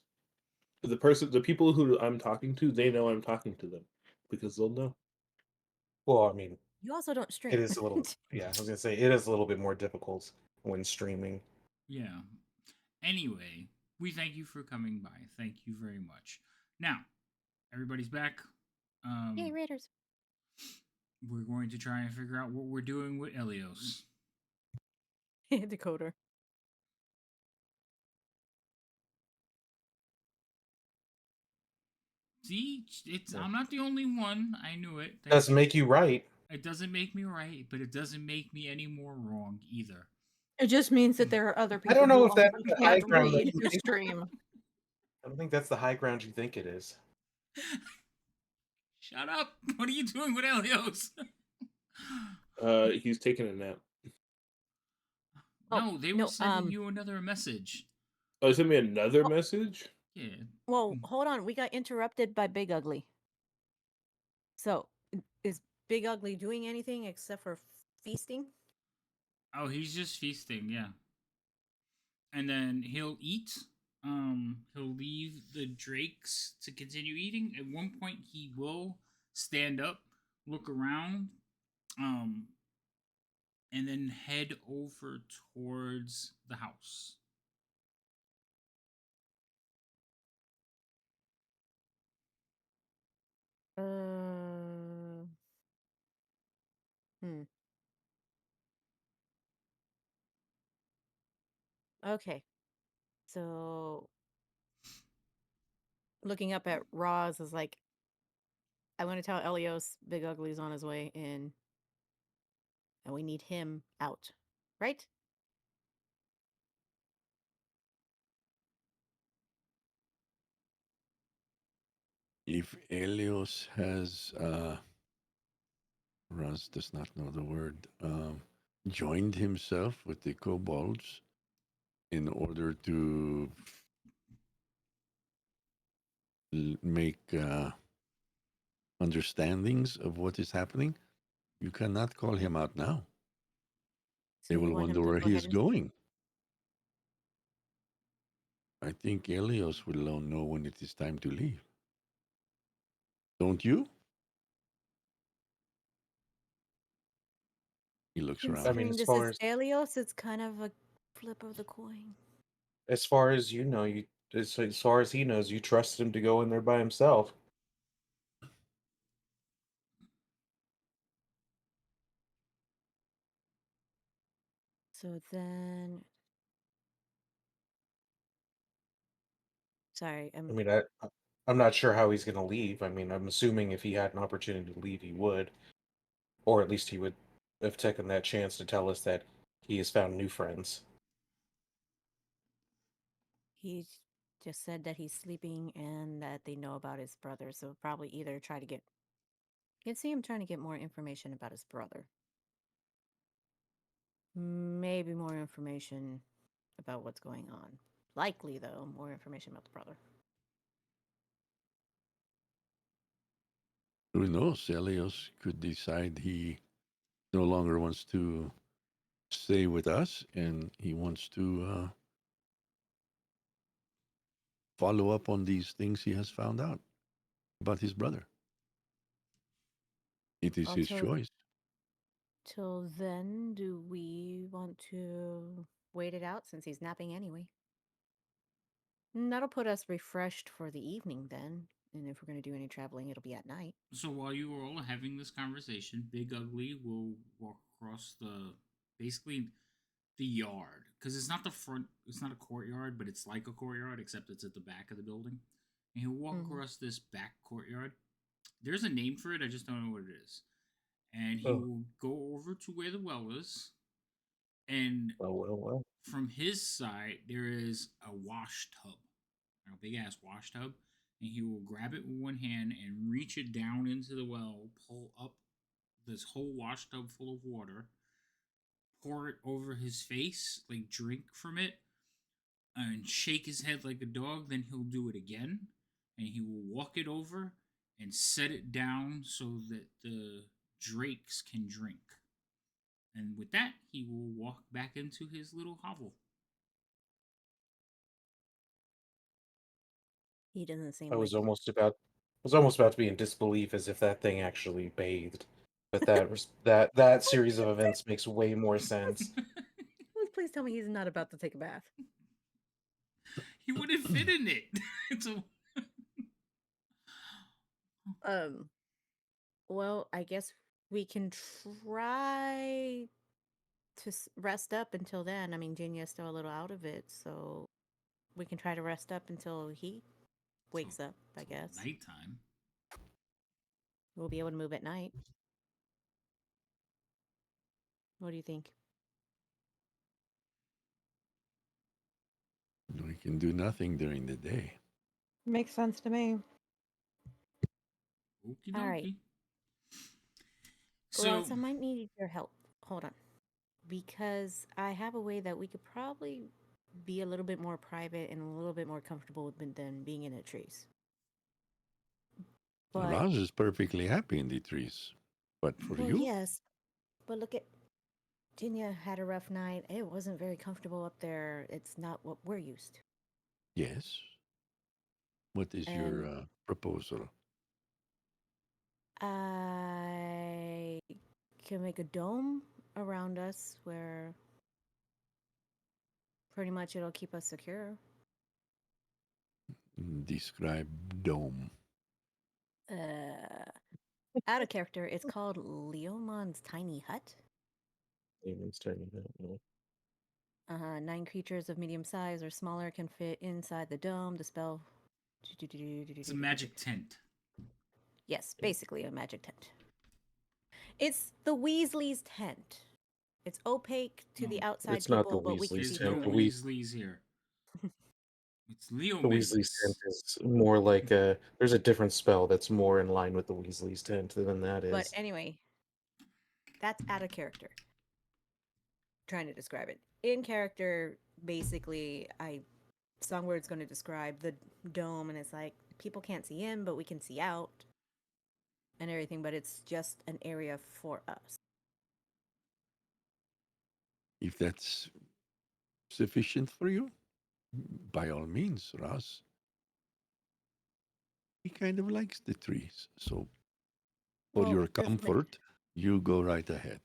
The people who I'm talking to, they know I'm talking to them because they'll know. Well, I mean, You also don't it stream. is a little. Yeah, I was gonna say it is a little bit more difficult when streaming. yeah. Anyway, we thank you for coming by. Thank you very much. Now, everybody's back. Yay, Um, Raiders. we're going to try and figure out what we're doing with Elios. Decoder. See, it's Yeah. I'm not the only one. I knew it. Thank Doesn't you. make you right. It doesn't make me right, but it doesn't make me any more wrong either. It just means that there are other I people don't know who if that's also the high can't ground that read you who think. stream. I don't think that's the high ground you think it is. Shut up! What are you doing with Elios? He's taking a nap. Oh, No, they were no, sending you another message. Oh, send me another oh, message. Yeah. well, hold on. We got interrupted by Big Ugly. So, is Big Ugly doing anything except for feasting? Oh, he's just feasting. Yeah. And then he'll eat. He'll leave the drakes to continue eating. At one point, he will stand up, look around, um, and then head over towards the house. Uh, hmm. Okay. So, looking up at Roz is like, I want to tell Elios Big Ugly's on his way in, and we need him out. Right? If Elios has, Raz does not know the word, joined himself with the kobolds in order to make understandings of what is happening, you cannot call him out now. They So you will want him wonder to where go he ahead is and going. I think Elios will know when it is time to leave. Don't you? He looks I around. mean, considering this is Elios, it's kind of a flip of the coin. as far as you know, as far as he knows, you trusted him to go in there by himself. So then, sorry, I mean, I'm not sure how he's going to leave. I mean, I'm assuming if he had an opportunity to leave, he would, or at least he would have taken that chance to tell us that he has found new friends. he just said that he's sleeping and that they know about his brother. So probably either try to get, you can see him trying to get more information about his brother. Maybe more information about what's going on. Likely, though, more information about the brother. Who knows? Elios could decide he no longer wants to stay with us and he wants to follow up on these things he has found out about his brother. It is his Until choice. till then, do we want to wait it out since he's napping anyway? That'll put us refreshed for the evening then. And if we're going to do any traveling, it'll be at night. So while you are all having this conversation, Big Ugly will walk across basically the yard, because it's not the front, it's not a courtyard, but it's like a courtyard except it's at the back of the building. And he'll walk Mm-hmm. across this back courtyard. There's a name for it, I just don't know what it is. And he Oh, will go over to where the well is, and well. from his side there is a wash tub, a big ass wash tub, and he will grab it with one hand and reach it down into the well, pull up this whole wash tub full of water, pour it over his face, like drink from it, and shake his head like a dog, then he'll do it again, and he will walk it over and set it down so that the drakes can drink. And with that, he will walk back into his little hovel. He doesn't seem I was like almost about to be in disbelief as if that thing actually bathed. But that series of events makes way more sense. Please tell me he's not about to take a bath. He wouldn't fit in it. It's a Um, well, I guess we can try to rest up until then. I mean, Junia's still a little out of it, so we can try to rest up until he wakes up, I till guess. nighttime. We'll be able to move at night. What do you think? We can do nothing during the day. Makes sense to me. Okie All right. dokie. So, Ross, I might need your help. Hold on. Because I have a way that we could probably be a little bit more private and a little bit more comfortable than being in the trees. But, Raj is perfectly happy in the trees. But for well, you, yes. But look at Ginia had a rough night. It wasn't very comfortable up there. It's not what we're used to. yes. What is your And proposal? I can make a dome around us where pretty much it'll keep us secure. Describe dome. Uh, Out of character, it's called Leomon's Tiny Hut. Demons turning out. 9 creatures of medium size or smaller can fit inside the dome. The spell. it's a magic tent. Yes, basically a magic tent. It's the Weasley's tent. It's opaque to the No, outside It's not the people, but we can Weasley's see there's no tent. through it. Weasleys here. It's Leo The Weasley's tent Men's. is more like a. There's a different spell that's more in line with the Weasley's tent than that But is. anyway, that's out of character. Trying to describe it. In character, basically, Songword's going to describe the dome, and it's like people can't see in, but we can see out and everything, but it's just an area for us. If that's sufficient for you, by all means, Ras. He kind of likes the trees. So for Well, your comfort, you go right ahead.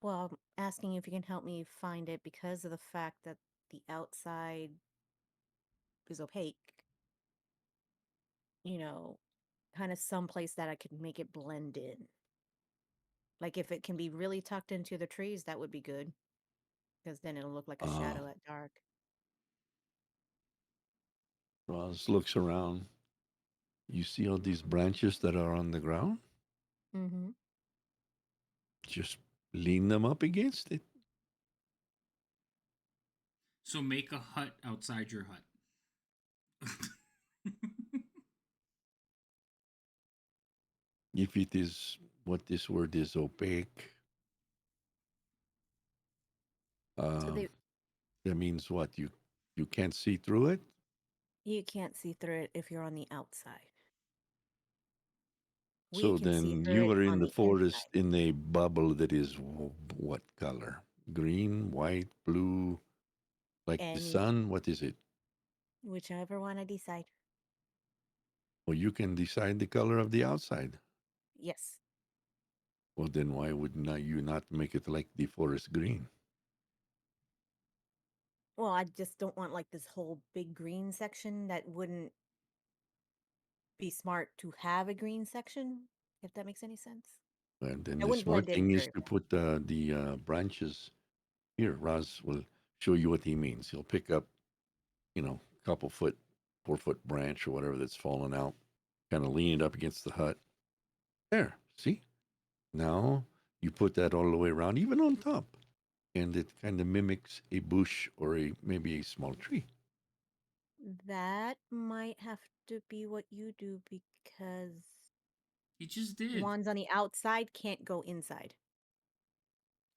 well, I'm asking if you can help me find it because of the fact that the outside is opaque. You know, kind of someplace that I could make it blend in. Like if it can be really tucked into the trees, that would be good because then it'll look like a Uh, shadow at dark. Ras looks around. You see all these branches that are on the ground? Mm-hmm. Just lean them up against it. So make a hut outside your hut. If it is what this word is opaque, So uh, that means what? You can't see through it? you can't see through it if you're on the outside. We So can see then through you it are in on the the forest inside. in a bubble that is what color? Green, white, blue, like the Any sun? What is it? whichever one I decide. Or you can decide the color of the outside. Yes. Well, then why would not you not make it like the forest green? Well, I just don't want like this whole big green section that wouldn't be smart to have a green section, if that makes any sense. And then I the wouldn't smart blend in thing is very to well. put the branches here. Raz will show you what he means. He'll pick up, a couple foot, 4 foot branch or whatever that's fallen out, kind of lean it up against the hut. There, see? Now you put that all the way around, even on top, and it kind of mimics a bush or maybe a small tree. That might have to be what you do because He just did. ones on the outside can't go inside.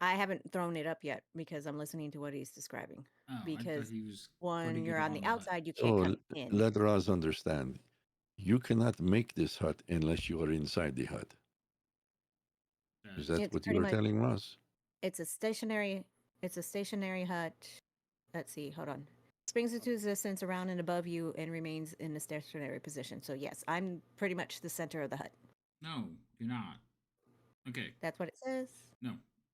I haven't thrown it up yet because I'm listening to what he's describing. Oh, I thought Because he was when putting you're it on on the the hut. outside, you can't So come in. let Raz understand. You cannot make this hut unless you are inside the hut. Is That's that It's what you pretty were much telling Raz? it's a stationary hut. Let's see, hold on. Springs into existence around and above you and remains in a stationary position. So yes, I'm pretty much the center of the hut. no, you're not. Okay, That's what it says. no.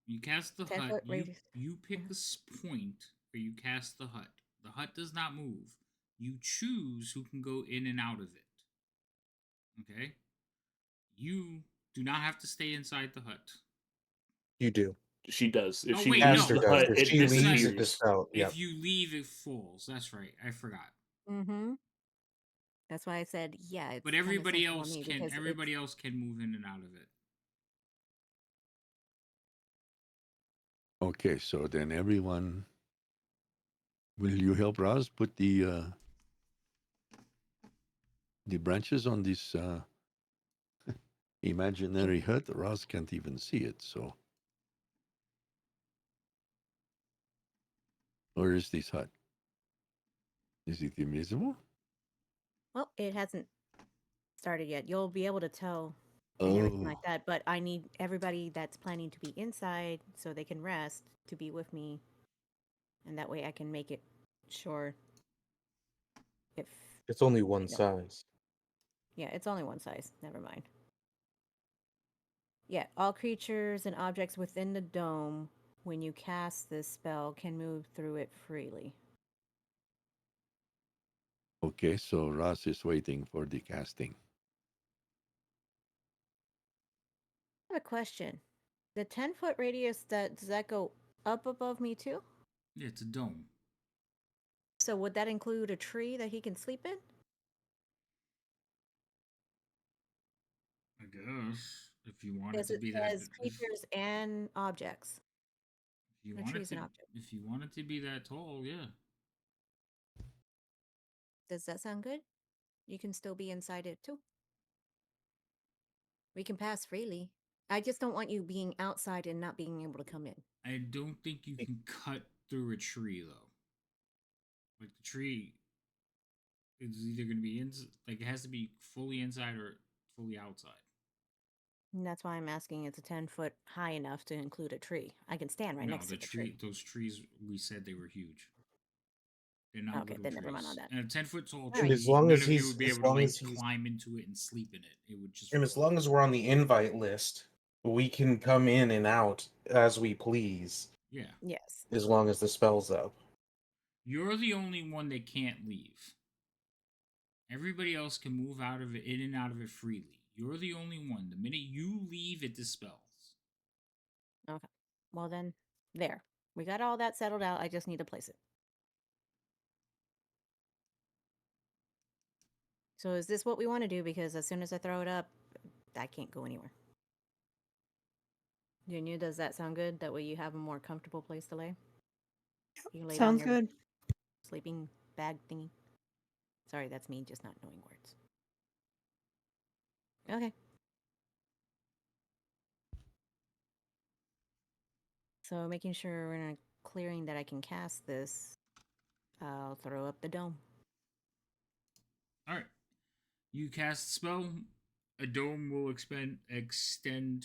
You cast the 10 hut. foot You radius. you pick the point where you cast the hut. The hut does not move. You choose who can go in and out of it. Okay. You do not have to stay inside the hut. You do. She does. If Oh she wait, leaves Aster no. the does. hut, If it she That's leaves, right. it disappears. dispels. Yep. If you leave, it falls. That's right. I forgot. Mm-hmm. That's why I said, yeah, it's But kind of everybody central on else me can. because it's Everybody else can move in and out of it. Okay, so then everyone, will you help Raz put the branches on this imaginary hut? Raz can't even see it. So where is this hut? Is it invisible? well, it hasn't started yet. You'll be able to tell and everything like Oh, that, but I need everybody that's planning to be inside so they can rest to be with me, and that way I can make it sure if It's only one no. size. Yeah, it's only one size. Never mind. Yeah, all creatures and objects within the dome when you cast this spell can move through it freely. okay. So Raz is waiting for the casting. I have a question. The 10-foot radius, does that go up above me too? Yeah, it's a dome. So would that include a tree that he can sleep in? I guess if you want it Because to it be that. says creatures and objects. If you No want it trees to. and objects. If you want it to be that tall, yeah. Does that sound good? You can still be inside it too. We can pass freely. I just don't want you being outside and not being able to come in. I don't think you can cut through a tree though. Like the tree is either going to be in. Like it has to be fully inside or fully outside. And that's why I'm asking it's a 10-foot high enough to include a tree. I can stand right No, next the to the tree. Those trees we said they were huge. They're not Okay, little then never mind on trees. that. And a 10-foot tall All right. And as tree, long none as of you would be as able to long like as he's climb into it and sleep in it. It would just. and as fall. long as we're on the invite list, we can come in and out as we please, Yeah, Yes. as long as the spell's up. you're the only one that can't leave. Everybody else can move out of it, in and out of it freely. You're the only one. The minute you leave, it dispels. Okay. Well then, there. We got all that settled out. I just need to place it. So is this what we want to do? Because as soon as I throw it up, I can't go anywhere. Junior, does that sound good? That way you have a more comfortable place to lay? You can lay down Sounds your good. sleeping bag thingy. Sorry, that's me just not knowing words. Okay. So making sure we're in a clearing that I can cast this, I'll throw up the dome. All right. You cast spell. A dome will extend 10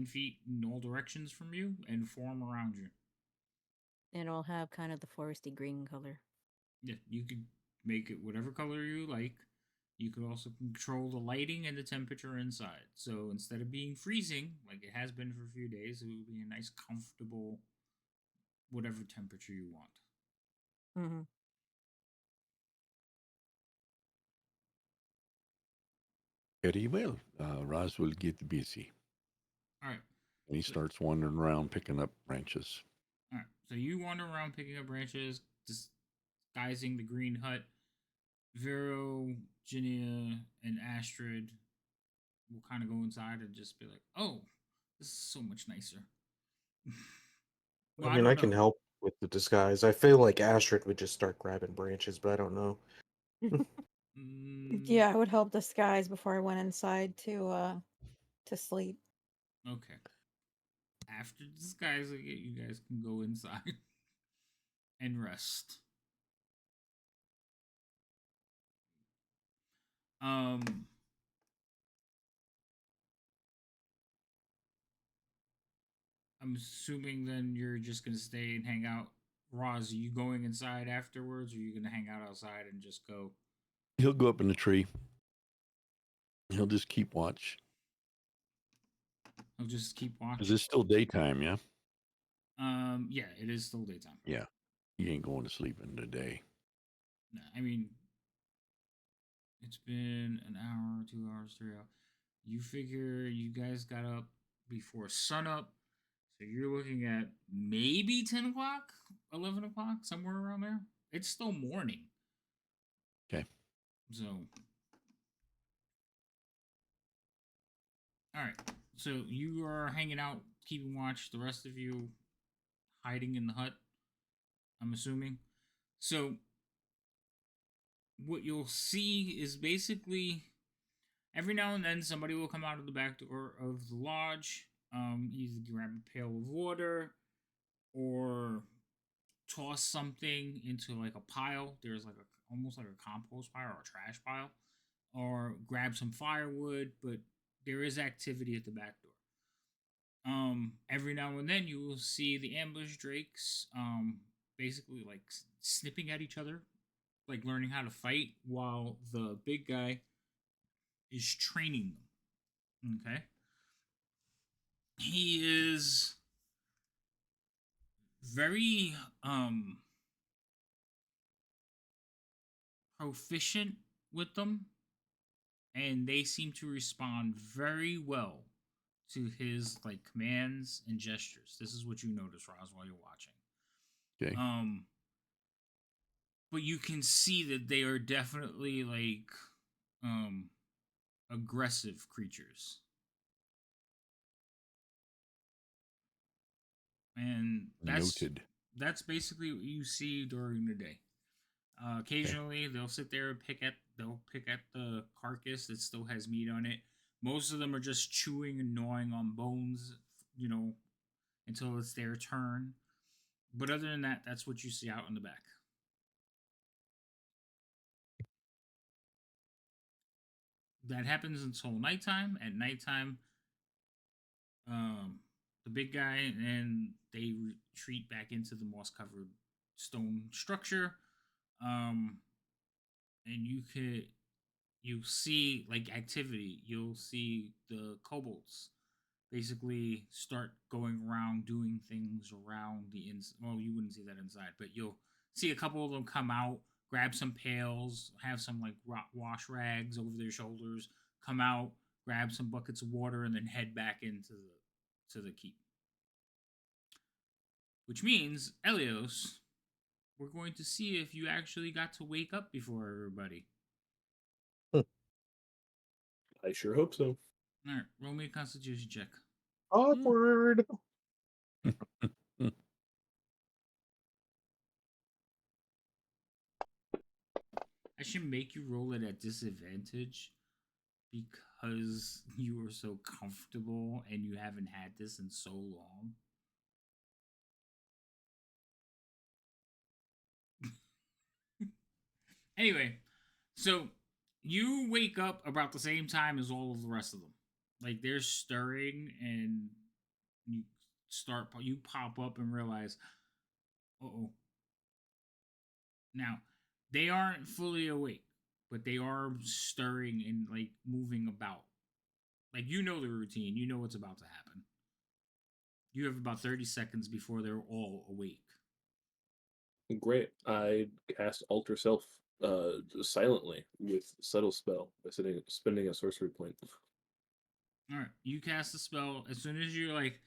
feet in all directions from you and form around you. And it'll have kind of the foresty green color. Yeah, you could make it whatever color you like. You could also control the lighting and the temperature inside. So instead of being freezing, like it has been for a few days, it will be a nice, comfortable, whatever temperature you want. Mm-hmm. Very well. Raz will get busy. All right. And he So, starts wandering around picking up branches. all right. So you wander around picking up branches, disguising the green hut. Vero, Ginia, and Astrid will kind of go inside and just be like, "Oh, this is so much nicer." Well, I I mean, I don't can know. help with the disguise. I feel like Astrid would just start grabbing branches, but I don't know. Mm, Yeah, I would help disguise before I went inside to sleep. okay. after disguising it, you guys can go inside and rest. Um, I'm assuming then you're just gonna stay and hang out. Roz, are you going inside afterwards, or are you gonna hang out outside and just go? He'll go up in the tree. He'll just keep watch. I'll just keep Is watching. this still daytime? Yeah. Yeah, it is still daytime. Yeah. He ain't going to sleep in the day. No, I mean, it's been an hour, 2 hours, 3 hours. You figure you guys got up before sunup, so you're looking at maybe 10 o'clock, 11 o'clock, somewhere around there. It's still morning. Okay. So, all right. So you are hanging out, keeping watch. The rest of you hiding in the hut, I'm assuming. So, what you'll see is basically every now and then somebody will come out of the back door of the lodge, either grab a pail of water or toss something into like a pile. There's like a almost like a compost pile or a trash pile, or grab some firewood. But there is activity at the back door. Every now and then you will see the ambush drakes, basically like snipping at each other, like learning how to fight, while the big guy is training them. Okay, he is very proficient with them, and they seem to respond very well to his like commands and gestures. This is what you notice, Roz, while you're watching. Okay. But you can see that they are definitely like aggressive creatures. And Noted. that's basically what you see during the day. Occasionally, they'll sit there and they'll pick at the carcass that still has meat on it. Most of them are just chewing and gnawing on bones, until it's their turn. But other than that, that's what you see out in the back. That happens until nighttime. At nighttime, the big guy and they retreat back into the moss-covered stone structure. And you see like activity. You'll see the kobolds basically start going around doing things around the inside. Well, you wouldn't see that inside, but you'll see a couple of them come out, grab some pails, have some like wash rags over their shoulders, come out, grab some buckets of water, and then head back into the keep. Which means, Elios, we're going to see if you actually got to wake up before everybody. I sure hope so. All right, roll me a Constitution check. Awkward. I should make you roll it at disadvantage because you are so comfortable and you haven't had this in so long. Anyway, so you wake up about the same time as all of the rest of them. Like they're stirring and you pop up and realize, oh. Now, they aren't fully awake, but they are stirring and like moving about. Like you know the routine, you know what's about to happen. You have about 30 seconds before they're all awake. Great. I cast Alter Self silently with Subtle Spell by spending a sorcery point. All right, you cast the spell. As soon as you're like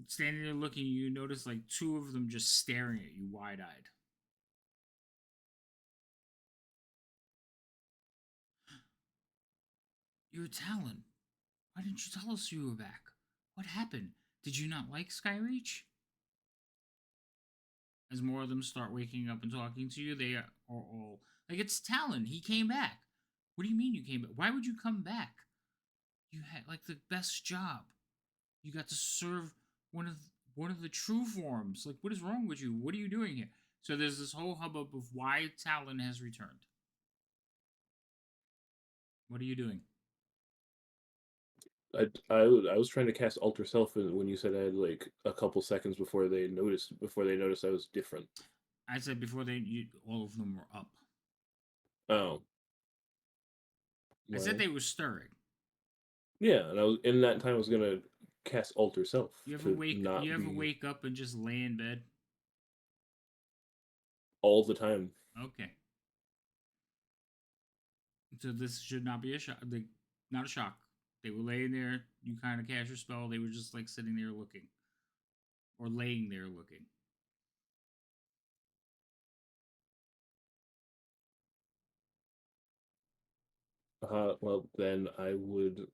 standing there looking, you notice like two of them just staring at you wide-eyed. You're Talon. Why didn't you tell us you were back? What happened? Did you not like Skyreach? As more of them start waking up and talking to you, they are all like, it's Talon. He came back. What do you mean you came back? Why would you come back? You had like the best job. You got to serve one of one of the true forms. Like, what is wrong with you? What are you doing here? So there's this whole hubbub of why Talon has returned. What are you doing? I was trying to cast Alter Self when you said I had like a couple seconds before they noticed I was different. I said before all of them were up. Oh, I said well, they were stirring. yeah, and I was in that time I was gonna cast Alter Self to You not ever be wake up and just lay in bed? all the time. Okay. So this should not be a shock. Not a shock. They were laying there. You kind of cast your spell. They were just like sitting there looking, or laying there looking. Well, then I would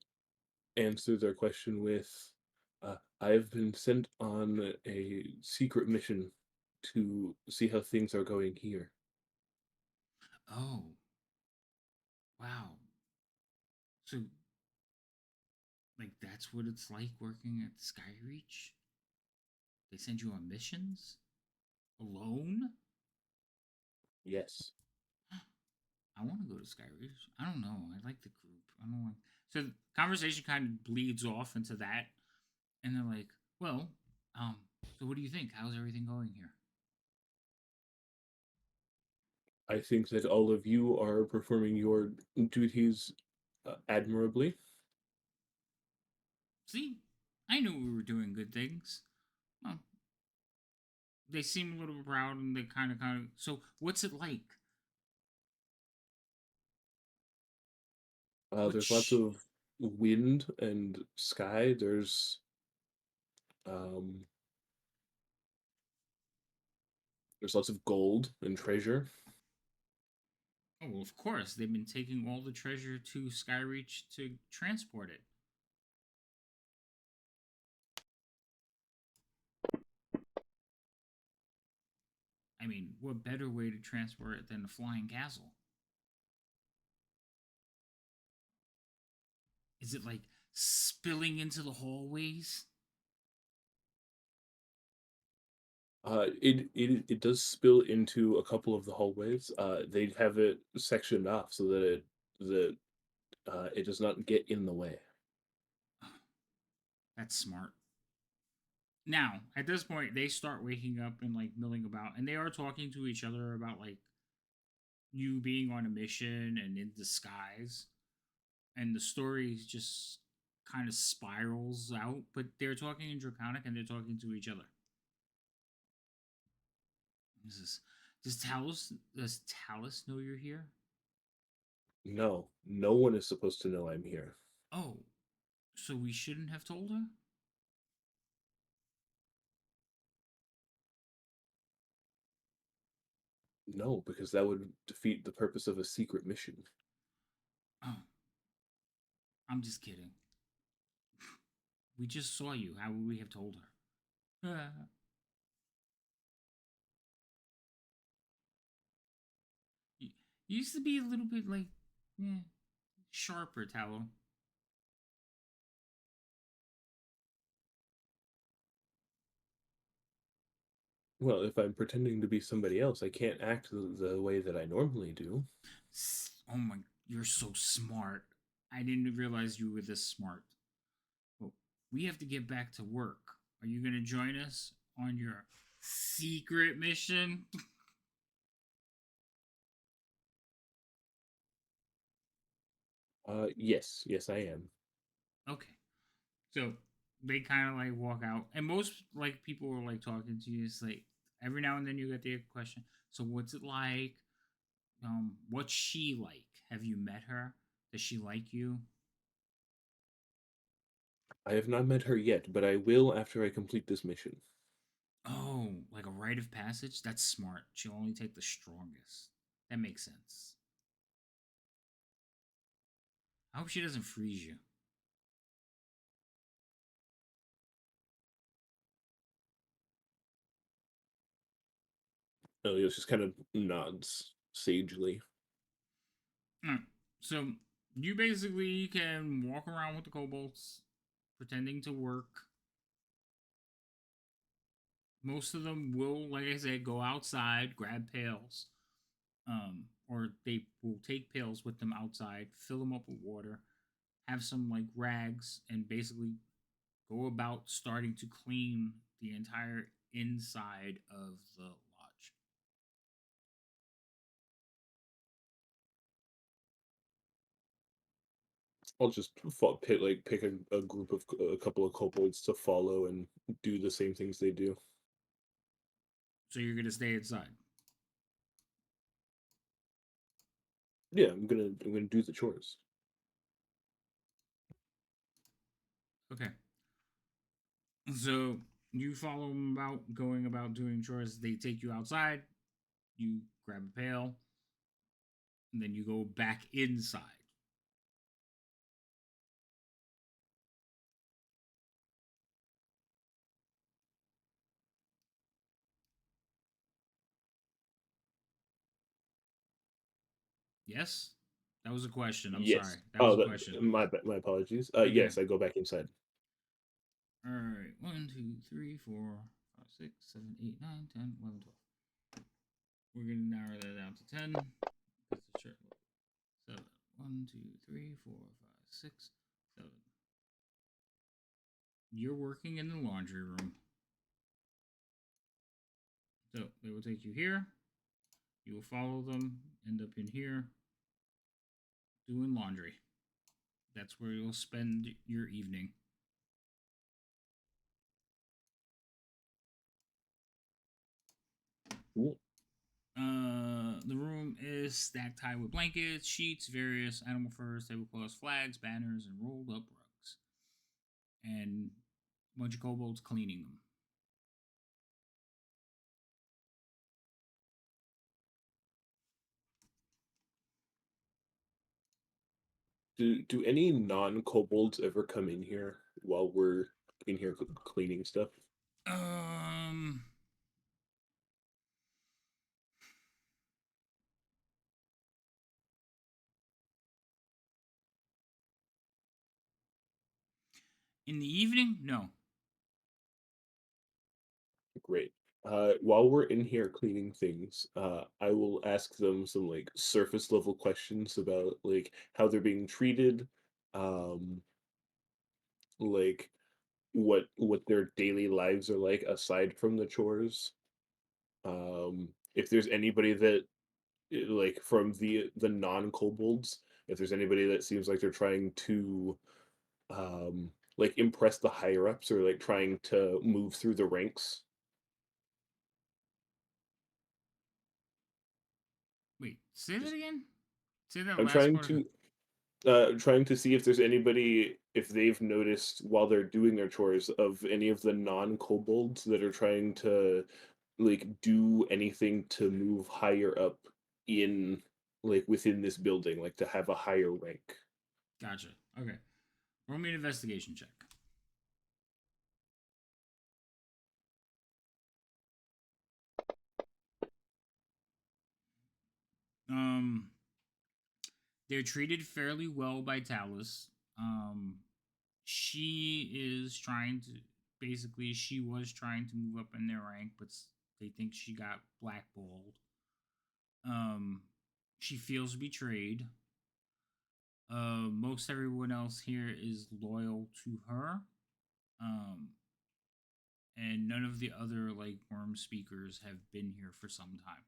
answer their question with, I've been sent on a secret mission to see how things are going here. Oh, wow. So, like, that's what it's like working at Skyreach? They send you on missions alone? Yes. I want to go to Skyreach. I don't know. I like the group. I don't like. So the conversation kind of bleeds off into that, and they're like, "Well, so what do you think? How's everything going here?" I think that all of you are performing your duties admirably. See, I knew we were doing good things. Well, they seem a little proud, and they kind of. So, what's it like? There's lots Which of wind and sky. Um, there's lots of gold and treasure. Oh, well, of course. They've been taking all the treasure to Skyreach to transport it. I mean, what better way to transport it than a flying castle? Is it like spilling into the hallways? It does spill into a couple of the hallways. They have it sectioned off so that it does not get in the way. That's smart. Now, at this point, they start waking up and like milling about, and they are talking to each other about like you being on a mission and in disguise. And the story just kind of spirals out, but they're talking in Draconic and they're talking to each other. This is, does Talus know you're here? No, no one is supposed to know I'm here. Oh, so we shouldn't have told her? No, because that would defeat the purpose of a secret mission. Oh, I'm just kidding. We just saw you. How would we have told her? You used to be a little bit like, eh, sharper, Tallow. Well, if I'm pretending to be somebody else, I can't act the way that I normally do. Oh my, you're so smart. I didn't realize you were this smart. Well, we have to get back to work. Are you going to join us on your secret mission? Yes, I am. Okay. So they kind of like walk out, and most like people are like talking to you. It's like every now and then you get the question. So what's it like? What's she like? Have you met her? Does she like you? I have not met her yet, but I will after I complete this mission. Oh, like a rite of passage? That's smart. She'll only take the strongest. That makes sense. I hope she doesn't freeze you. Elios just kind of nods sagely. Alright, so you basically can walk around with the kobolds, pretending to work. Most of them will, like I said, go outside, grab pails, or they will take pails with them outside, fill them up with water, have some like rags, and basically go about starting to clean the entire inside of the lodge. I'll just pick a group of a couple of kobolds to follow and do the same things they do. So you're gonna stay inside. Yeah, I'm gonna do the chores. Okay. So you follow them about going about doing chores. They take you outside. You grab a pail, and then you go back inside. Yes, that was a question. I'm sorry. Yes. That was Oh, a question. my apologies. Okay. Yes, I go back inside. All right. 1, 2, 3, 4, 5, 6, 7, 8, 9, 10, 11, 12. We're gonna narrow that down to 10. That's the shirt. 7. 1, 2, 3, 4, 5, 6, 7. You're working in the laundry room. So they will take you here. You will follow them, end up in here, doing laundry. That's where you'll spend your evening. Cool. The room is stacked high with blankets, sheets, various animal furs, tablecloths, flags, banners, and rolled up rugs. And a bunch of kobolds cleaning them. Do any non-kobolds ever come in here while we're in here cleaning stuff? Um, in the evening, no. Great. While we're in here cleaning things, I will ask them some like surface level questions about like how they're being treated, um, like what their daily lives are like aside from the chores. If there's anybody that like from the non-kobolds, if there's anybody that seems like they're trying to like impress the higher ups or like trying to move through the ranks. Wait, say that Just again? Say that I'm last part. trying to see if there's anybody if they've noticed while they're doing their chores of any of the non-kobolds that are trying to like do anything to move higher up in like within this building, like to have a higher rank. Gotcha. Okay. Roll me an investigation check. Um, they're treated fairly well by Talus. She is trying to basically she was trying to move up in their rank, but they think she got blackballed. Um, she feels betrayed. Most everyone else here is loyal to her. Um, and none of the other like worm speakers have been here for some time.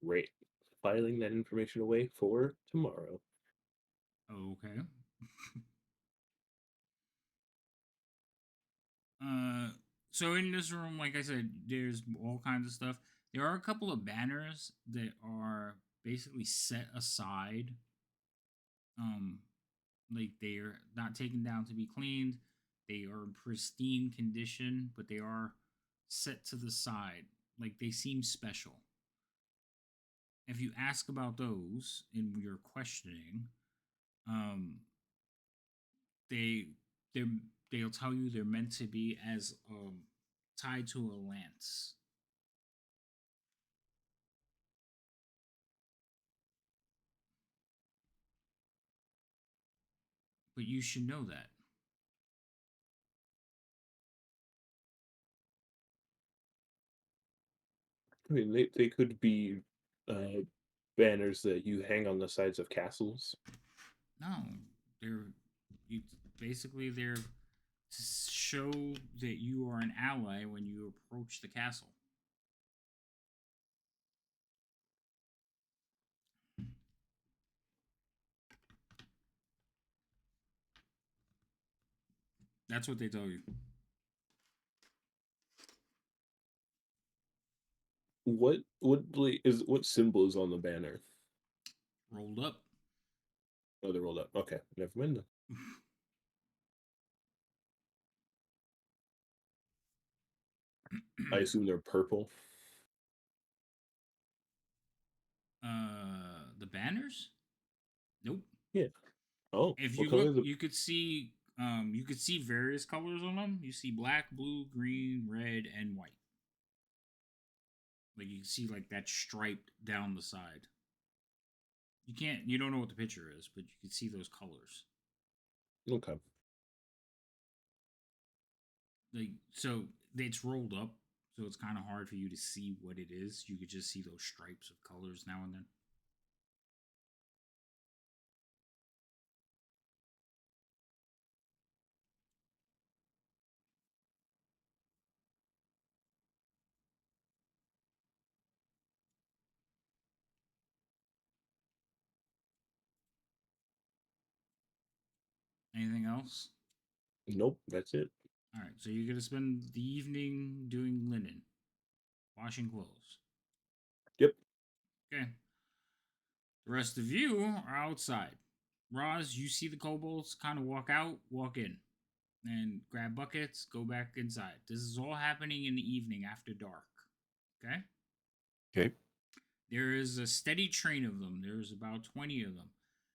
Great. Filing that information away for tomorrow. Okay. So in this room, like I said, there's all kinds of stuff. There are a couple of banners that are basically set aside. Um, like they are not taken down to be cleaned. They are in pristine condition, but they are set to the side. Like they seem special. If you ask about those in your questioning, um, they they they'll tell you they're meant to be as tied to a lance. But you should know that. I mean, they could be uh, banners that you hang on the sides of castles. No, they're you basically they're to show that you are an ally when you approach the castle. That's what they tell you. What symbol is on the banner? Rolled up. Oh, they're rolled up. Okay, never mind then. I assume they're purple. The banners? Nope. Yeah. Oh, If what you color look, is it? you could see various colors on them. You see black, blue, green, red, and white. Like you can see like that striped down the side. You don't know what the picture is, but you can see those colors. Okay. Like so it's rolled up, so it's kind of hard for you to see what it is. You could just see those stripes of colors now and then. Anything else? Nope, that's it. All right, so you're gonna spend the evening doing linen, washing clothes. Yep. Okay. The rest of you are outside. Roz, you see the kobolds kind of walk out, walk in, and grab buckets, go back inside. This is all happening in the evening after dark. Okay? Okay. There is a steady train of them. There's about 20 of them.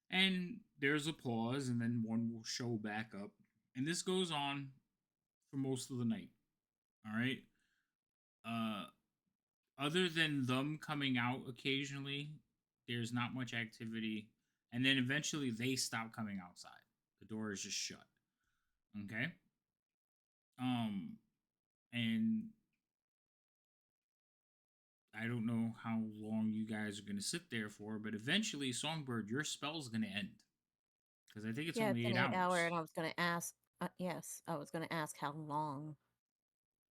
And there's a pause, and then one will show back up. And this goes on for most of the night. All right? Uh, Other than them coming out occasionally, there's not much activity. And then eventually they stop coming outside. The door is just shut. Okay? And I don't know how long you guys are going to sit there for, but eventually, Songbird, your spell's going to end. Because I think it's Yeah, it's only an 8 8 hour, hours. and I was going to ask. Yes, I was going to ask how long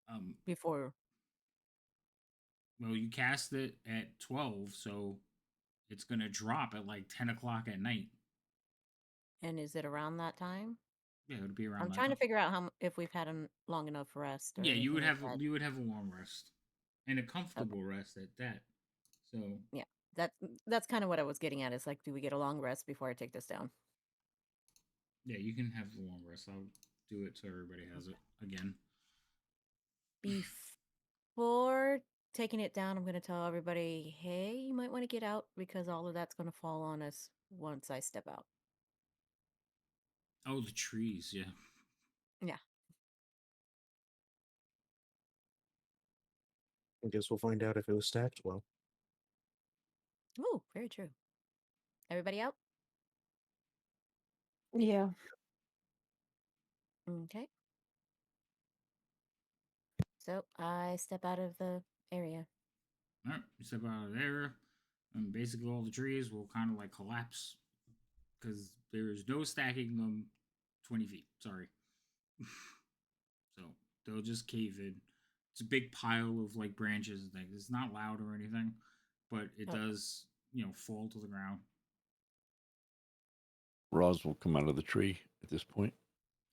Um, before. well, you cast it at 12, so it's going to drop at like 10 o'clock at night. And is it around that time? Yeah, it'll be around I'm that trying to time. figure out if we've had a long enough rest or Yeah, anything like that. you would have a long rest and a Okay. comfortable rest at that. So Yeah, that's kind of what I was getting at. Is like, do we get a long rest before I take this down? yeah, you can have the long rest. I'll do it so everybody has it again. Before taking it down, I'm going to tell everybody, hey, you might want to get out because all of that's going to fall on us once I step out. Oh, the trees, yeah. Yeah. I guess we'll find out if it was stacked well. Ooh, very true. Everybody out? Yeah. Okay. So I step out of the area. All right, you step out of there, and basically all the trees will kind of like collapse because there's no stacking them 20 feet. Sorry. So they'll just cave in. It's a big pile of like branches and things. It's not loud or anything, but it Okay. does, fall to the ground. Roz will come out of the tree at this point.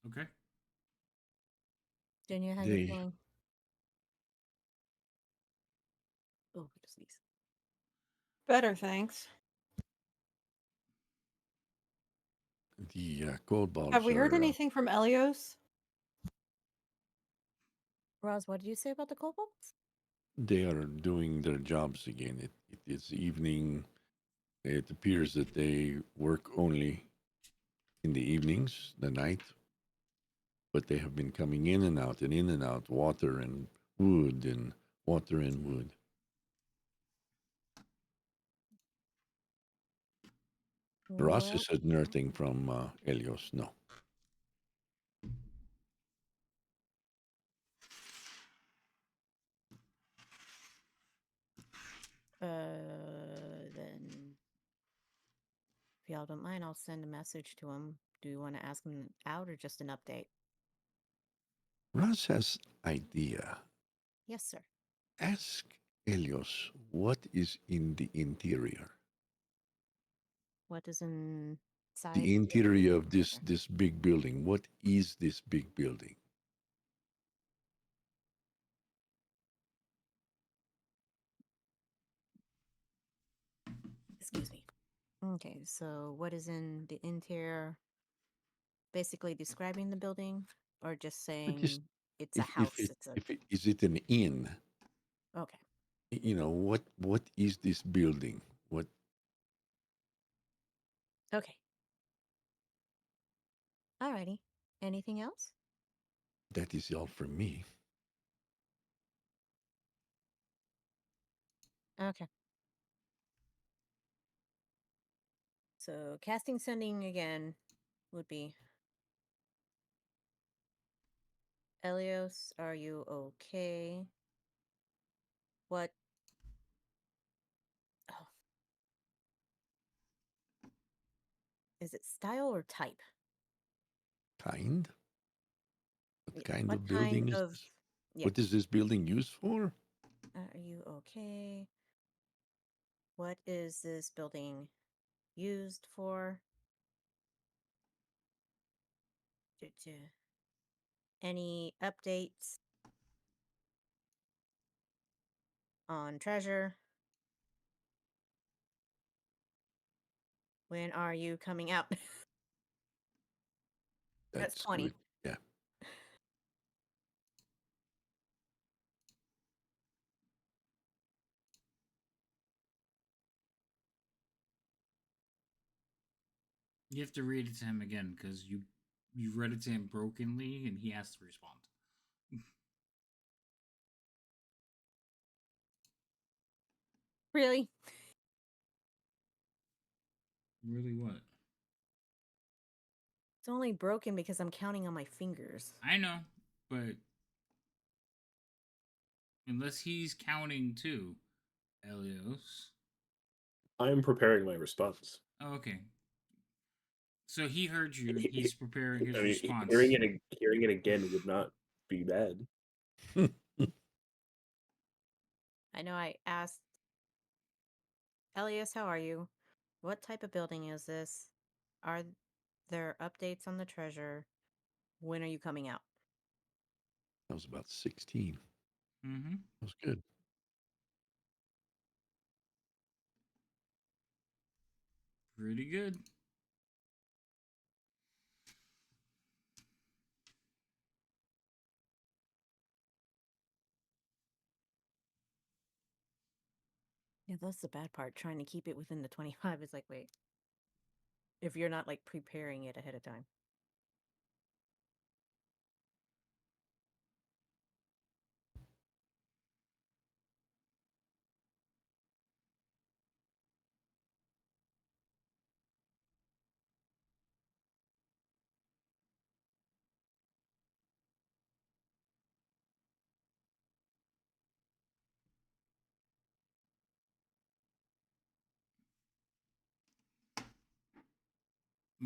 Okay. Junior, how you They feeling? Oh, just sneeze. Better, thanks. the kobolds Have we heard are anything from Elios? Roz, what did you say about the kobolds? they are doing their jobs again. It is evening. It appears that they work only in the evenings, the night, but they have been coming in and out and in and out, water and wood and water and wood. Ross Well, has heard nothing from Elios. No. If y'all don't mind, I'll send a message to him. Do you want to ask him out or just an update? Raz has idea. Yes, sir. Ask Helios what is in the interior. What is inside The interior of this big building. What is this big building? Excuse me. Okay, so what is in the interior? Basically describing the building or just Or saying just it's a if house? It's a is it an inn? okay. You know what is this building? What Okay. Alrighty. Anything else? that is all from me. Okay. So casting sending again would be Elios, are you okay? What oh, is it style or type? Kind? What kind What of kind building is of this? yeah. What is this building used for? Are you okay? What is this building used for? Any updates on treasure? When are you coming out? That's That's 20. good. Yeah. You have to read it to him again because you read it to him brokenly and he has to respond. Really? Really, what? It's only broken because I'm counting on my fingers. I know, but unless he's counting too, Elios. I am preparing my response. Oh, okay. So he heard you and He- he's preparing I his mean, response. hearing it again would not be bad. I know I asked Elias, how are you? What type of building is this? Are there updates on the treasure? When are you coming out? I was about 16. Mm-hmm. That was good. Pretty good. Yeah, that's the bad part. Trying to keep it within the 25 is like, wait, if you're not like preparing it ahead of time.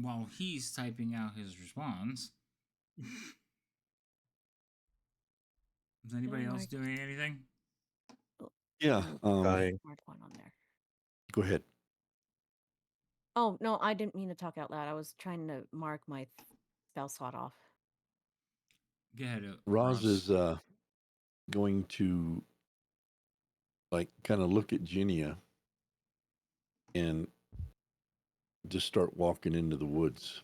While he's typing out his response, is anybody else Mark. doing anything? Oh, Yeah. Dying. mark one on there. Go ahead. Oh, no, I didn't mean to talk out loud. I was trying to mark my spell slot off. Go ahead, Roz Ross. is going to like kind of look at Ginia and just start walking into the woods.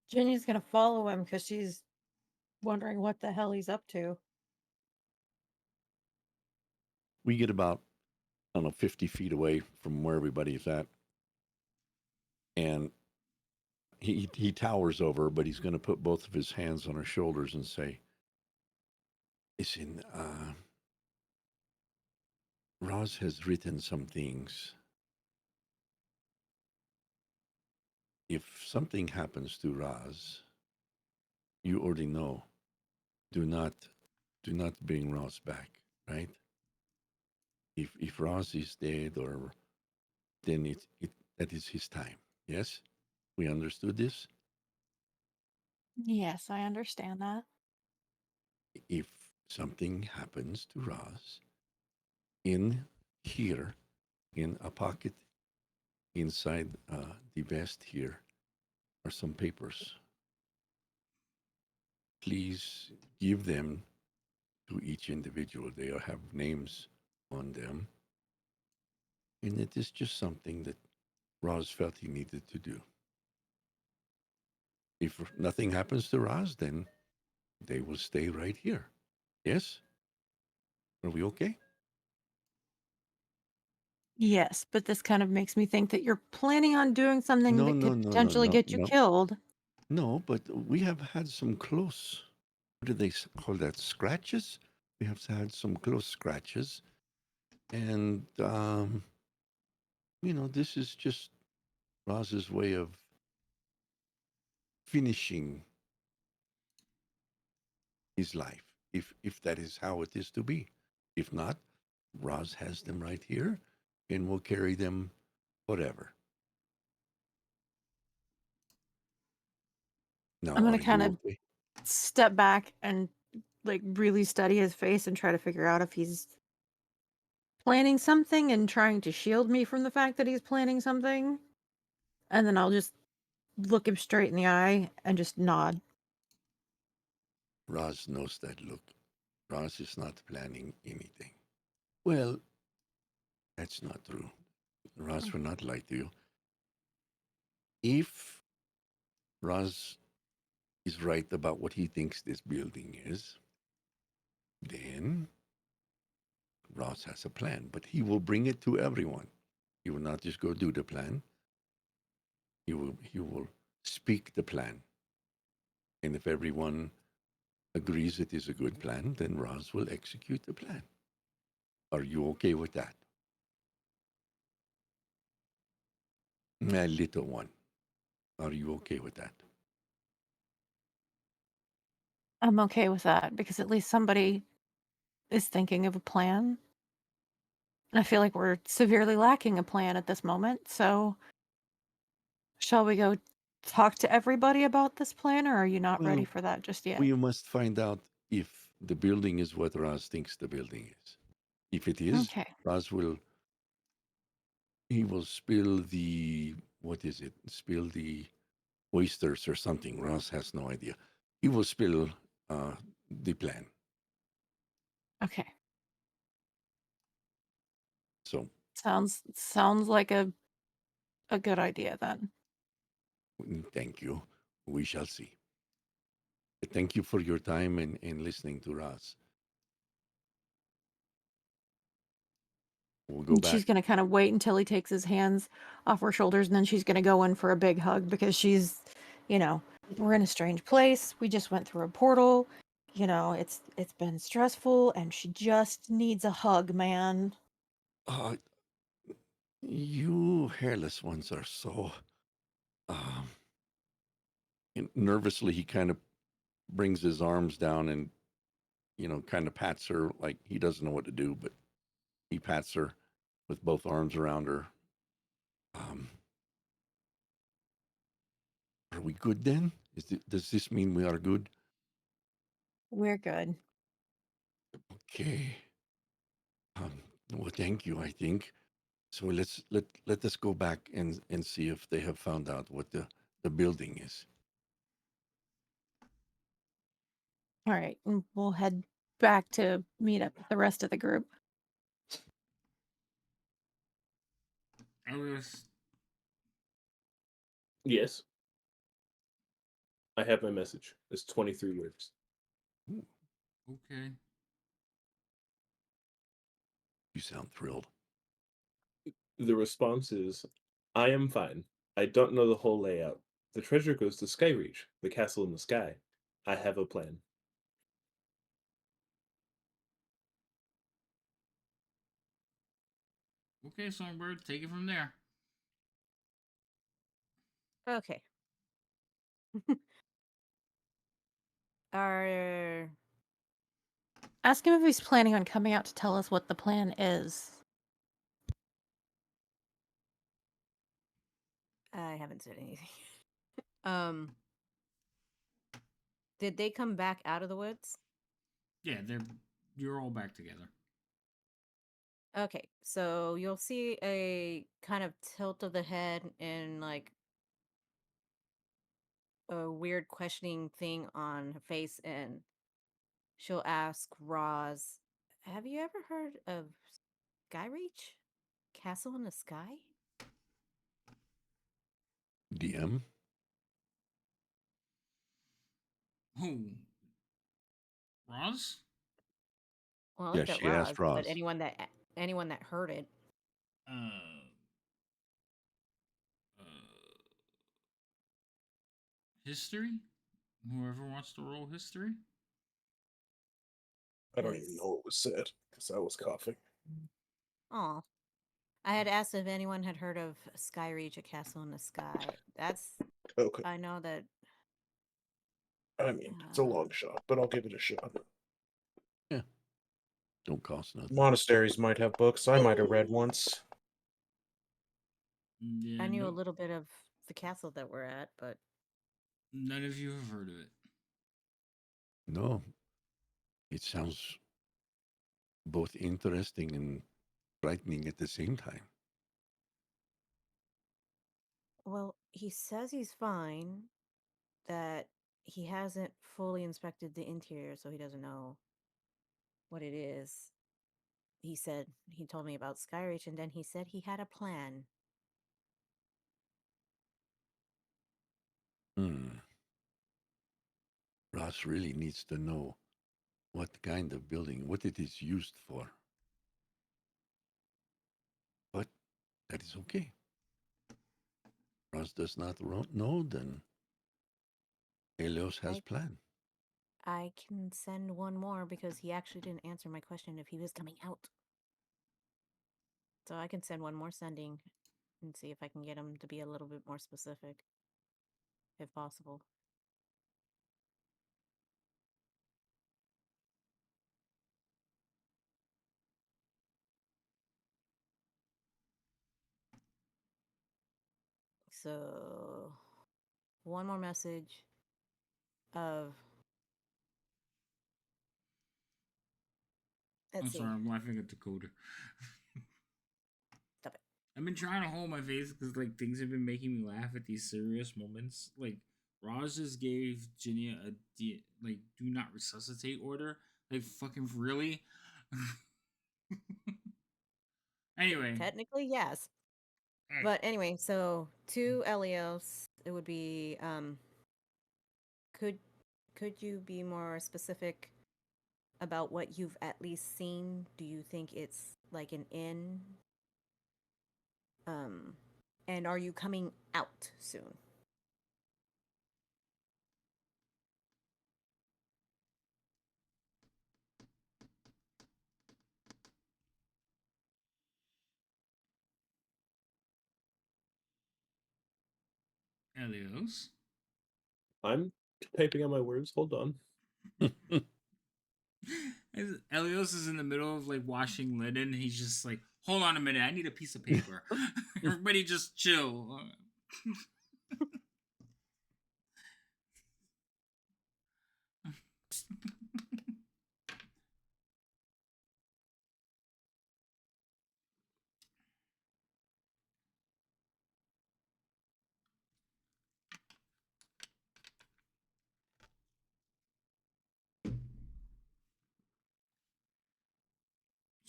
Jenny's gonna follow him because she's wondering what the hell he's up to. We get about, I don't know, 50 feet away from where everybody's at. And he towers over, but he's going to put both of his hands on her shoulders and say, listen, Roz has written some things. If something happens to Roz, you already know. Do to not bring Ross back, right? If Ross is dead, or then it that is his time. Yes, we understood this. Yes, I understand that. If something happens to Ross, in here, in a pocket inside the vest here, are some papers. Please give them to each individual. They all have names on them, and it is just something that Roz felt he needed to do. If nothing happens to Roz, then they will stay right here. Yes? Are we okay? Yes, but this kind of makes me think that you're planning on doing something No, that no, could no, no, potentially no, get you no. killed. No, but we have had some close, what do they call that? Scratches? We have had some close scratches. And, this is just Roz's way of finishing his life, if that is how it is to be. If not, Roz has them right here, and we'll carry them whatever. Now, I'm going are to kind you of okay? step back and like really study his face and try to figure out if he's planning something and trying to shield me from the fact that he's planning something. And then I'll just look him straight in the eye and just nod. Roz knows that look. Roz is not planning anything. Well, that's not true. Roz will not lie to you. If Roz is right about what he thinks this building is, then Roz has a plan, but he will bring it to everyone. He will not just go do the plan. He will speak the plan. And if everyone agrees it is a good plan, then Roz will execute the plan. Are you okay with that? My little one, are you okay with that? I'm okay with that because at least somebody is thinking of a plan. And I feel like we're severely lacking a plan at this moment. So, shall we go talk to everybody about this plan, or are you not ready Well, for that just yet? we must find out if the building is what Roz thinks the building is. If it is, Okay. Roz will spill the, what is it? Spill the oysters or something. Roz has no idea. He will spill the plan. Okay. So Sounds like a good idea then. thank you. We shall see. Thank you for your time and listening to Roz. We'll go And back. she's gonna kind of wait until he takes his hands off her shoulders, and then she's gonna go in for a big hug because you know, we're in a strange place. We just went through a portal. It's been stressful, and she just needs a hug, man. Uh, you hairless ones are so. Um, Nervously, he kind of brings his arms down and, kind of pats her like he doesn't know what to do, but he pats her with both arms around her. Um, are we good then? Does this mean we are good? We're good. Okay. Um, well, thank you. I think so. Let us go back and see if they have found out what the building is. All right, and we'll head back to meet up with the rest of the group. I was Yes, I have my message. It's 23 words. Ooh, okay. you sound thrilled. The response is, I am fine. I don't know the whole layout. The treasure goes to Skyreach, the castle in the sky. I have a plan. Okay, Songbird, take it from there. Okay. Are Ask him if he's planning on coming out to tell us what the plan is. I haven't said anything. um, did they come back out of the woods? Yeah, you're all back together. Okay, so you'll see a kind of tilt of the head and like a weird questioning thing on her face, and she'll ask Roz, "Have you ever heard of Skyreach? Castle in the Sky?" DM? Oh, Roz? Well, I Yeah, looked at she asked Roz, but Ross. anyone that heard it. Uh, uh, history? Whoever wants to roll history? I don't even know what was said because I was coughing. Oh, I had asked if anyone had heard of Skyreach, a castle in the sky. That's Okay. I know that. I mean, it's a long shot, but I'll give it a shot. Yeah. Don't cost nothing. Monasteries might have books I might have read once. Yeah, I knew a no, little bit of the castle that we're at, but none of you have heard of it. No. It sounds both interesting and frightening at the same time. well, he says he's fine, that he hasn't fully inspected the interior, so he doesn't know what it is. He told me about Skyreach, and then he said he had a plan. Hmm. Ross really needs to know what kind of building, what it is used for. But that is okay. Ross does not know, then Helios has I plan. I can send one more because he actually didn't answer my question if he was coming out. So I can send one more sending and see if I can get him to be a little bit more specific, if possible. So, one more message of. I'm Let's see. sorry, I'm laughing at the coder. Stop it. I've been trying to hold my face because like things have been making me laugh at these serious moments. Like Raj just gave Ginny like do not resuscitate order. Like fucking really. Anyway, Technically, yes. alright. But anyway, so to Elios, it would be could could you be more specific about what you've at least seen? Do you think it's like an inn? Um and are you coming out soon? Elios. I'm typing out my words. Hold on. Elios is in the middle of like washing linen. He's just like, hold on a minute, I need a piece of paper. Everybody just chill.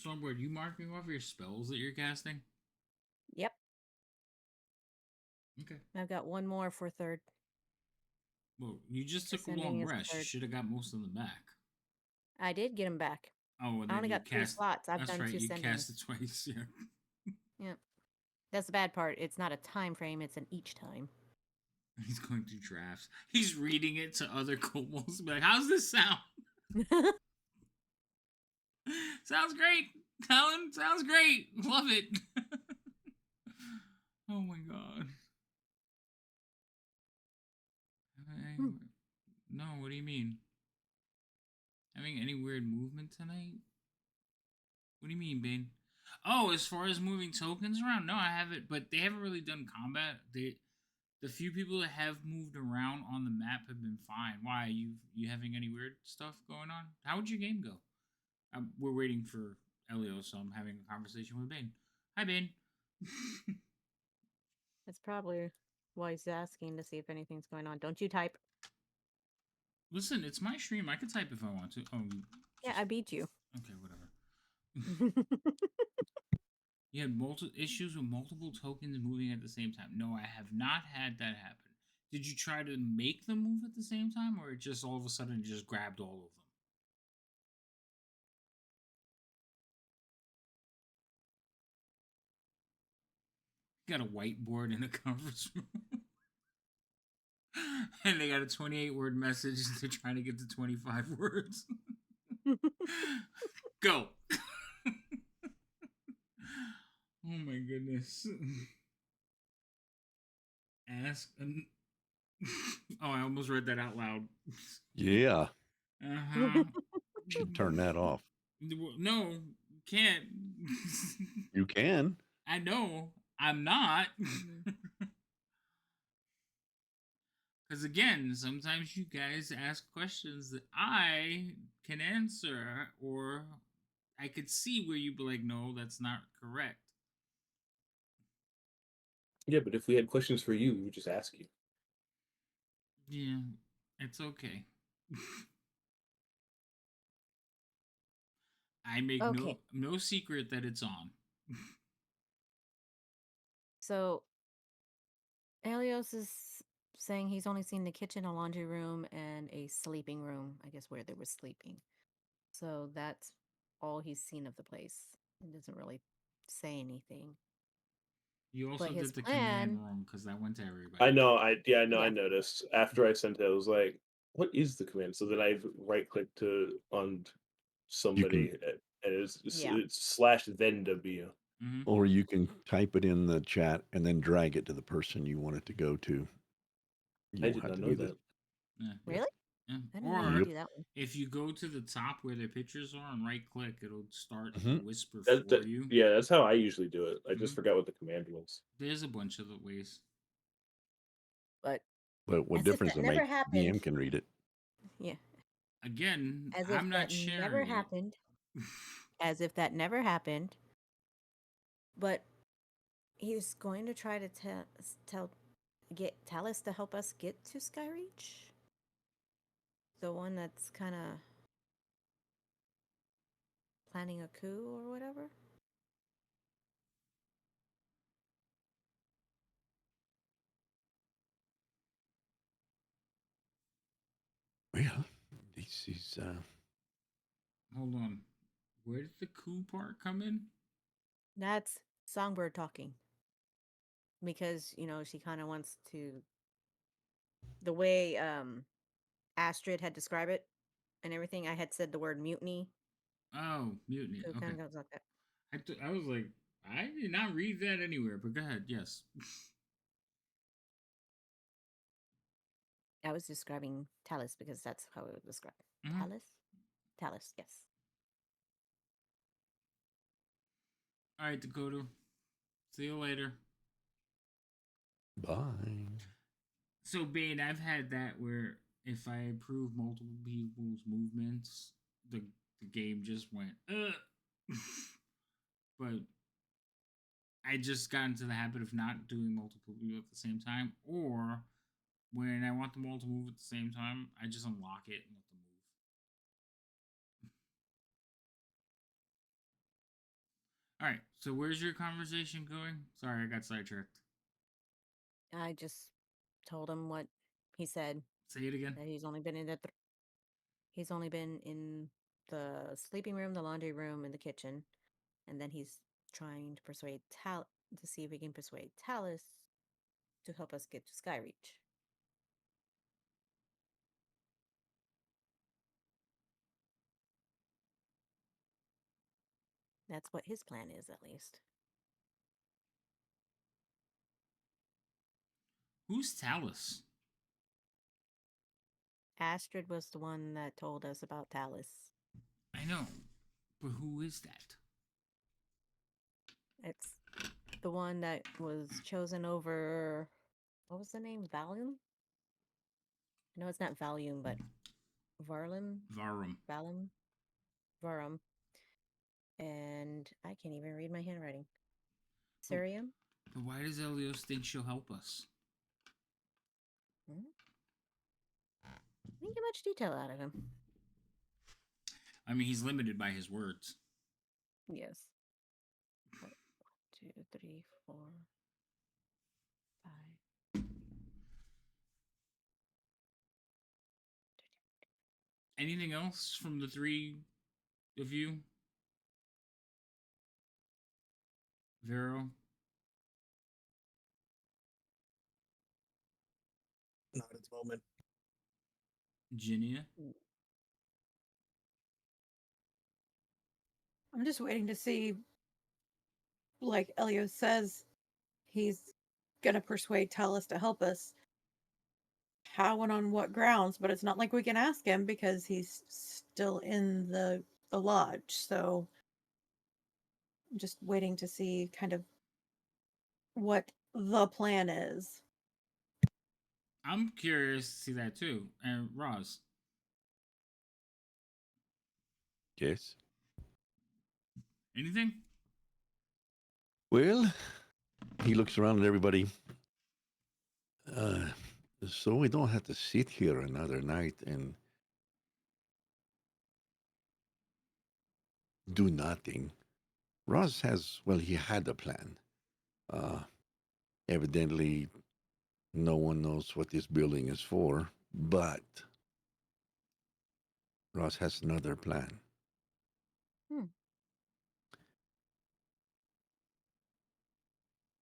Songbird, you marking off your spells that you're casting? Yep. Okay. I've got one more for third. Well, you just took a Ascending long is the rest. You third. should have got most of them back. I did get him back. Oh, well, I then only you got 3 cast. slots. I've That's done right. 2 You sendings. cast it twice. Yeah. Yep. That's the bad part. It's not a time frame, it's an each time. He's going through drafts. He's reading it to other kobolds. Be like, "How's this sound? Sounds great, Helen. Sounds great. Love it." Oh my god. Hmm. No, what do you mean? Having any weird movement tonight? What do you mean, Bane? Oh, as far as moving tokens around, no, I haven't. But they haven't really done combat. The few people that have moved around on the map have been fine. Why you having any weird stuff going on? How would your game go? We're waiting for Elio, so I'm having a conversation with Bane. Hi, Bane. That's probably why he's asking to see if anything's going on. Don't you type? Listen, it's my stream. I can type if I want to. Oh, Yeah, I beat you. okay, whatever. You had multiple issues with multiple tokens moving at the same time. No, I have not had that happen. Did you try to make them move at the same time, or it just all of a sudden just grabbed all of them? Got a whiteboard in a conference room. And they got a 28-word message. They're trying to get to 25 words. Go. Oh my goodness. Ask. Oh, I almost read that out loud. Yeah. Uh-huh. Should turn that off. No, can't. You can. I know. I'm not. Because again, sometimes you guys ask questions that I can answer, or I could see where you'd be like, no, that's not correct. Yeah, but if we had questions for you, we would just ask you. Yeah, it's okay. I make Okay. no secret that it's on. So Elios is saying he's only seen the kitchen, a laundry room, and a sleeping room, I guess where they were sleeping. So that's all he's seen of the place. It doesn't really say anything. You also But his did the command plan, wrong because that went to everybody. I know. I Yeah. noticed after I sent it. I was like, "What is the command?" So then I right clicked to on somebody, and Yeah. it's slash then W. Mm-hmm. Or you can type it in the chat and then drag it to the person you want it to go to. You I don't did have not to know do this. that. Yeah. Really? Yeah. I didn't know you Or could do that one. if you go to the top where their pictures are and right click, it'll start the Mhm. whisper That, for that you. yeah, that's how I usually do it. I just Mhm. forgot what the command was. There's a bunch of the ways. But But what as if difference that does it never make? happened. DM can read it. Yeah. Again, As if I'm not that never sharing it. happened. As if that never happened. But he's going to try to get Talus to help us get to Skyreach. The one that's kind of planning a coup or whatever. Well, this is Hold on. Where did the coup part come in? That's Songbird talking. Because, she kind of wants to, the way Astrid had described it and everything, I had said the word mutiny. Oh, mutiny. So it kind Okay. of goes like that. I was like, I did not read that anywhere, but go ahead. Yes. I was describing Talus because that's how it was described. Mhm. Talus? Talus, yes. All right, Dakota. See you later. bye. So, Bane, I've had that where if I approve multiple people's movements, the game just went, but I just got into the habit of not doing multiple people at the same time, or when I want them all to move at the same time, I just unlock it and let them move. All right, so where's your conversation going? Sorry, I got sidetracked. I just told him what he said. Say it again. That he's only been in the sleeping room, the laundry room, and the kitchen, and then he's trying to persuade to see if he can persuade Talus to help us get to Skyreach. That's what his plan is, at least. Who's Talus? Astrid was the one that told us about Talus. I know, but who is that? It's the one that was chosen over. What was the name? Valium? I know it's not Valium, but Varlim? Varum. Valum? Varum. And I can't even read my handwriting. But, Cerium? but why does Elios think she'll help us? Hmm? Didn't get much detail out of him. I mean, he's limited by his words. Yes. 1, 2, 3, 4, 5. Anything else from the three of you? Vero? Not at the moment. Ginia? I'm just waiting to see, like Elio says, he's gonna persuade Talus to help us. How and on what grounds? But it's not like we can ask him because he's still in the lodge. So I'm just waiting to see kind of what the plan is. I'm curious to see that too. And Roz. Yes. Anything? Well, he looks around at everybody. So we don't have to sit here another night and do nothing. Ross has, well, he had a plan. Uh, Evidently, no one knows what this building is for, but Ross has another plan. Hmm.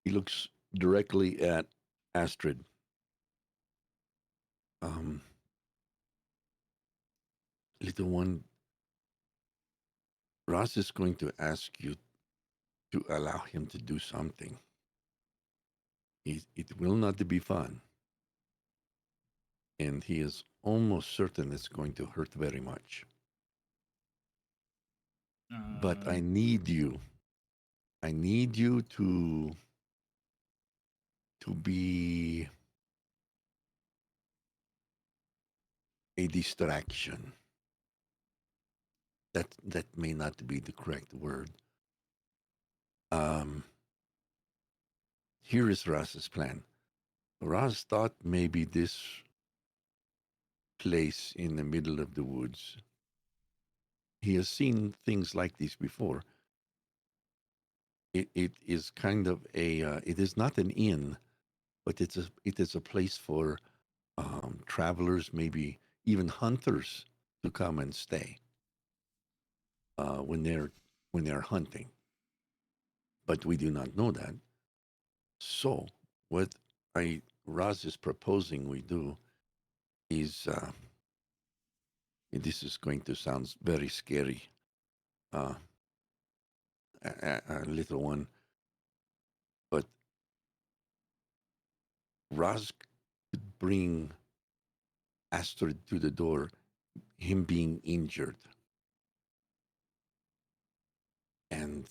He looks directly at Astrid. Um, Little one, Ross is going to ask you to allow him to do something. It will not be fun. And he is almost certain it's going to hurt very much. But I need you. I need you to be a distraction. That may not be the correct word. Um, Here is Raz's plan. Raz thought maybe this place in the middle of the woods. He has seen things like this before. It is kind of a. It is not an inn, but it is a place for travelers, maybe even hunters, to come and stay when they're hunting. But we do not know that. So what Raz is proposing we do is this is going to sound very scary, uh, a little one, but Raz could bring Astrid to the door, him being injured, and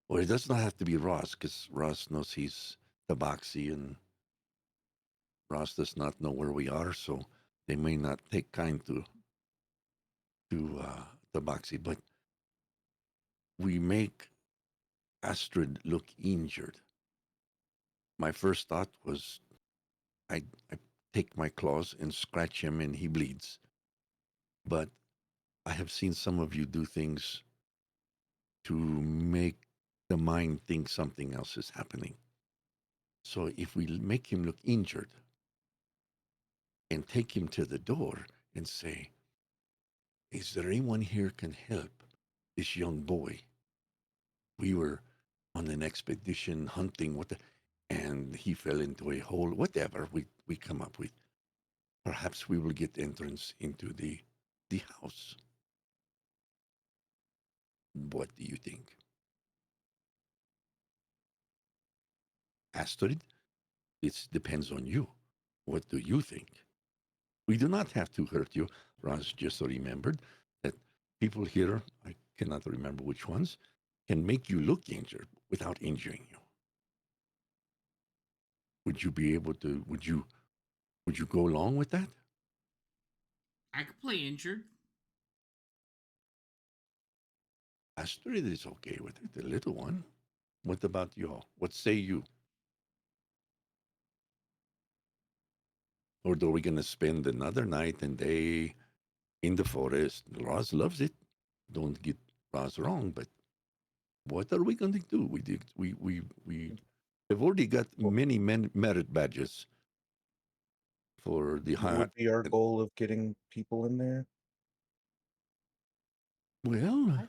or it does not have to be Ross because Ross knows he's Tabaxi and Ross does not know where we are, so they may not take kind to Tabaxi, but we make Astrid look injured. My first thought was I take my claws and scratch him and he bleeds. But I have seen some of you do things to make the mind think something else is happening. So if we make him look injured and take him to the door and say, is there anyone here can help this young boy? We were on an expedition hunting and he fell into a hole, whatever we come up with. Perhaps we will get entrance into the house. What do you think? Astrid, it depends on you. What do you think? We do not have to hurt you. Ross just remembered that people here, I cannot remember which ones, can make you look injured without injuring you. Would you be able to? Would you go along with that? I could play injured. Astrid is okay with it, the little one. What about you all? What say you? Or are we going to spend another night and day in the forest? Ross loves it. Don't get Ross wrong, but what are we going to do? We have already got What many merit badges for the high. would be our goal of getting people in there? Well,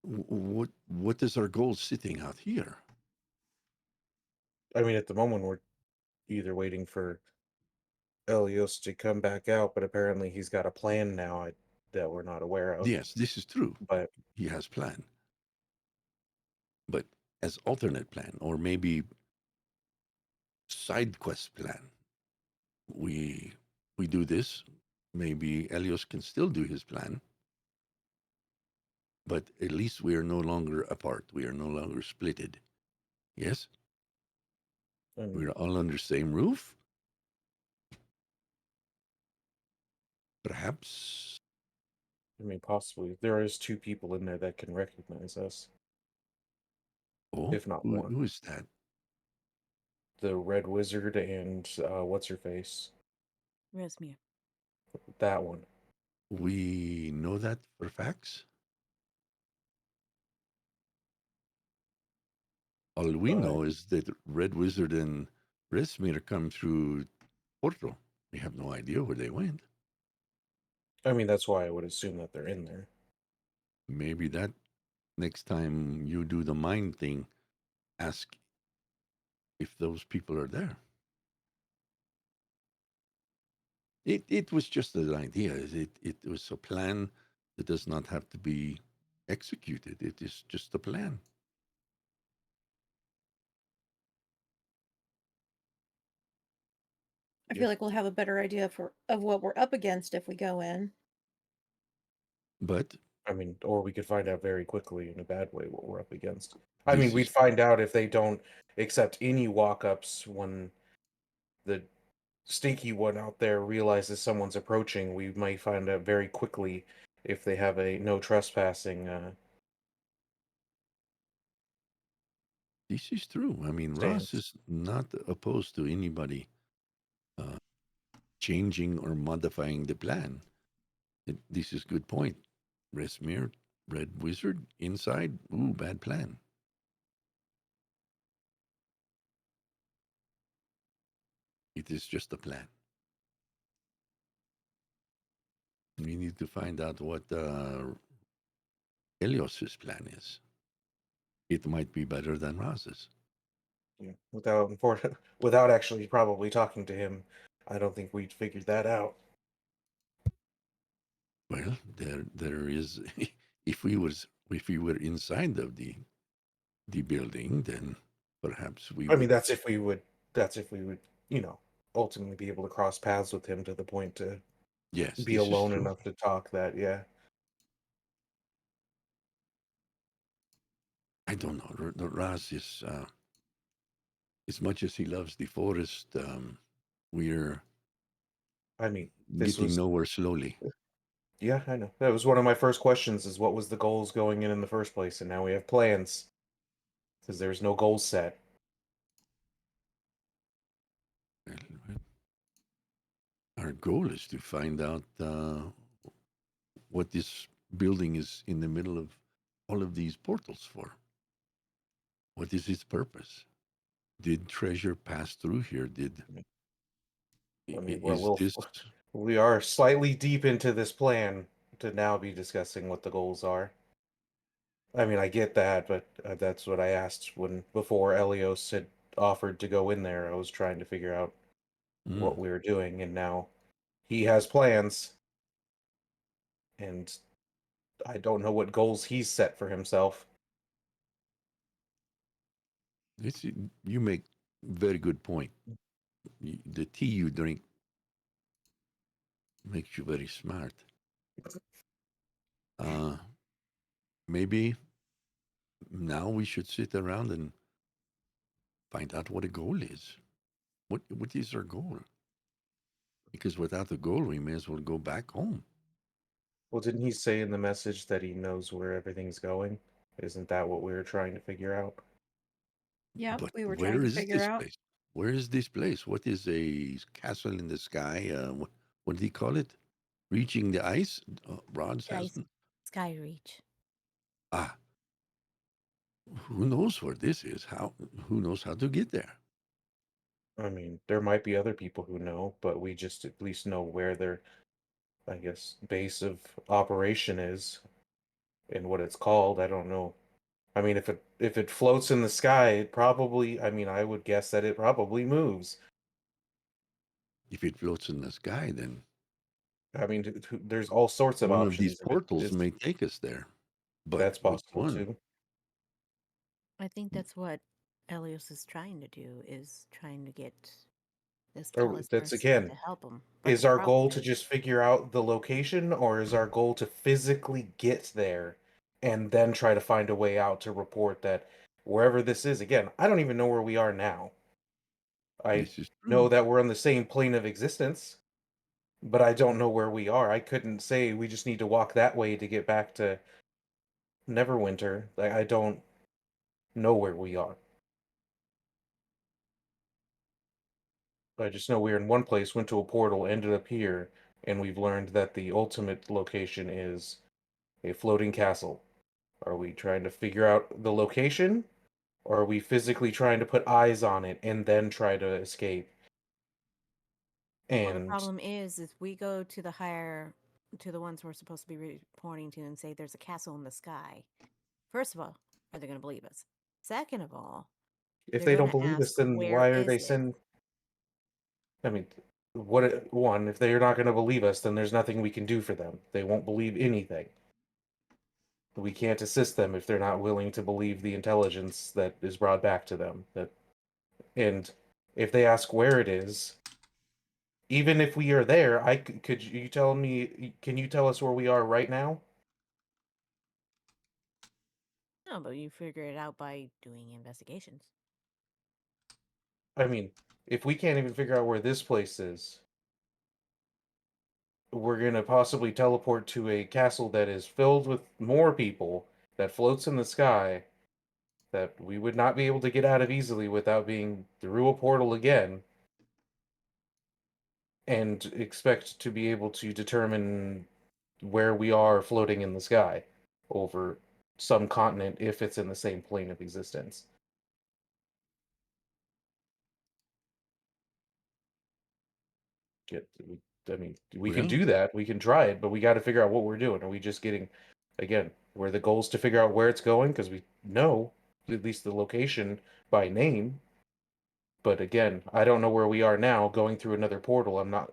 What? what is our goal sitting out here? I mean, at the moment, we're either waiting for Elios to come back out, but apparently he's got a plan now that we're not aware of. Yes, this is true. But He has plan, but as alternate plan or maybe side quest plan. We we do this. Maybe Elios can still do his plan, but at least we are no longer apart. We are no longer splitted. Yes, I mean, we're all under the same roof. Perhaps. possibly there is two people in there that can recognize us, Oh, if not more. who is that? The Red Wizard and what's her face? Resmir. That one. We know that for facts. All we Uh, know is that Red Wizard and Resmir come through Portal. We have no idea where they went. I mean, that's why I would assume that they're in there. Maybe that next time you do the mind thing, ask if those people are there. It was just an idea. It was a plan that does not have to be executed. It is just a plan. I Yeah. feel like we'll have a better idea of what we're up against if we go in. But I mean, or we could find out very quickly in a bad way what we're up against. I mean, this we'd is find out if they don't accept any walk-ups when the stinky one out there realizes someone's approaching. We might find out very quickly if they have a no trespassing this is true. I mean, Ross stance. is not opposed to anybody uh, changing or modifying the plan. This is good point. Resmir, Red Wizard, inside. Ooh, bad plan. It is just a plan. We need to find out what Helios's plan is. It might be better than Ross's. Yeah, without actually probably talking to him, I don't think we'd figured that out. Well, there is. If we were inside of the building, then perhaps we I mean, would. that's if we would. That's if we would, ultimately be able to cross paths with him to the point to Yes, be this is alone true. enough to talk. That, yeah. I don't know. Ross is as much as he loves the forest. We're I mean, this getting was. nowhere slowly. Yeah, I know. That was one of my first questions: is what was the goals going in the first place, and now we have plans because there's no goal set. Well, our goal is to find out what this building is in the middle of all of these portals for. What is its purpose? Did treasure pass through here? I mean, Is this? we are slightly deep into this plan to now be discussing what the goals are. I mean, I get that, but that's what I asked when before Elios had offered to go in there. I was trying to figure out what Mm, we were doing, and now he has plans, and I don't know what goals he's set for himself. you make very good point. The tea you drink Makes you very smart. Uh, maybe now we should sit around and find out what a goal is. What is our goal? Because without a goal, we may as well go back home. Well, didn't he say in the message that he knows where everything's going? Isn't that what we were trying to figure out? Yep, But we were trying where to is figure this out. place? Where is this place? What is a castle in the sky? What do you call it? Reaching the ice? Rods Guys, hasn't. Sky Reach. Ah, who knows where this is? Who knows how to get there? I mean, there might be other people who know, but we just at least know where their, I guess, base of operation is and what it's called. I don't know. I mean, if it floats in the sky, it probably, I mean, I would guess that it probably moves. If it floats in the sky, then I mean, there's all sorts of one of these options. If portals it's may take us there. But that's which possible one? too. I think that's what Elios is trying to do, is trying to get this Or talisman that's set again, to help him. But is the our problem goal to is, just figure out the location, or is our goal to physically get there and then try to find a way out to report that wherever this is, again, I don't even know where we are now. I This is know true. that we're on the same plane of existence, but I don't know where we are. I couldn't say we just need to walk that way to get back to Neverwinter. Like, I don't know where we are. I just know we're in one place, went to a portal, ended up here, and we've learned that the ultimate location is a floating castle. Are we trying to figure out the location? Or are we physically trying to put eyes on it and then try to escape? well, the And problem is if we go to to the ones we're supposed to be reporting to and say there's a castle in the sky, first of all, are they going to believe us? Second of all, if they're they going don't to believe us, ask, then where why are is they it? send? I mean, one, if they're not going to believe us, then there's nothing we can do for them. They won't believe anything. We can't assist them if they're not willing to believe the intelligence that is brought back to them. And if they ask where it is, even if we are there, could you tell me? Can you tell us where we are right now? No, but you figure it out by doing investigations. I mean, if we can't even figure out where this place is, we're gonna possibly teleport to a castle that is filled with more people that floats in the sky that we would not be able to get out of easily without being through a portal again, and expect to be able to determine where we are floating in the sky over some continent if it's in the same plane of existence. Get, I mean, we can Well, do that. We can try it, but we got to figure out what we're doing. Are we just getting, again, where the goal's to figure out where it's going because we know at least the location by name. But again, I don't know where we are now. Going through another portal, I'm not.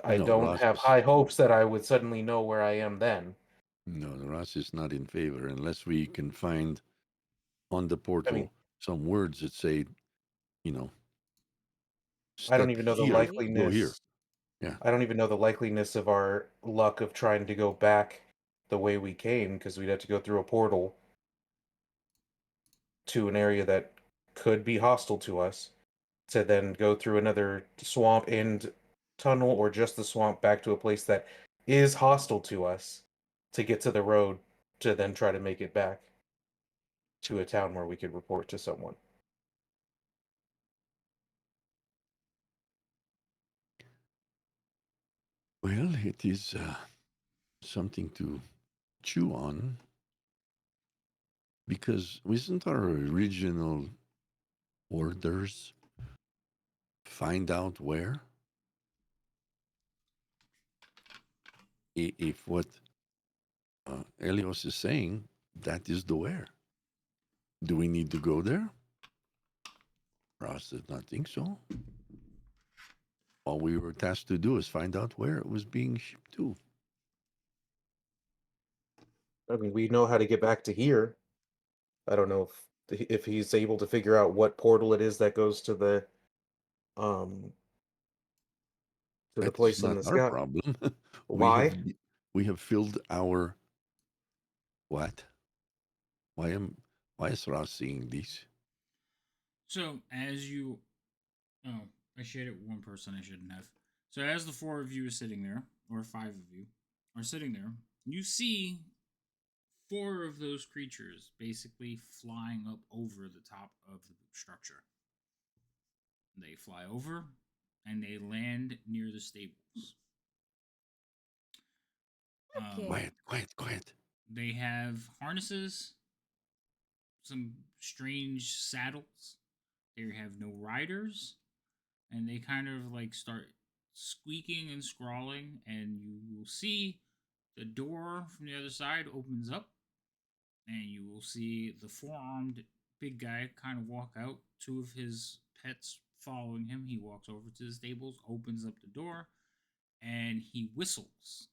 I no, don't Ross have is high hopes that I would suddenly know where I am then. no, Ross is not in favor unless we can find on the I mean, portal some words that say, you know, I don't step even know the here to go here. likeliness. Yeah. I don't even know the likeliness of our luck of trying to go back the way we came because we'd have to go through a portal to an area that could be hostile to us to then go through another swamp and tunnel or just the swamp back to a place that is hostile to us to get to the road to then try to make it back to a town where we could report to someone. Well, it is something to chew on because isn't our original orders find out where? If what Elios is saying, that is the where. Do we need to go there? Ross does not think so. All we were tasked to do is find out where it was being shipped to. I mean, we know how to get back to here. I don't know if he's able to figure out what portal it is that goes to the um to the That is place in not the our sky. problem. Why? We have filled our what? Why am why is Ross seeing this? So as you, oh, I shared it with one person I shouldn't have. So as the four of you are sitting there, or five of you are sitting there, you see four of those creatures basically flying up over the top of the structure. They fly over and they land near the stables. Okay. Um, Quiet. they have harnesses, some strange saddles. They have no riders, and they kind of like start squeaking and scrawling, and you will see the door from the other side opens up, and you will see the four-armed big guy kind of walk out, two of his pets following him. He walks over to the stables, opens up the door, and he whistles.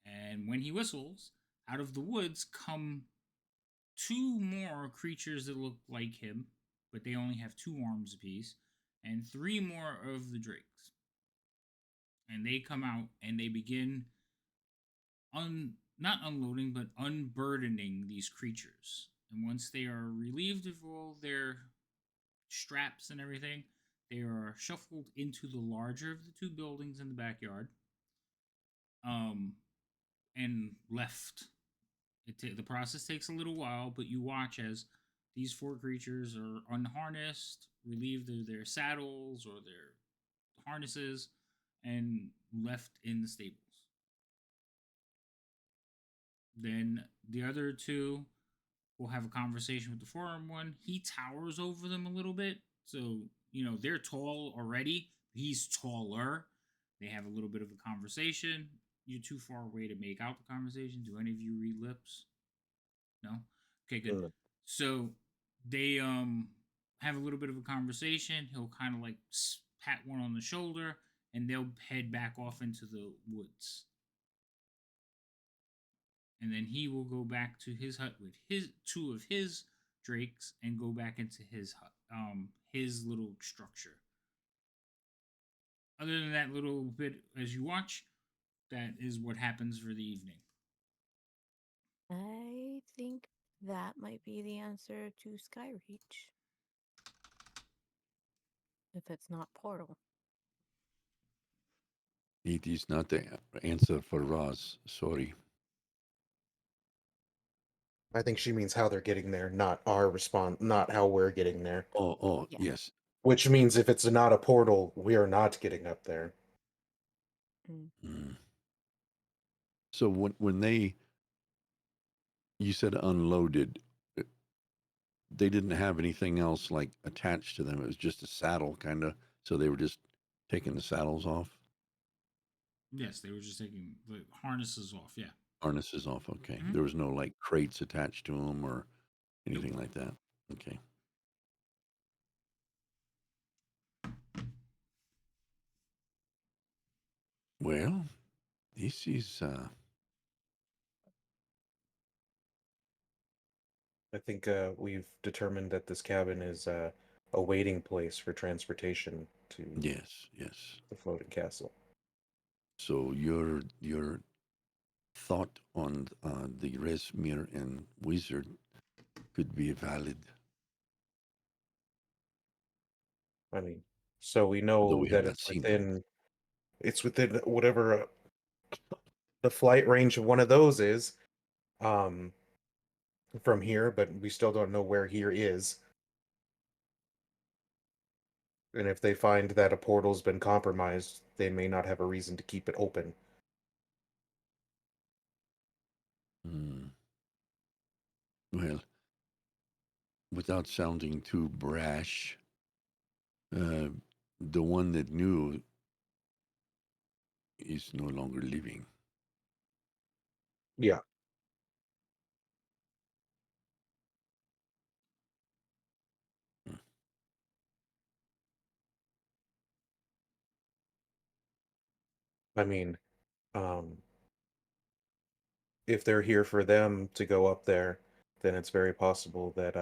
And when he whistles, out of the woods come two more creatures that look like him, but they only have two arms apiece, and three more of the drakes. And they come out and they begin not unloading but unburdening these creatures. And once they are relieved of all their straps and everything, they are shuffled into the larger of the two buildings in the backyard, um, and left. The process takes a little while, but you watch as these four creatures are unharnessed, relieved of their saddles or their harnesses, and left in the stables. Then the other two will have a conversation with the forearm one. He towers over them a little bit, so they're tall already. He's taller. They have a little bit of a conversation. You're too far away to make out the conversation. Do any of you read lips? No. Okay, good. Mm. So they have a little bit of a conversation. He'll kind of like pat one on the shoulder, and they'll head back off into the woods. And then he will go back to his hut with his two of his drakes and go back into his hut, his little structure. Other than that little bit as you watch, that is what happens for the evening. I think that might be the answer to Skyreach. If it's not Portal. It is not the answer for Ross. Sorry. I think she means how they're getting there, not our response, not how we're getting there. Oh, Yeah. yes. Which means if it's not a portal, we are not getting up there. Mm. So when you said unloaded, uh, they didn't have anything else like attached to them. It was just a saddle, kind of. So they were just taking the saddles off, Yes, they were just taking the harnesses off. Yeah. harnesses off. Okay, Mm-hmm. there was no like crates attached to them or anything Nope. like that. Okay. Well, this is I think we've determined that this cabin is a waiting place for transportation to yes. the floating castle. So your thought on the Resmir and Wizard could be valid, I mean, so we though know we have that not it's seen them. within whatever the flight range of one of those is um from here, but we still don't know where here is. And if they find that a portal's been compromised, they may not have a reason to keep it open. Hmm. Well, without sounding too brash, uh, the one that knew is no longer living. Yeah. Hmm. I mean, um if they're here for them to go up there, then it's very possible that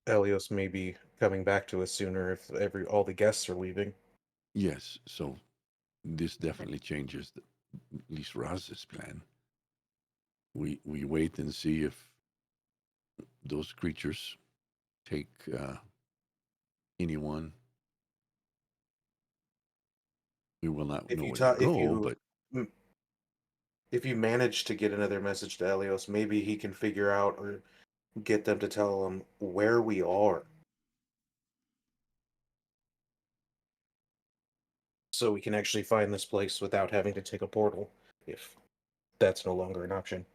Elios may be coming back to us sooner if all the guests are leaving. Yes, so this definitely changes at least Raz's plan. We wait and see if those creatures take anyone. We will not If know you where they talk, go, but mm, if you manage to get another message to Elios, maybe he can figure out or get them to tell him where we are, so we can actually find this place without having to take a portal, if that's no longer an option.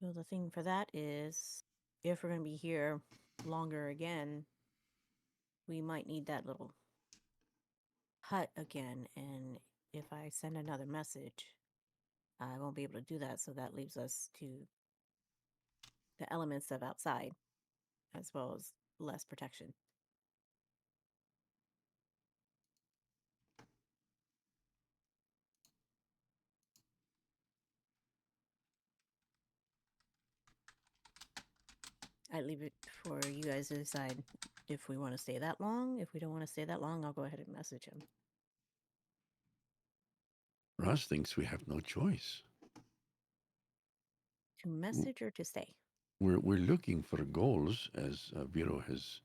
Well, the thing for that is, if we're going to be here longer again, we might need that little hut again. And if I send another message, I won't be able to do that. So that leaves us to the elements of outside, as well as less protection. I leave it for you guys to decide if we want to stay that long. If we don't want to stay that long, I'll go ahead and message him. Raz thinks we have no choice. To message or to stay? We're looking for goals, as Viro has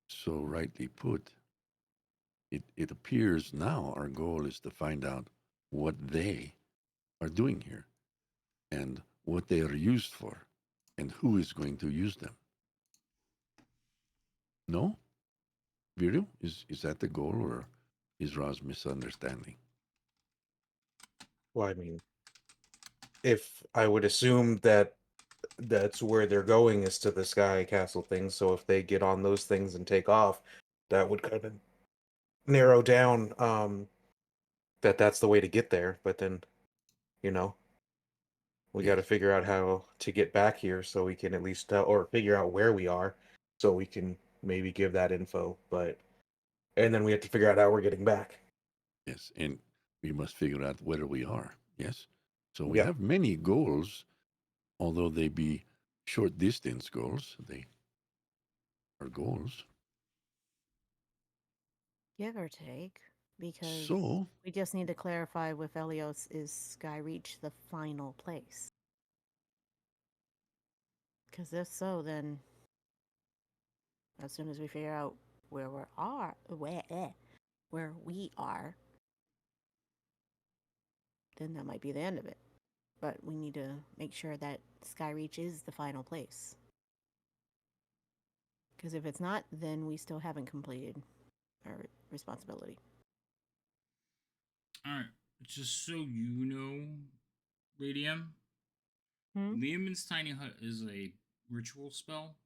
so rightly put. It appears now our goal is to find out what they are doing here and what they are used for and who is going to use them. No? Viro, is that the goal, or is Raz misunderstanding? Well, I mean, if I would assume that that's where they're going is to the Sky Castle thing, so if they get on those things and take off, that would kind of narrow down that that's the way to get there. But then, you know, we got to Yes, figure out how to get back here so we can at least tell, or figure out where we are so we can maybe give that info. But and then we have to figure out how we're getting back. yes. And we must figure out where we are. Yes. So we Yeah. have many goals, although they be short distance goals. They are goals. Give or take, because So, we just need to clarify with Elios, is Skyreach the final place? Because if so, then as soon as we figure out where where we are, then that might be the end of it. But we need to make sure that Skyreach is the final place. Because if it's not, then we still haven't completed our responsibility. All right, just so you know, Lady M, Hmm? Leomund's tiny hut is a ritual spell.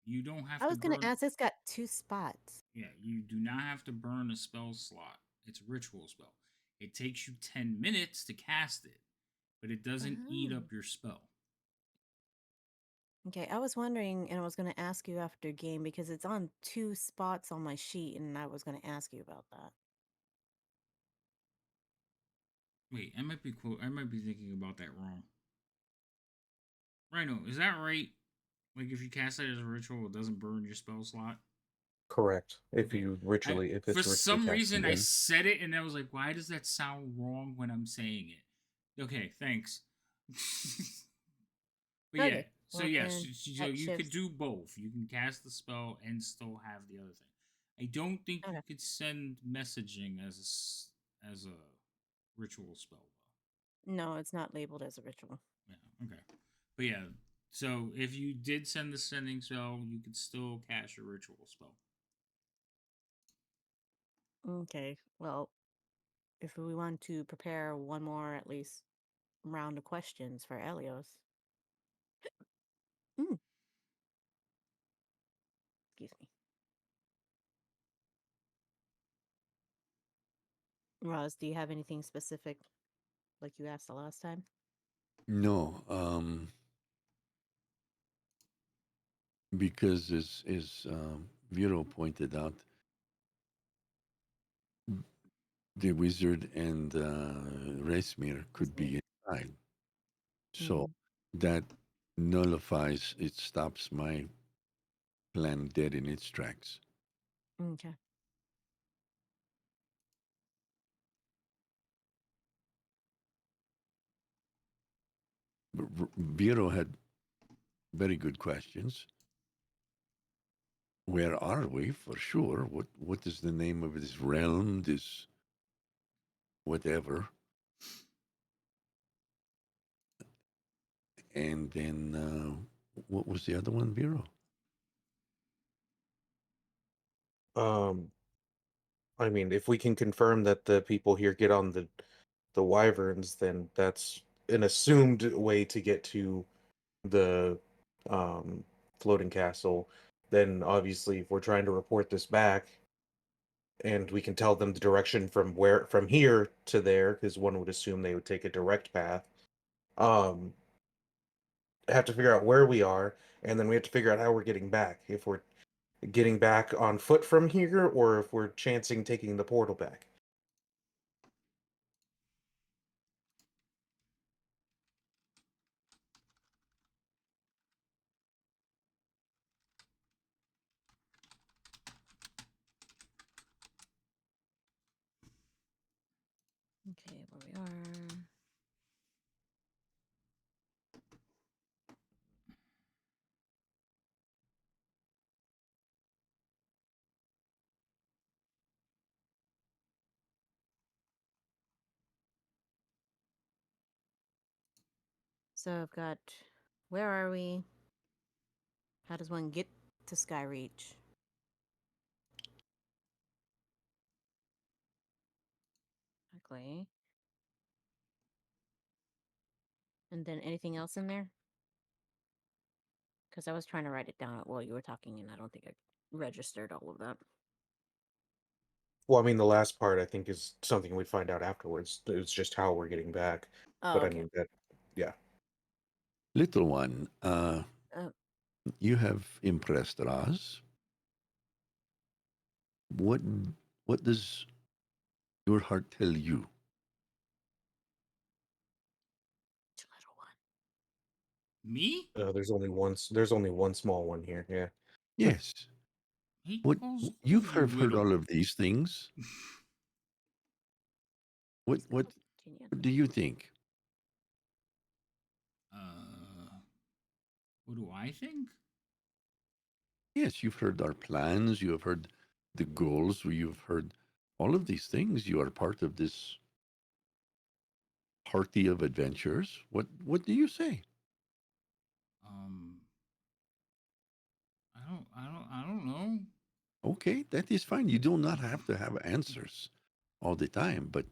You don't have I to was going to burn. ask, it's got 2 spots. Yeah, you do not have to burn a spell slot. It's a ritual spell. It takes you 10 minutes to cast it, but it doesn't eat Oh. up your spell. Okay, I was wondering, and I was going to ask you after game because it's on 2 spots on my sheet, and I was going to ask you about that. Wait, I might be I might be thinking about that wrong. Rhino, is that right? Like if you cast it as a ritual, it doesn't burn your spell slot. Correct. Okay. If For it's ritually some cast, reason I yes. said it and I was like, why does that sound wrong when I'm saying it? Okay, thanks. But yeah, Okay, so well yes, then so that you could shifts. do both. You can cast the spell and still have the other thing. I don't think you Okay. could send messaging as a ritual spell No, it's not labeled as a ritual. though. Yeah, okay. But yeah, so if you did send the sending spell, you could still cast your ritual spell. Okay, well, if we want to prepare one more, at least, round of questions for Elios. Mm, excuse me. Roz, do you have anything specific like you asked the last time? no, because as Viro pointed out, the wizard and Resmir could be inside. So Mm, that nullifies, it stops my plan dead in its tracks. okay. Vero had very good questions. Where are we for sure? What is the name of this realm? This whatever. And then what was the other one, Vero? Um, I mean, if we can confirm that the people here get on the wyverns, then that's an assumed way to get to the um floating castle. Then obviously, if we're trying to report this back, and we can tell them the direction from here to there, because one would assume they would take a direct path. Um, have to figure out where we are, and then we have to figure out how we're getting back. If we're getting back on foot from here, or if we're chancing taking the portal back. Okay, where we are. So I've got, where are we? How does one get to Skyreach? Exactly. And then anything else in there? Because I was trying to write it down while you were talking, and I don't think I registered all of that. Well, I mean, the last part I think is something we find out afterwards. It's just how we're getting back. Oh, But I okay. mean that, yeah. Little one, Uh, you have impressed Raz. What what does your heart tell you? little one. Me? There's only one small one here. Yeah. Yes. He What calls you've you heard all little. of these things. What He's what called Virginia. what do you think? uh, what do I think? Yes, you've heard our plans, you have heard the goals, you've heard all of these things. You are part of this party of adventures. What do you say? Um, I don't know. Okay, that is fine. You do not have to have answers all the time, but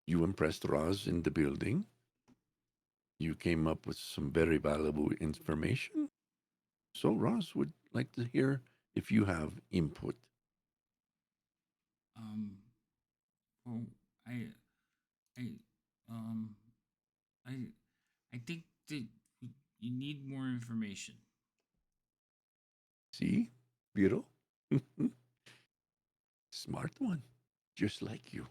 you impressed Roz in the building. You came up with some very valuable information. So Roz would like to hear if you have input. Um, well, I, I, um, I, I think that you need more information. See, Vero? Smart one, just like you.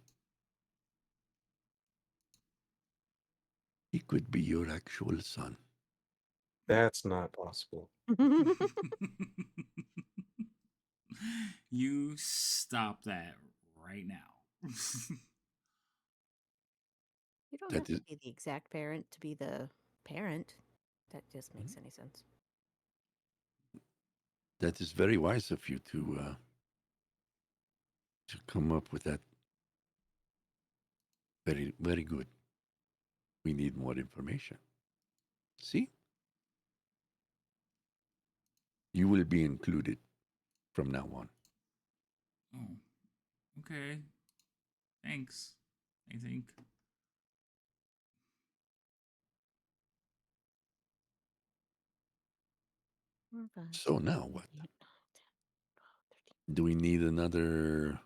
He could be your actual son. That's not possible. You stop that right now. You don't That have to is be the exact parent to be the parent. That just makes any sense. that is very wise of you to come up with that. Very very good. We need more information. See, you will be included from now on. Oh, okay. Thanks. I think. Four, five, So six, now seven, what? 8, 9, 10, 12, Do we need another?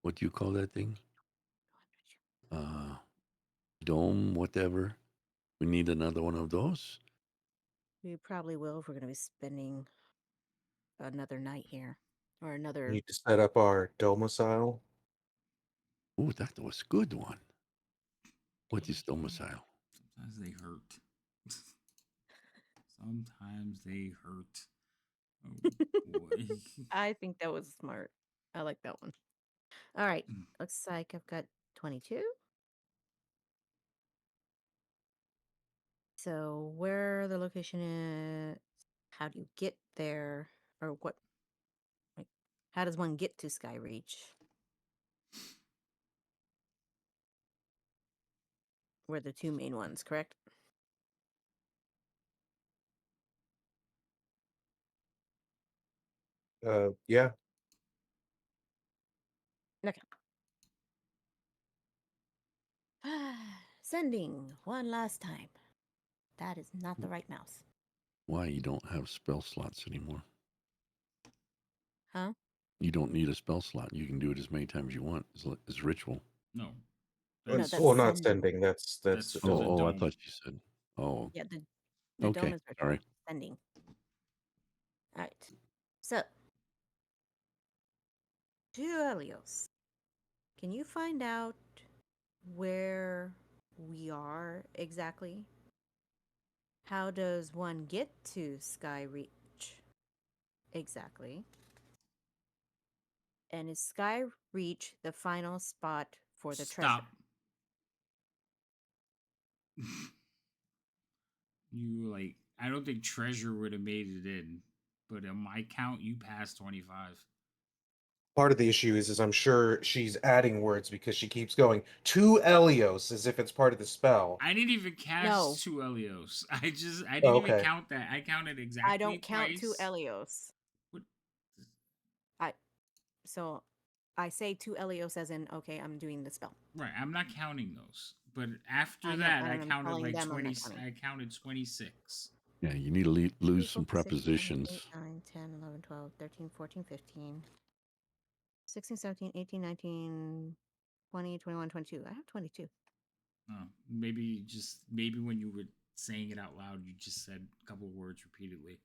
What do you call that thing? 13, Uh, dome, whatever. We need another one of those. We probably will if we're going to be spending another night here or We another. need to set up our domicile. Oh, that was a good one. What is domicile? Sometimes they hurt. Sometimes they hurt. Oh boy. I think that was smart. I like that one. All right. Mm. Looks like I've got 22. So where the location is, how do you get there, or what? Like, how does one get to Skyreach? Were the two main ones, correct? Yeah. Okay. Sending one last time. That is not the right mouse. Why you don't have spell slots anymore? Huh? You don't need a spell slot. You can do it as many times as you want. It's ritual. No. No, That's that's Well, not sending. sending. That's that's the for the dome. Oh, I dome. thought you said. Oh, Yeah, the dome okay. is ritual. Sorry. Sending. All right. So, to Elios, can you find out where we are exactly? How does one get to Skyreach exactly? And is Skyreach the final spot for the treasure? Stop. You like I don't think treasure would have made it in, but on my count you passed 25. Part of the issue is I'm sure she's adding words because she keeps going to Elios as if it's part of the spell. I didn't even No. cast two Elios. I Oh, didn't even okay. count that. I counted I exactly don't count to twice. Elios. What? So I say to Elios as in, okay, I'm doing the spell. Right, I'm not counting those. But after I know, that, I and I'm counted telling like them I'm 20. not counting. I counted 26. Yeah, you need to 3, lose 4, some 5, 6, 7, 8, prepositions. 9, 10, 11, 12, 13, 14, 15, 16, 17, 18, 19, 20, 21, 22. I have 22. Maybe when you were saying it out loud, you just said a couple of words repeatedly.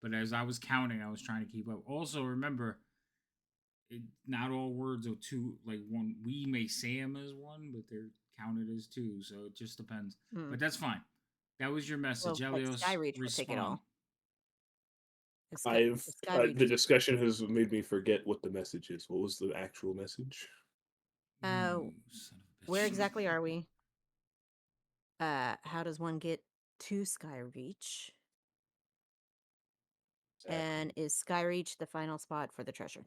But as I was counting, I was trying to keep up. Also, remember, not all words are two. Like one, we may say them as one, but they're counted as two. So it just depends. Hmm. But that's fine. That was your message, Well, like Elios. Skyreach will take it Respond. all. The The Skyreach. discussion has made me forget what the message is. What was the actual message? You son of a Where bitch. exactly are we? How does one get to Skyreach? And is Skyreach the final spot for the treasure?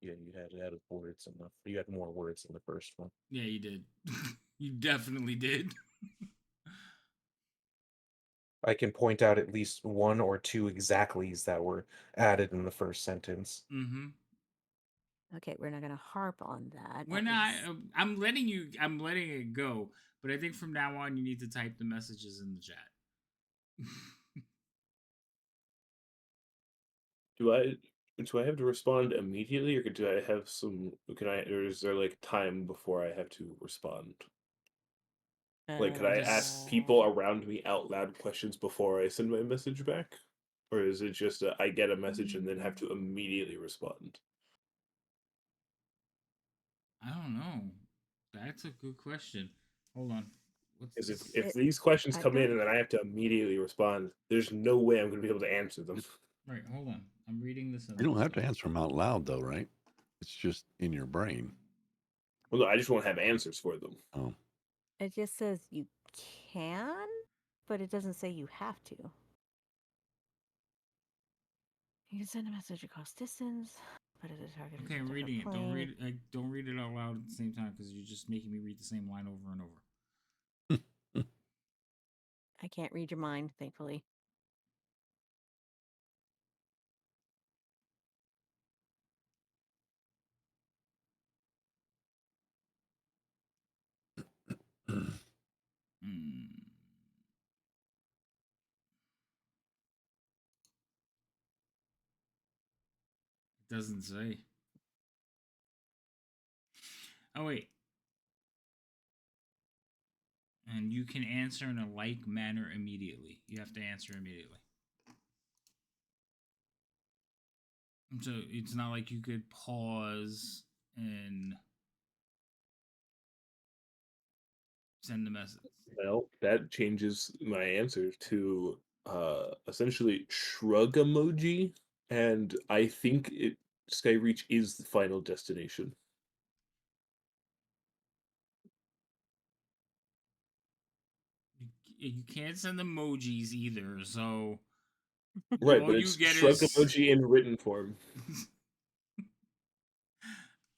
Yeah, you had added words enough. You had more words in the first one. Yeah, you did. You definitely did. I can point out at least one or two exactlys that were added in the first sentence. Mm-hmm. Okay, we're not going to harp on that. We're That not. was I'm letting you. I'm letting it go. But I think from now on, you need to type the messages in the chat. Do I have to respond immediately, or do I have some? Can I? Or is there like time before I have to respond? Like, could I ask This- people around me out loud questions before I send my message back, or is it just I get a message and then have to immediately respond? I don't know. That's a good question. Hold on. What's Because this? if these questions I come in don't. and then I have to immediately respond, there's no way I'm going to be able to answer them. Right. Hold on. I'm reading this. You don't have to answer them out loud, though, right? It's just in your brain. Well, no, I just won't have answers for them. Oh, It just says you can, but it doesn't say you have to. You can send a message across distance, but it is targeted Okay, to a I'm different reading it. Don't plane. read it. Don't read it out loud at the same time because you're just making me read the same line over and over. I can't read your mind, thankfully. Hmm. It doesn't say. Oh wait. And you can answer in a like manner immediately. You have to answer immediately. So it's not like you could pause and send a message. Well, that changes my answer to essentially shrug emoji, and I think Skyreach is the final destination. You can't send emojis either, so Right, all but you it's get shrug is emoji in written form.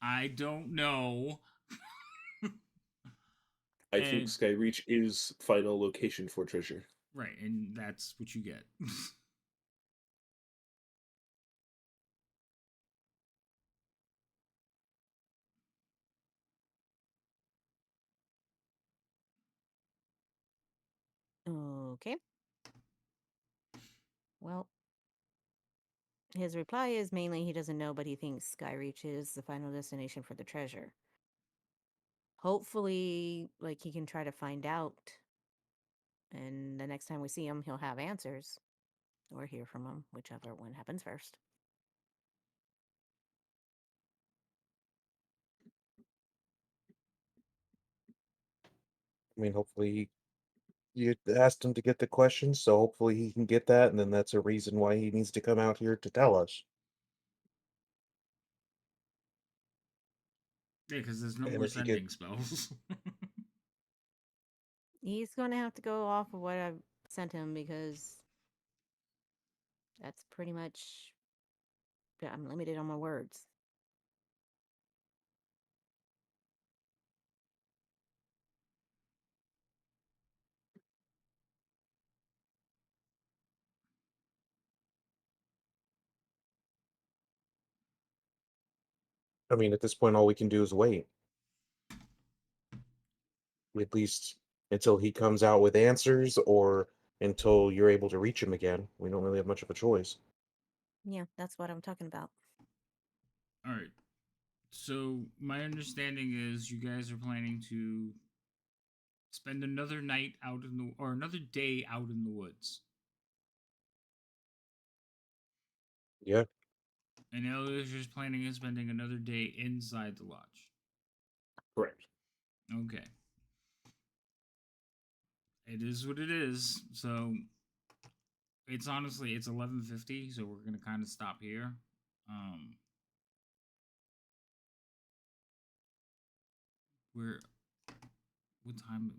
I don't know. I think And Skyreach is final location for treasure. right, and that's what you get. Okay. Well, his reply is mainly he doesn't know, but he thinks Skyreach is the final destination for the treasure. Hopefully, like, he can try to find out, and the next time we see him, he'll have answers or hear from him, whichever one happens first. I mean, hopefully you asked him to get the questions, so hopefully he can get that, and then that's a reason why he needs to come out here to tell us. Yeah, because there's no And more if you get, sending spells. He's going to have to go off of what I've sent him because that's pretty much. Yeah, I'm limited on my words. I mean, at this point, all we can do is wait. At least until he comes out with answers or until you're able to reach him again. We don't really have much of a choice. Yeah, that's what I'm talking about. All right. So my understanding is you guys are planning to spend another night out in the or another day out in the woods. Yeah. And Elio's just planning on spending another day inside the lodge. Correct. Okay. It is what it is. So it's honestly it's 11:50, so we're gonna kind of stop here. Um, we're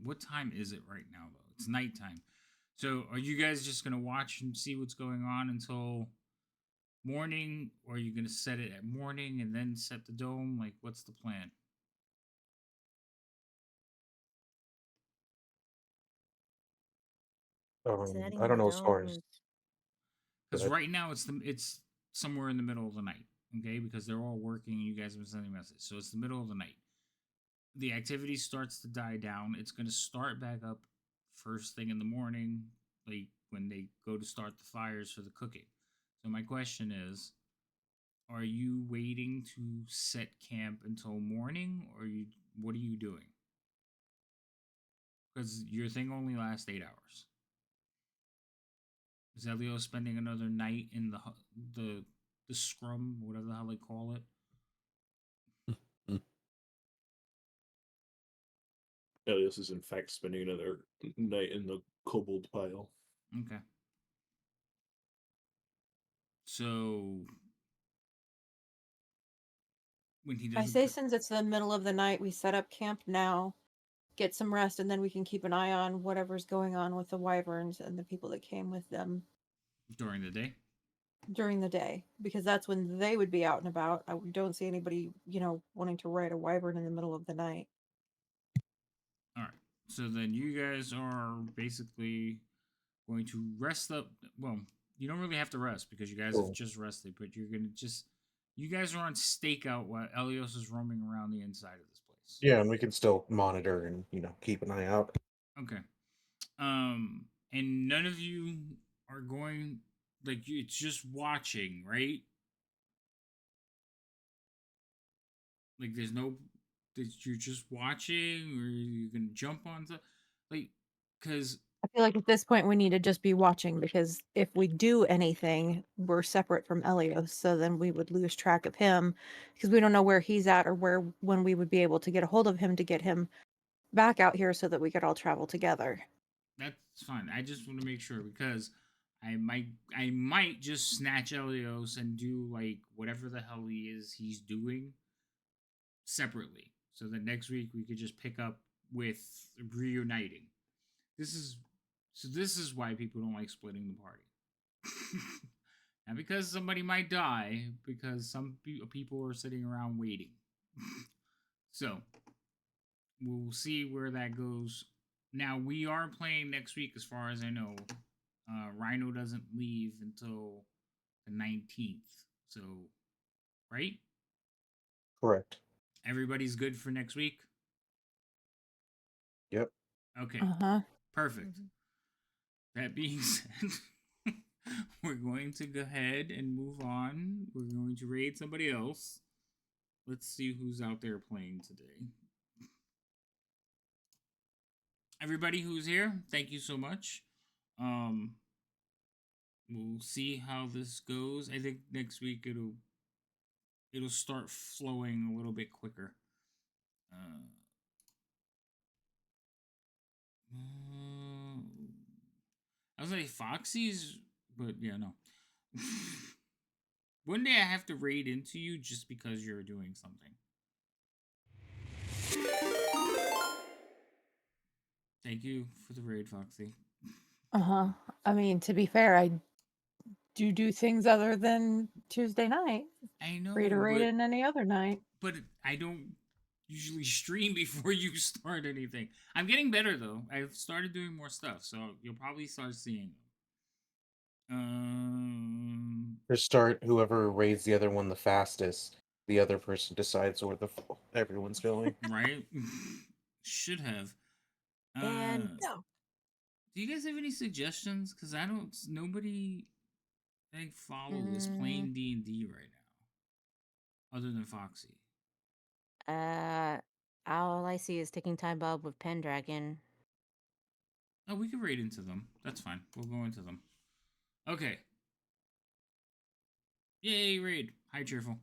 What time is it right now though? It's nighttime. So are you guys just gonna watch and see what's going on until morning, or are you gonna set it at morning and then set the dome? Like, what's the plan? I Setting don't the know as far dome as is. Because that. right now it's somewhere in the middle of the night. Okay, because they're all working and you guys have been sending messages, so it's the middle of the night. The activity starts to die down. It's gonna start back up first thing in the morning, like when they go to start the fires for the cooking. So my question is, are you waiting to set camp until morning, or what are you doing? Because your thing only lasts 8 hours. Is Elio spending another night in the the scrum, whatever the hell they call it? Mm. Elias is in fact spending another night in the kobold pile. Okay. So when he I doesn't say since it's the middle of the night, we set up camp now, get some rest, and then we can keep an eye on whatever's going on with the wyverns and the people that came with them during the day. during the day, because that's when they would be out and about. I don't see anybody, wanting to ride a wyvern in the middle of the night. All right. So then you guys are basically going to rest up. Well, you don't really have to rest because you guys have Oh, just rested, but you're gonna just you guys are on stakeout while Elios is roaming around the inside of this place. yeah, and we can still monitor and keep an eye out. Okay. And none of you are going it's just watching, right? Like there's no that you're just watching or you're gonna jump onto like because I feel like at this point we need to just be watching because if we do anything, we're separate from Elios, so then we would lose track of him because we don't know where he's at or when we would be able to get a hold of him to get him back out here so that we could all travel together. That's fine. I just want to make sure because I might just snatch Elios and do like whatever the hell he's doing separately. So that next week we could just pick up with reuniting. This is this is why people don't like splitting the party. Not because somebody might die, because some people are sitting around waiting. So we'll see where that goes. Now we are playing next week, as far as I know. Rhino doesn't leave until the 19th. So, right? Correct. Everybody's good for next week? Yep. Okay, Uh-huh. perfect. Mhm. That being said, we're going to go ahead and move on. We're going to raid somebody else. Let's see who's out there playing today. Everybody who's here, thank you so much. Um, we'll see how this goes. I think next week it'll start flowing a little bit quicker. I was like Foxy's, but yeah, no. One day I have to raid into you just because you're doing something. Thank you for the raid, Foxy. Uh-huh. I mean, to be fair, I do things other than Tuesday night. I know, Free to raid in any other night. but I don't usually stream before you start anything. I'm getting better though. I've started doing more stuff, so you'll probably start seeing them. To start, whoever raids the other one the fastest, the other person decides where everyone's going. Right? Should have. And go. Do you guys have any suggestions? Because I don't. Nobody I follow is playing D&D right now, other than Foxy. All I see is Ticking Time Bomb with Pendragon. Oh, we can raid into them. That's fine. We'll go into them. Okay. Yay, raid. Hi, cheerful.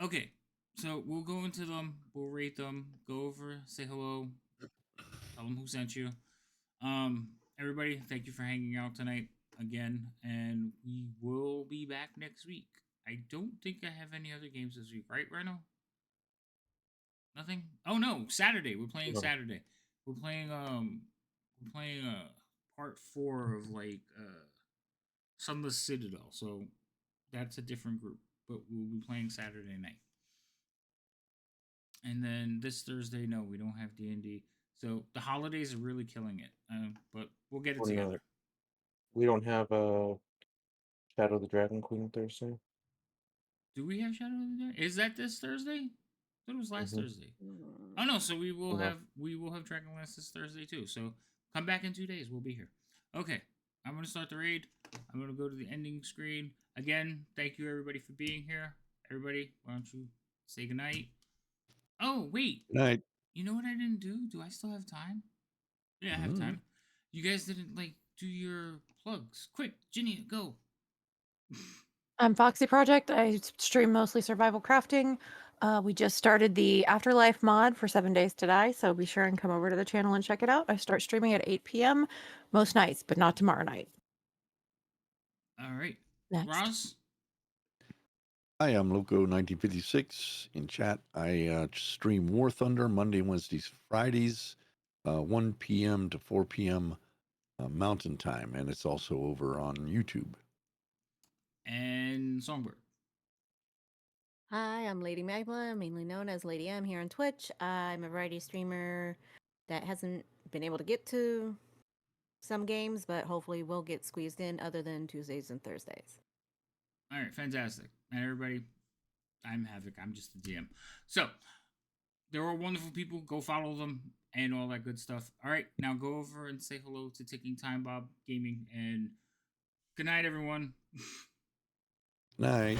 Okay, so we'll go into them. We'll rate them. Go over, say hello. Tell them who sent you. Everybody, thank you for hanging out tonight again, and we will be back next week. I don't think I have any other games this week, right, Reno? Nothing. Oh no, Saturday. We're playing No. Saturday. We're playing part 4 of like Sunless Citadel. So that's a different group, but we'll be playing Saturday night. And then this Thursday, no, we don't have D&D. So the holidays are really killing it. But we'll get it together. We don't have Shadow of the Dragon Queen Thursday. Do we have Shadow of the Dragon? Is that this Thursday? I thought it was last Thursday. Oh no, so we will have Dragonlance this Thursday too. So come back in 2 days. We'll be here. Okay, I'm gonna start the raid. I'm gonna go to the ending screen again. Thank you everybody for being here. Everybody, why don't you say goodnight? Oh wait, Good night. you know what I didn't do? Do I still have time? Yeah, I have time. You guys didn't like do your plugs. Quick, Ginny, go. I'm Foxy Project. I stream mostly survival crafting. We just started the Afterlife mod for 7 Days to Die, so be sure and come over to the channel and check it out. I start streaming at 8 p.m. most nights, but not tomorrow night. All right, Next. Ross. Hi, I'm Loco1956. In chat, I stream War Thunder Monday, Wednesdays, Fridays, 1 p.m. to 4 p.m. Mountain Time, and it's also over on YouTube. And Songbird. Hi, I'm Lady Magma, mainly known as Lady M here on Twitch. I'm a variety streamer that hasn't been able to get to some games, but hopefully will get squeezed in other than Tuesdays and Thursdays. All right, fantastic. And everybody, I'm Havoc. I'm just the DM. So, they're all wonderful people. Go follow them and all that good stuff. All right, now go over and say hello to Ticking Time Bob Gaming. And good night, everyone. Night.